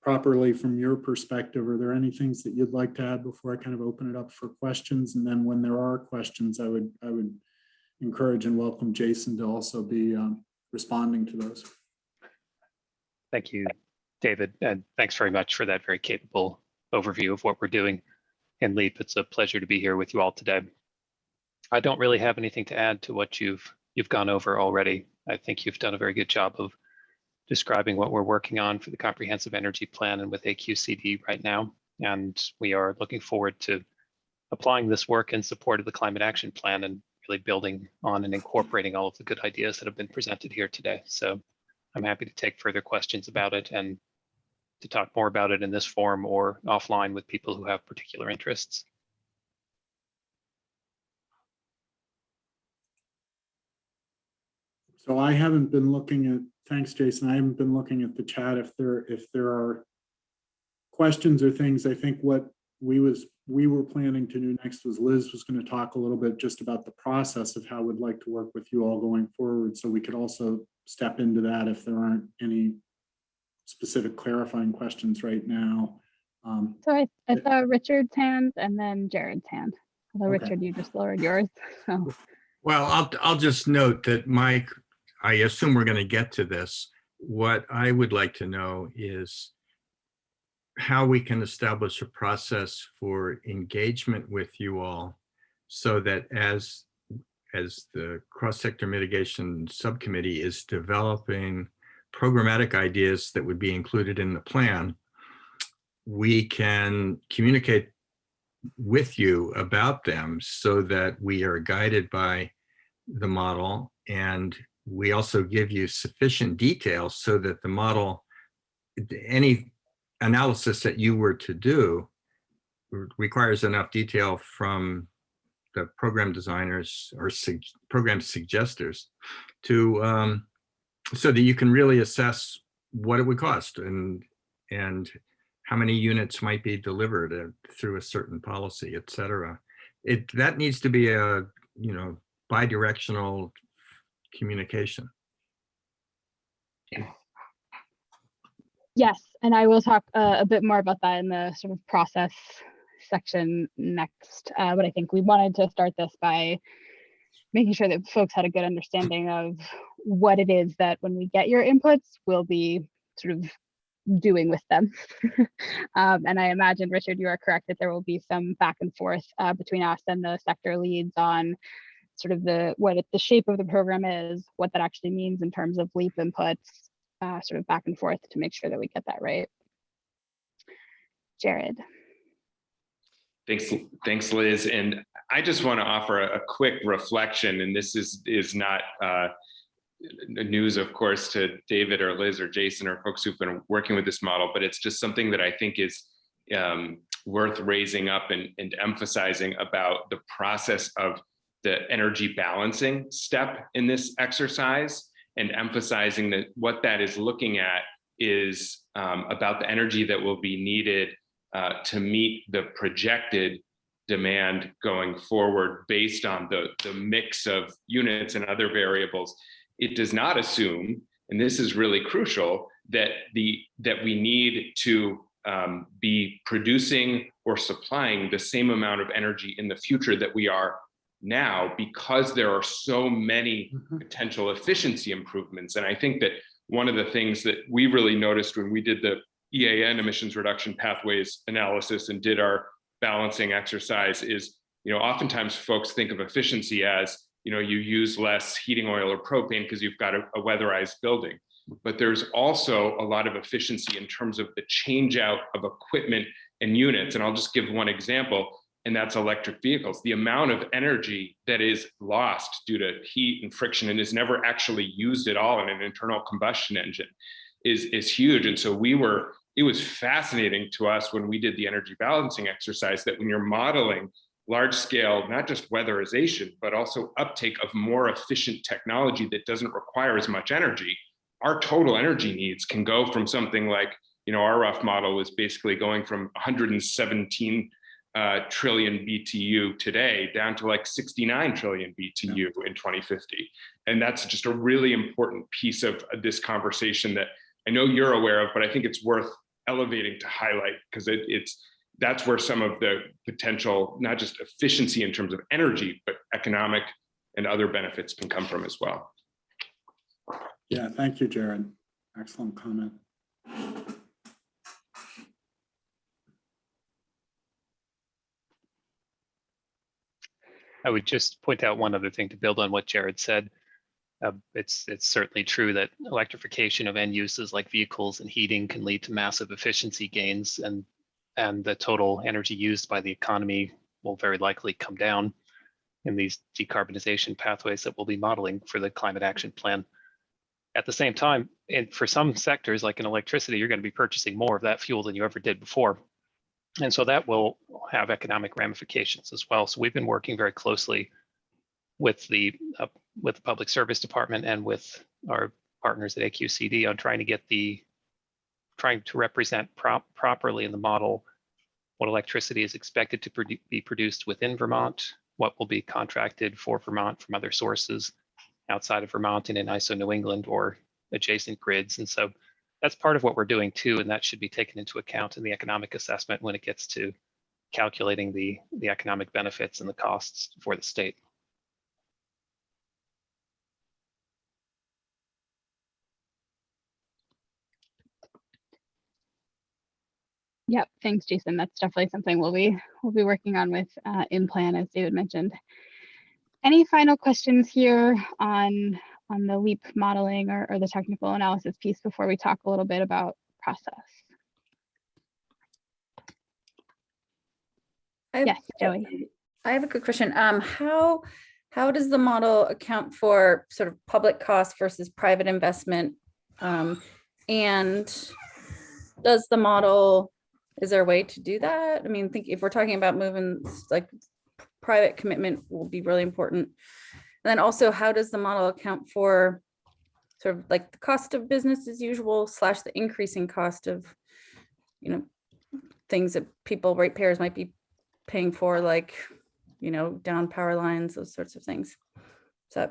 properly from your perspective. Are there any things that you'd like to add before I kind of open it up for questions? And then when there are questions, I would encourage and welcome Jason to also be responding to those. Thank you, David, and thanks very much for that very capable overview of what we're doing in LEAP. It's a pleasure to be here with you all today. I don't really have anything to add to what you've gone over already. I think you've done a very good job of describing what we're working on for the Comprehensive Energy Plan and with AQCD right now. And we are looking forward to applying this work in support of the Climate Action Plan and really building on and incorporating all of the good ideas that have been presented here today. So I'm happy to take further questions about it and to talk more about it in this forum or offline with people who have particular interests. So I haven't been looking at, thanks, Jason. I haven't been looking at the chat. If there are questions or things, I think what we were planning to do next was Liz was going to talk a little bit just about the process of how we'd like to work with you all going forward. So we could also step into that if there aren't any specific clarifying questions right now. So I saw Richard's hand and then Jared's hand. Although Okay. Richard, you just lowered yours. So. Well, I'll just note that Mike, I assume we're going to get to this. What I would like to know is how we can establish a process for engagement with you all so that as the cross-sector mitigation subcommittee is developing programmatic ideas that would be included in the plan, we can communicate with you about them so that we are guided by the model, and we also give you sufficient detail so that the model, any analysis that you were to do requires enough detail from the program designers or program suggesters to so that you can really assess what it would cost and how many units might be delivered through a certain policy, et cetera. That needs to be a bi-directional communication. Yes, and I will talk a bit more about that in the sort of process section next. But I think we wanted to start this by making sure that folks had a good understanding of what it is that when we get your inputs, we'll be sort of doing with them. And I imagine, Richard, you are correct that there will be some back and forth between us and the sector leads on sort of the shape of the program is, what that actually means in terms of LEAP inputs, sort of back and forth to make sure that we get that right. Jared. Thanks, Liz. And I just want to offer a quick reflection, and this is not news, of course, to David or Liz or Jason or folks who've been working with this model, but it's just something that I think is worth raising up and emphasizing about the process of the energy balancing step in this exercise, and emphasizing that what that is looking at is about the energy that will be needed to meet the projected demand going forward based on the mix of units and other variables. It does not assume, and this is really crucial, that we need to be producing or supplying the same amount of energy in the future that we are now, because there are so many potential efficiency improvements. And I think that one of the things that we really noticed when we did the EAN emissions reduction pathways analysis and did our balancing exercise is, oftentimes folks think of efficiency as, you use less heating oil or propane because you've got a weatherized building. But there's also a lot of efficiency in terms of the change out of equipment and units. And I'll just give one example, and that's electric vehicles. The amount of energy that is lost due to heat and friction and is never actually used at all in an internal combustion engine is huge. And so it was fascinating to us when we did the energy balancing exercise that when you're modeling large scale, not just weatherization, but also uptake of more efficient technology that doesn't require as much energy, our total energy needs can go from something like, our rough model was basically going from 117 trillion BTU today down to like 69 trillion BTU in 2050. And that's just a really important piece of this conversation that I know you're aware of, but I think it's worth elevating to highlight, because that's where some of the potential, not just efficiency in terms of energy, but economic and other benefits can come from as well. Yeah, thank you, Jared. Excellent comment. I would just point out one other thing to build on what Jared said. It's certainly true that electrification of end uses like vehicles and heating can lead to massive efficiency gains, and the total energy used by the economy will very likely come down in these decarbonization pathways that we'll be modeling for the climate action plan. At the same time, and for some sectors like in electricity, you're going to be purchasing more of that fuel than you ever did before. And so that will have economic ramifications as well. So we've been working very closely with the Public Service Department and with our partners at AQCD on trying to represent properly in the model what electricity is expected to be produced within Vermont, what will be contracted for Vermont from other sources outside of Vermont and in ISO New England or adjacent grids. And so that's part of what we're doing too, and that should be taken into account in the economic assessment when it gets to calculating the economic benefits and the costs for the state. Yep, thanks, Jason. That's definitely something we'll be working on with in plan, as David mentioned. Any final questions here on the LEAP modeling or the technical analysis piece before we talk a little bit about process? Yes, Joey. I have a quick question. How does the model account for sort of public costs versus private investment? And does the model, is there a way to do that? I mean, think if we're talking about moving, like private commitment will be really important. And then also, how does the model account for sort of like the cost of business as usual / the increasing cost of, things that ratepayers might be paying for, like, down power lines, those sorts of things. So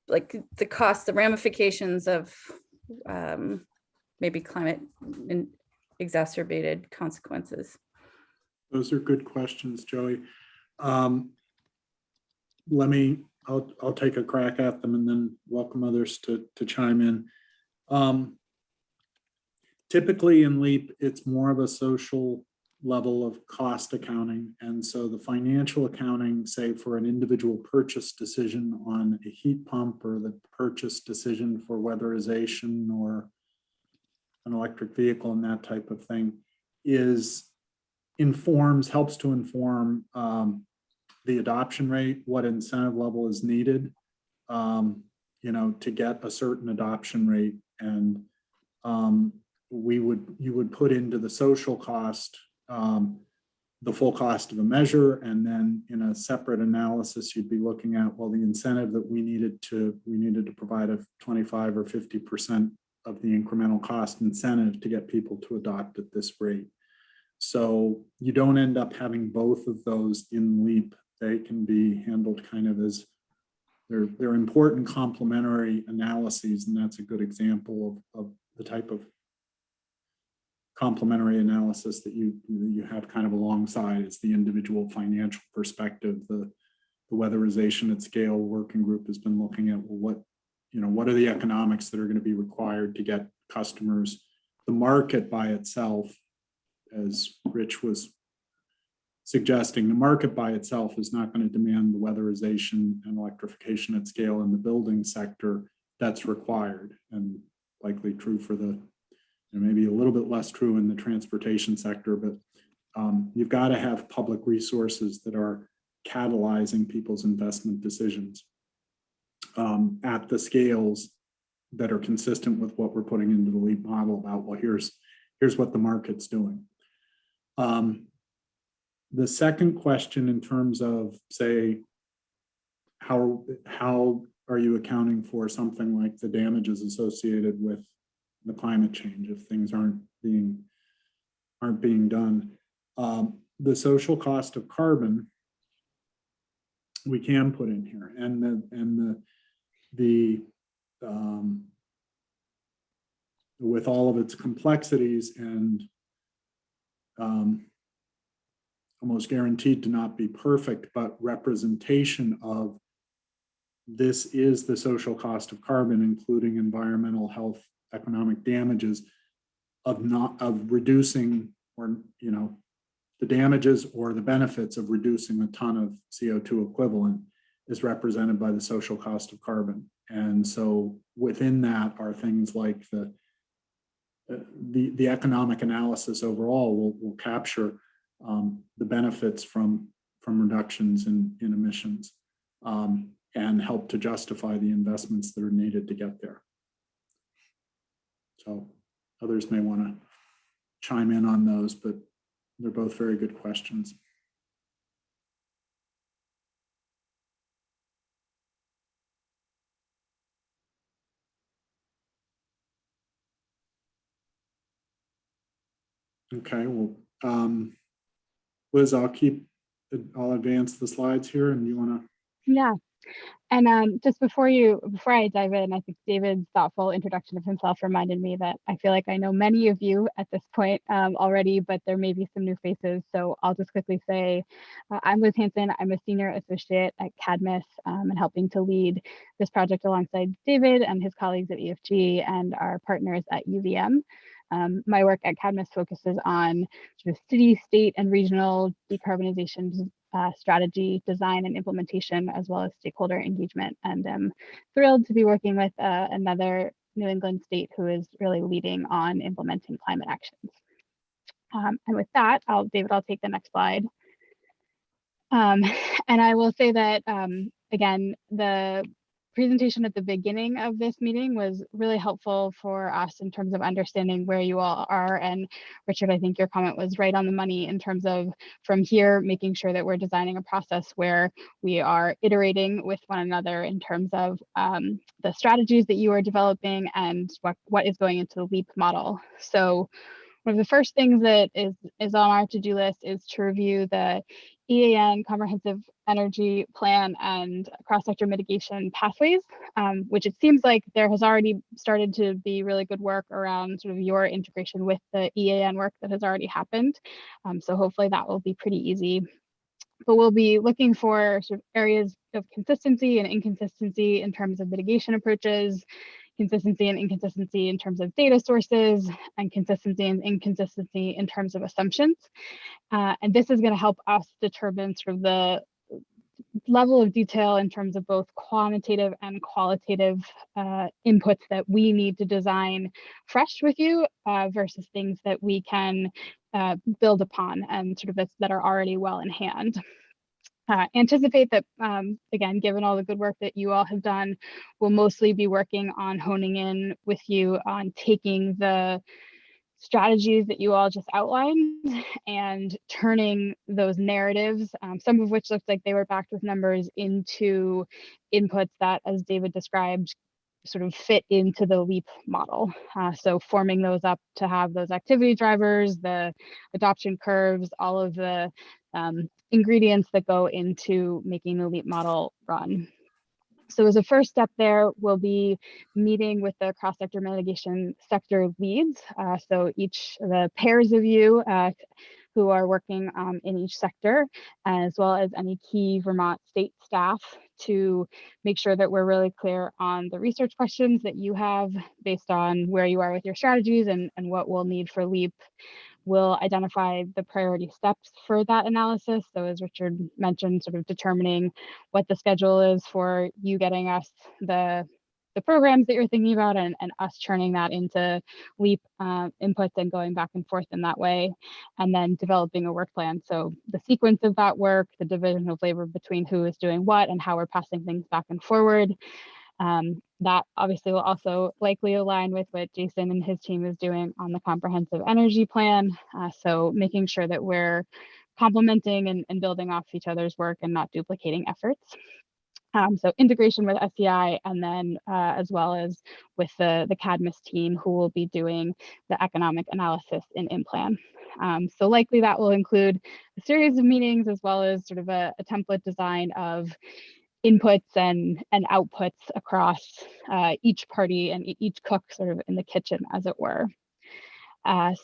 like the cost, the ramifications of maybe climate and exacerbated consequences. Those are good questions, Joey. I'll take a crack at them and then welcome others to chime in. Typically in LEAP, it's more of a social level of cost accounting. And so the financial accounting, say for an individual purchase decision on a heat pump or the purchase decision for weatherization or an electric vehicle and that type of thing, helps to inform the adoption rate, what incentive level is needed, to get a certain adoption rate, and you would put into the social cost the full cost of a measure, and then in a separate analysis you'd be looking at, well, the incentive that we needed to provide a 25 or 50% of the incremental cost incentive to get people to adopt at this rate. So you don't end up having both of those in LEAP. They can be handled kind of as they're important complementary analyses, and that's a good example of the type of complementary analysis that you have kind of alongside. It's the individual financial perspective. The weatherization at scale working group has been looking at, well, what are the economics that are going to be required to get customers. The market by itself, as Rich was suggesting, the market by itself is not going to demand the weatherization and electrification at scale in the building sector that's required, and likely true for the, maybe a little bit less true in the transportation sector, but you've got to have public resources that are catalyzing people's investment decisions at the scales that are consistent with what we're putting into the LEAP model about, well, here's what the market's doing. The second question in terms of, say, how are you accounting for something like the damages associated with the climate change if things aren't being done? The social cost of carbon we can put in here, and the with all of its complexities and almost guaranteed to not be perfect, but representation of this is the social cost of carbon, including environmental, health, economic damages of reducing, or the damages or the benefits of reducing a ton of CO2 equivalent is represented by the social cost of carbon. And so within that are things like the economic analysis overall will capture the benefits from reductions in emissions and help to justify the investments that are needed to get there. So others may want to chime in on those, but they're both very good questions. Okay, well, Liz, I'll advance the slides here, and you want to? Yeah. And just before I dive in, I think David's thoughtful introduction of himself reminded me that I feel like I know many of you at this point already, but there may be some new faces. So I'll just quickly say, I'm Liz Hansen. I'm a senior associate at Cadmus and helping to lead this project alongside David and his colleagues at EFG and our partners at UVM. My work at Cadmus focuses on sort of city, state, and regional decarbonization strategy, design, and implementation, as well as stakeholder engagement. And I'm thrilled to be working with another New England state who is really leading on implementing climate actions. And with that, David, I'll take the next slide. And I will say that, again, the presentation at the beginning of this meeting was really helpful for us in terms of understanding where you all are. And Richard, I think your comment was right on the money in terms of from here, making sure that we're designing a process where we are iterating with one another in terms of the strategies that you are developing and what is going into the LEAP model. So one of the first things that is on our to-do list is to review the EAN Comprehensive Energy Plan and cross-sector mitigation pathways, which it seems like there has already started to be really good work around sort of your integration with the EAN work that has already happened. So hopefully that will be pretty easy. But we'll be looking for sort of areas of consistency and inconsistency in terms of mitigation approaches, consistency and inconsistency in terms of data sources, and consistency and inconsistency in terms of assumptions. And this is going to help us determine sort of the level of detail in terms of both quantitative and qualitative inputs that we need to design fresh with you versus things that we can build upon and sort of that are already well in hand. Anticipate that, again, given all the good work that you all have done, we'll mostly be working on honing in with you on taking the strategies that you all just outlined and turning those narratives, some of which looked like they were backed with numbers, into inputs that, as David described, sort of fit into the LEAP model. So forming those up to have those activity drivers, the adoption curves, all of the ingredients that go into making the LEAP model run. So as a first step there, we'll be meeting with the cross-sector mitigation sector leads. So each of the pairs of you who are working in each sector, as well as any key Vermont state staff, to make sure that we're really clear on the research questions that you have based on where you are with your strategies and what we'll need for LEAP. We'll identify the priority steps for that analysis. So as Richard mentioned, sort of determining what the schedule is for you getting us the programs that you're thinking about, and us turning that into LEAP inputs and going back and forth in that way, and then developing a work plan. So the sequence of that work, the division of labor between who is doing what, and how we're passing things back and forward. That obviously will also likely align with what Jason and his team is doing on the comprehensive energy plan. So making sure that we're complementing and building off each other's work and not duplicating efforts. So integration with SEI, and then as well as with the Cadmus team, who will be doing the economic analysis in plan. So likely that will include a series of meetings, as well as sort of a template design of inputs and outputs across each party and each cook sort of in the kitchen, as it were.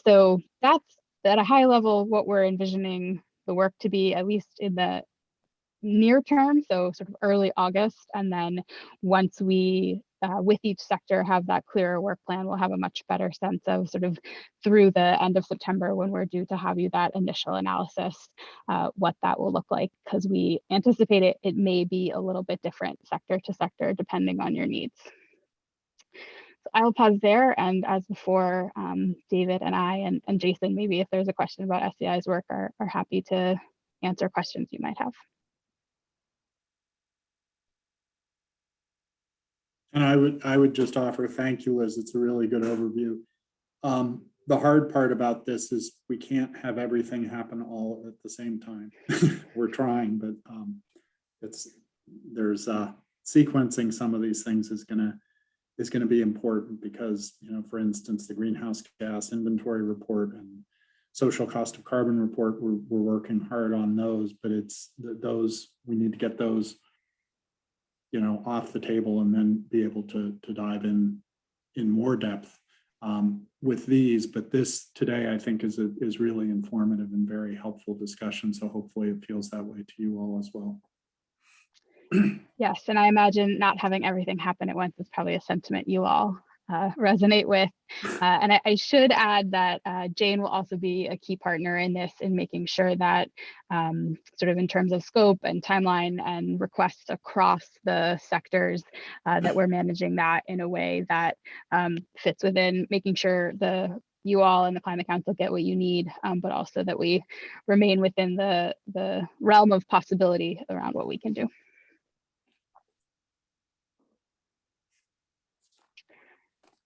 So that's at a high level what we're envisioning the work to be, at least in the near term, so sort of early August. And then once we, with each sector, have that clearer work plan, we'll have a much better sense of sort of through the end of September, when we're due to have you that initial analysis, what that will look like, because we anticipate it may be a little bit different sector to sector, depending on your needs. So I'll pause there, and as before, David and I and Jason, maybe if there's a question about SEI's work, are happy to answer questions you might have. And I would just offer thank you, Liz. It's a really good overview. The hard part about this is we can't have everything happen all at the same time. We're trying, but there's sequencing some of these things is gonna be important, because, you know, for instance, the greenhouse gas inventory report and social cost of carbon report, we're working hard on those, but it's those, we need to get those, you know, off the table, and then be able to dive in more depth with these. But this today, I think, is really informative and very helpful discussion. So hopefully it feels that way to you all as well. Yes, and I imagine not having everything happen at once is probably a sentiment you all resonate with. And I should add that Jane will also be a key partner in this, in making sure that sort of in terms of scope and timeline and requests across the sectors, that we're managing that in a way that fits within making sure you all and the Climate Council get what you need, but also that we remain within the realm of possibility around what we can do.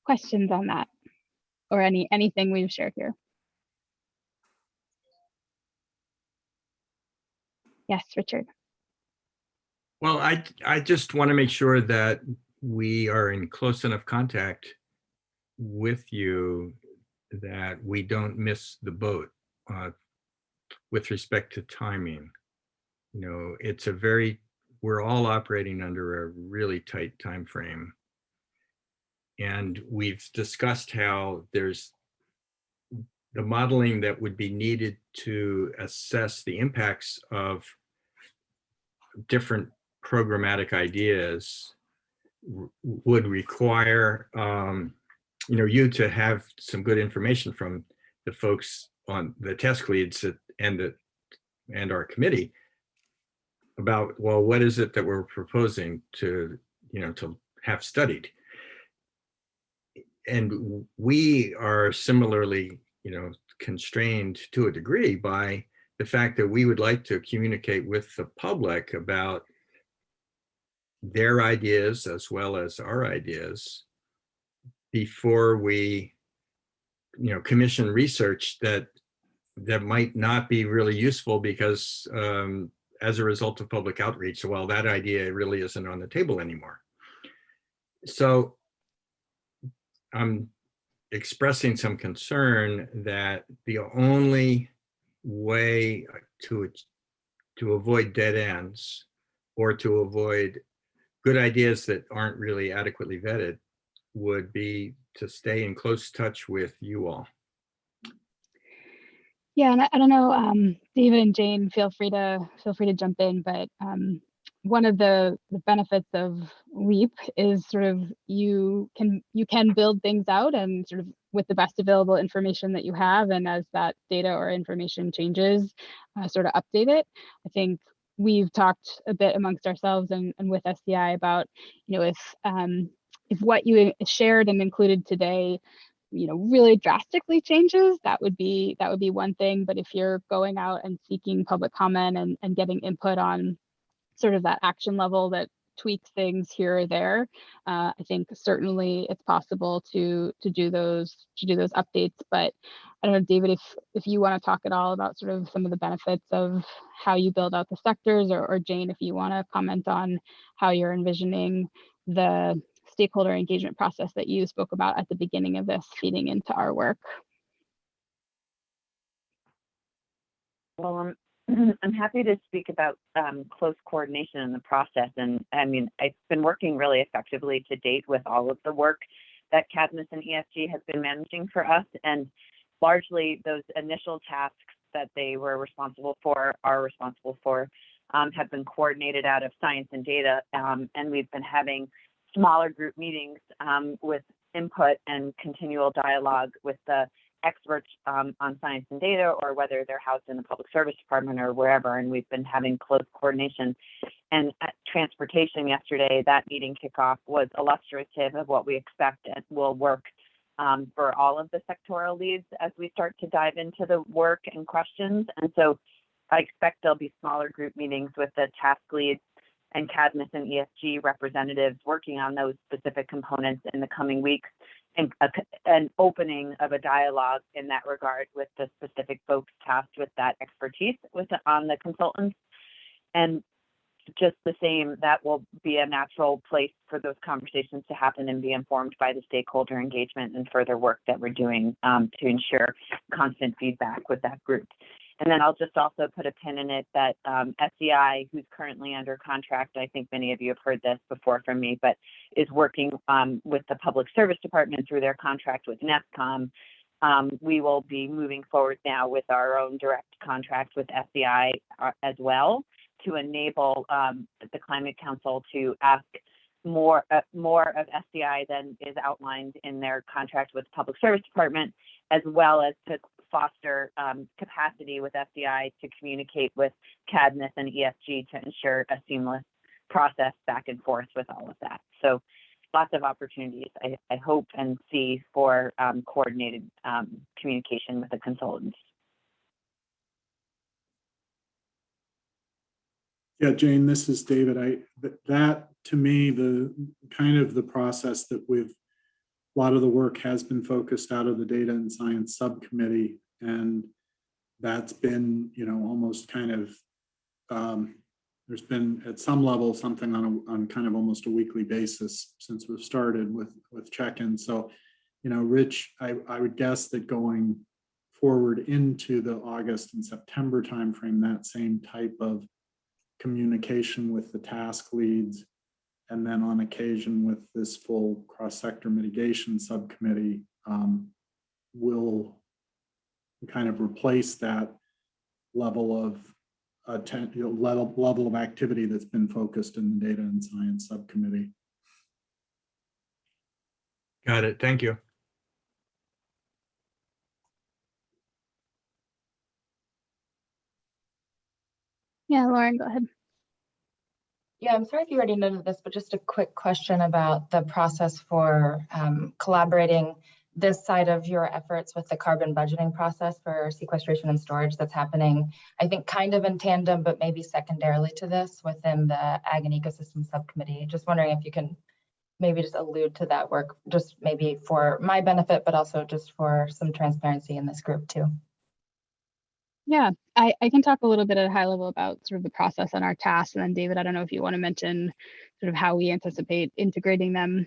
Questions on that, or anything we've shared here? Yes, Richard. Well, I just want to make sure that we are in close enough contact with you that we don't miss the boat with respect to timing. You know, we're all operating under a really tight time frame. And we've discussed how there's the modeling that would be needed to assess the impacts of different programmatic ideas would require you to have some good information from the folks on the task leads and our committee about, well, what is it that we're proposing to have studied. And we are similarly, constrained to a degree by the fact that we would like to communicate with the public about their ideas as well as our ideas before we, commission research that might not be really useful because as a result of public outreach, well, that idea really isn't on the table anymore. So I'm expressing some concern that the only way to avoid dead ends or to avoid good ideas that aren't really adequately vetted would be to stay in close touch with you all. Yeah, and I don't know, David and Jane, feel free to jump in, but one of the benefits of LEAP is sort of you can build things out and sort of with the best available information that you have, and as that data or information changes, sort of update it. I think we've talked a bit amongst ourselves and with SCI about, if what you shared and included today, really drastically changes, that would be one thing. But if you're going out and seeking public comment and getting input on sort of that action level that tweaks things here or there, I think certainly it's possible to do those updates. But I don't know, David, if you want to talk at all about sort of some of the benefits of how you build out the sectors, or Jane, if you want to comment on how you're envisioning the stakeholder engagement process that you spoke about at the beginning of this feeding into our work. Well, I'm happy to speak about close coordination in the process. And I mean, I've been working really effectively to date with all of the work that Cadmus and ESG has been managing for us. And largely those initial tasks that they were responsible for, have been coordinated out of science and data. And we've been having smaller group meetings with input and continual dialogue with the experts on science and data, or whether they're housed in the public service department or wherever. And we've been having close coordination. And at transportation yesterday, that meeting kickoff was illustrative of what we expect and will work for all of the sectoral leads as we start to dive into the work and questions. And so I expect there'll be smaller group meetings with the task leads and Cadmus and ESG representatives working on those specific components in the coming weeks, and an opening of a dialogue in that regard with the specific folks tasked with that expertise on the consultants. And just the same, that will be a natural place for those conversations to happen and be informed by the stakeholder engagement and further work that we're doing to ensure constant feedback with that group. And then I'll just also put a pin in it that SCI, who's currently under contract, I think many of you have heard this before from me, but is working with the Public Service Department through their contract with NESCOM. We will be moving forward now with our own direct contract with SCI as well, to enable the Climate Council to ask more of SCI than is outlined in their contract with the Public Service Department, as well as to foster capacity with SCI to communicate with Cadmus and ESG to ensure a seamless process back and forth with all of that. So lots of opportunities, I hope and see, for coordinated communication with the consultants. Yeah, Jane, this is David. That to me, the kind of the process that a lot of the work has been focused out of the Data and Science Subcommittee, and that's been, almost kind of, there's been at some level something on kind of almost a weekly basis since we've started with check-ins. So, Rich, I would guess that going forward into the August and September timeframe, that same type of communication with the task leads, and then on occasion with this full cross-sector mitigation subcommittee, will kind of replace that level of level of activity that's been focused in the Data and Science Subcommittee. Got it. Thank you. Yeah, Lauren, go ahead. Yeah, I'm sorry if you already noted this, but just a quick question about the process for collaborating this side of your efforts with the carbon budgeting process for sequestration and storage that's happening, I think kind of in tandem, but maybe secondarily to this within the Ag and Ecosystem Subcommittee. Just wondering if you can maybe just allude to that work, just maybe for my benefit, but also just for some transparency in this group too. Yeah, I can talk a little bit at a high level about sort of the process and our tasks. And then David, I don't know if you want to mention sort of how we anticipate integrating them.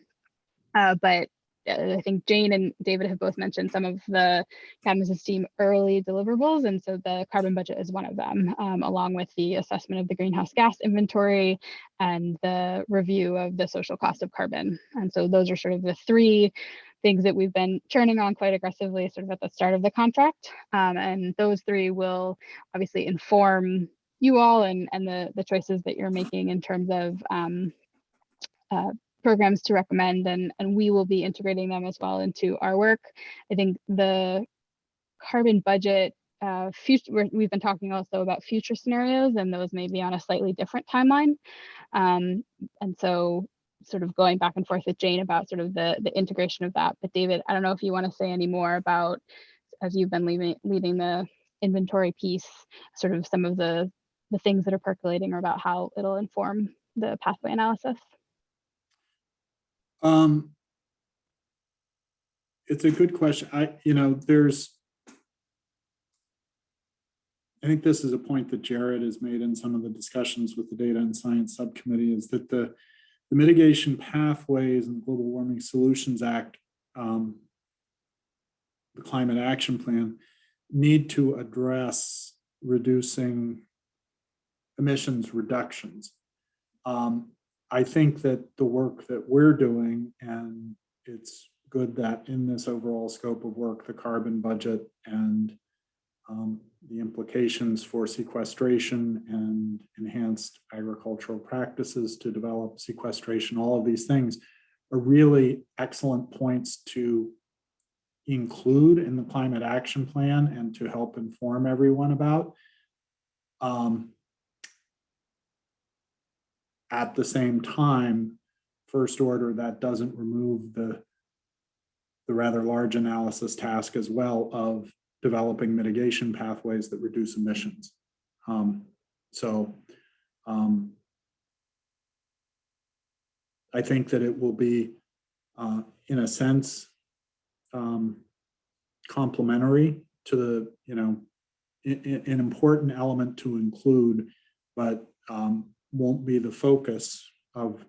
But I think Jane and David have both mentioned some of the Cadmus's team early deliverables. And so the carbon budget is one of them, along with the assessment of the greenhouse gas inventory and the review of the social cost of carbon. And so those are sort of the three things that we've been churning on quite aggressively sort of at the start of the contract. And those three will obviously inform you all and the choices that you're making in terms of programs to recommend, and we will be integrating them as well into our work. I think the carbon budget we've been talking also about future scenarios, and those may be on a slightly different timeline. And so sort of going back and forth with Jane about sort of the integration of that. But David, I don't know if you want to say any more about, as you've been leading the inventory piece, sort of some of the things that are percolating or about how it'll inform the pathway analysis. It's a good question. I think this is a point that Jared has made in some of the discussions with the Data and Science Subcommittee, is that the mitigation pathways and the Global Warming Solutions Act, the Climate Action Plan, need to address reducing emissions reductions. I think that the work that we're doing, and it's good that in this overall scope of work, the carbon budget and the implications for sequestration and enhanced agricultural practices to develop sequestration, all of these things are really excellent points to include in the Climate Action Plan and to help inform everyone about. At the same time, first order, that doesn't remove the rather large analysis task as well of developing mitigation pathways that reduce emissions. I think that it will be, in a sense, complementary to the, an important element to include, but won't be the focus of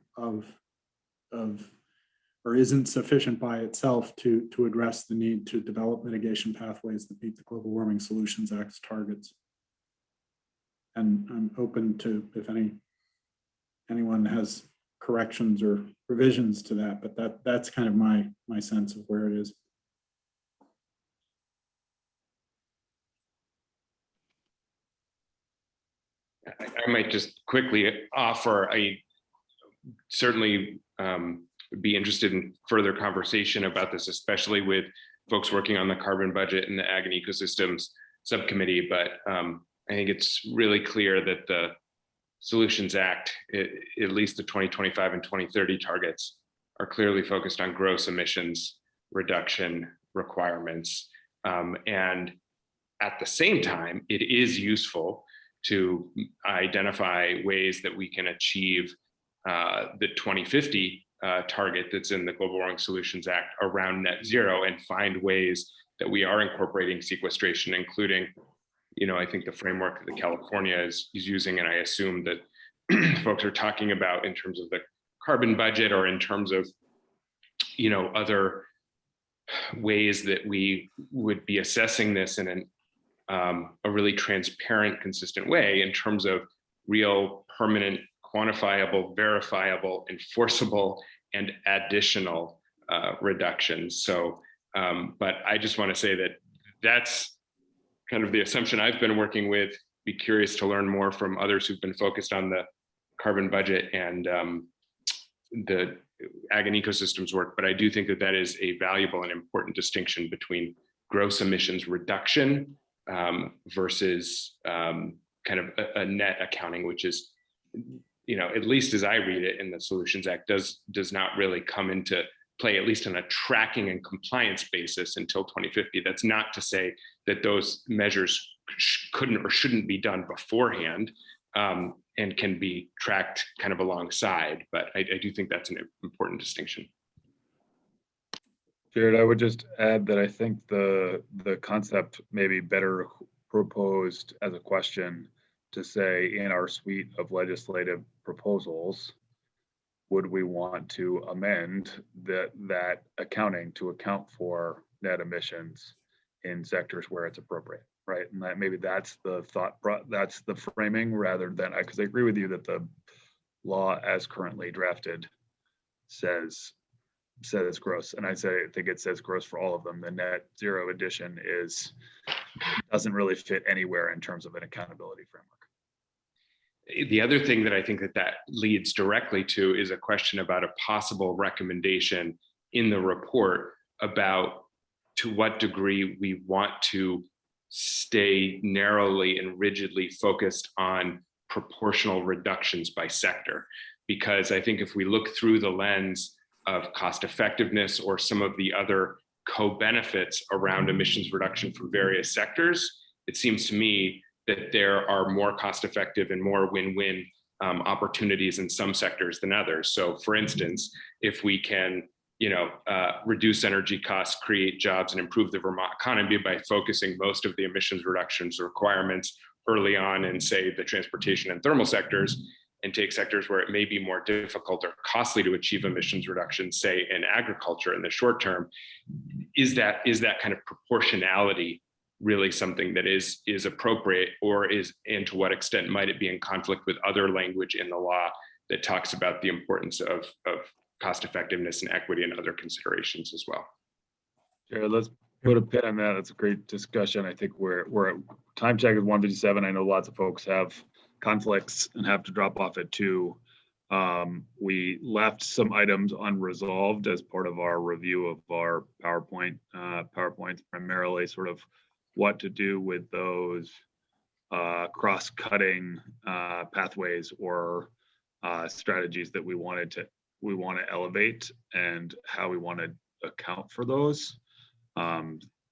or isn't sufficient by itself to address the need to develop mitigation pathways that meet the Global Warming Solutions Act's targets. And I'm open to if anyone has corrections or revisions to that, but that's kind of my sense of where it is. I might just quickly offer, I certainly would be interested in further conversation about this, especially with folks working on the carbon budget and the Ag and Ecosystems Subcommittee. But I think it's really clear that the Solutions Act, at least the 2025 and 2030 targets, are clearly focused on gross emissions reduction requirements. And at the same time, it is useful to identify ways that we can achieve the 2050 target that's in the Global Warming Solutions Act around net zero, and find ways that we are incorporating sequestration, including, I think the framework that California is using, and I assume that folks are talking about in terms of the carbon budget, or in terms of, other ways that we would be assessing this in a really transparent, consistent way in terms of real, permanent, quantifiable, verifiable, enforceable, and additional reductions. So, but I just want to say that that's kind of the assumption I've been working with. Be curious to learn more from others who've been focused on the carbon budget and the Ag and Ecosystems work. But I do think that is a valuable and important distinction between gross emissions reduction versus kind of a net accounting, which is, at least as I read it in the Solutions Act, does not really come into play, at least on a tracking and compliance basis, until 2050. That's not to say that those measures couldn't or shouldn't be done beforehand, and can be tracked kind of alongside, but I do think that's an important distinction. Jared, I would just add that I think the concept may be better proposed as a question to say, in our suite of legislative proposals, would we want to amend that accounting to account for net emissions in sectors where it's appropriate, right? And that maybe that's the thought, that's the framing, rather than, because I agree with you that the law as currently drafted says gross, and I think it says gross for all of them. The net zero addition doesn't really fit anywhere in terms of an accountability framework. The other thing that I think that leads directly to is a question about a possible recommendation in the report about to what degree we want to stay narrowly and rigidly focused on proportional reductions by sector. Because I think if we look through the lens of cost effectiveness or some of the other co-benefits around emissions reduction for various sectors, it seems to me that there are more cost-effective and more win-win opportunities in some sectors than others. So for instance, if we can reduce energy costs, create jobs, and improve the Vermont economy by focusing most of the emissions reductions requirements early on in, say, the transportation and thermal sectors, and take sectors where it may be more difficult or costly to achieve emissions reductions, say in agriculture in the short term, is that kind of proportionality really something that is appropriate, and to what extent might it be in conflict with other language in the law that talks about the importance of cost effectiveness and equity and other considerations as well? Jared, let's put a pin on that. That's a great discussion. I think we're at time check is 1:57. I know lots of folks have conflicts and have to drop off at 2. We left some items unresolved as part of our review of our PowerPoints, primarily sort of what to do with those cross-cutting pathways or strategies that we want to elevate, and how we want to account for those.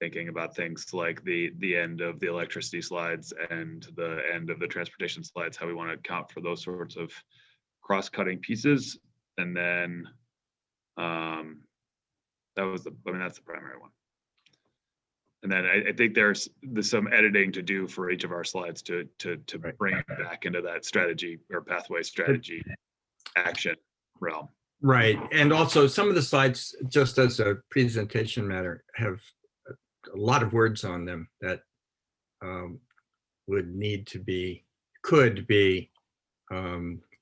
Thinking about things like the end of the electricity slides and the end of the transportation slides, how we want to account for those sorts of cross-cutting pieces. And then that's the primary one. And then I think there's some editing to do for each of our slides to bring it back into that strategy or pathway strategy action realm. Right. And also some of the slides, just as a presentation matter, have a lot of words on them that could be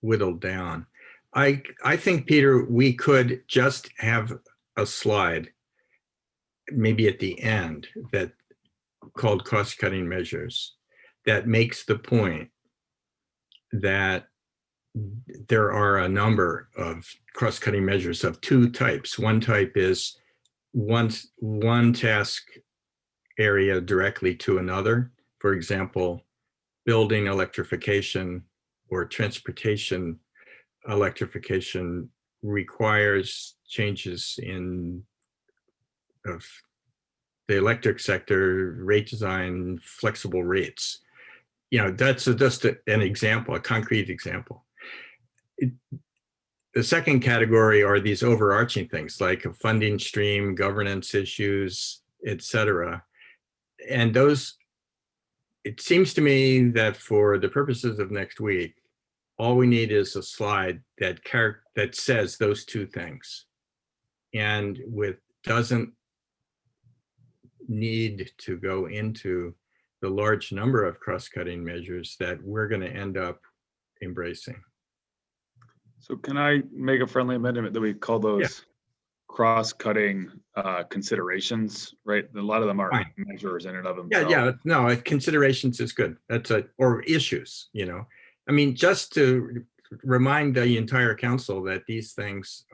whittled down. I think, Peter, we could just have a slide maybe at the end that called cost-cutting measures that makes the point that there are a number of cost-cutting measures of 2 types. One type is one task area directly to another. For example, building electrification or transportation electrification requires changes in of the electric sector, rate design, flexible rates. That's just an example, a concrete example. The second category are these overarching things like a funding stream, governance issues, etc. And those, it seems to me that for the purposes of next week, all we need is a slide that says those 2 things, and doesn't need to go into the large number of cross-cutting measures that we're going to end up embracing. So can I make a friendly amendment that we call those cross-cutting considerations, right? A lot of them are measures in and of themselves. Yeah, no, considerations is good. Or issues, I mean, just to remind the entire council that these things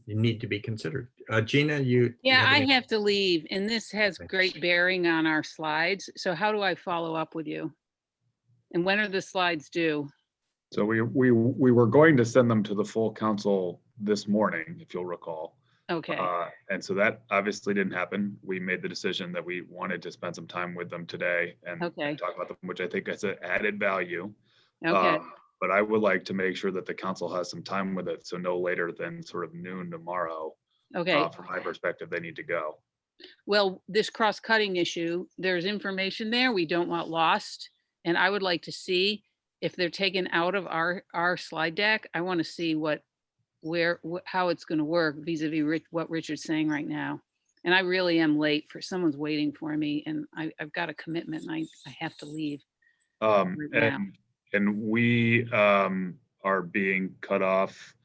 you need to be considered. Gina, I have to leave, and this has great bearing on our slides. So how do I follow up with you? And when are the slides due? So we were going to send them to the full council this morning, if you'll recall. Okay, And so that obviously didn't happen. We made the decision that we wanted to spend some time with them today and Okay. talk about them, which I think is an added value. okay, But I would like to make sure that the council has some time with it. So no later than sort of noon tomorrow. okay. From my perspective, they need to go. Well, this cross-cutting issue, there's information there we don't want lost. And I would like to see if they're taken out of our slide deck. I want to see how it's going to work vis-a-vis what Richard's saying right now. And I really am late someone's waiting for me and I've got a commitment and I have to leave. right now. And we are being cut off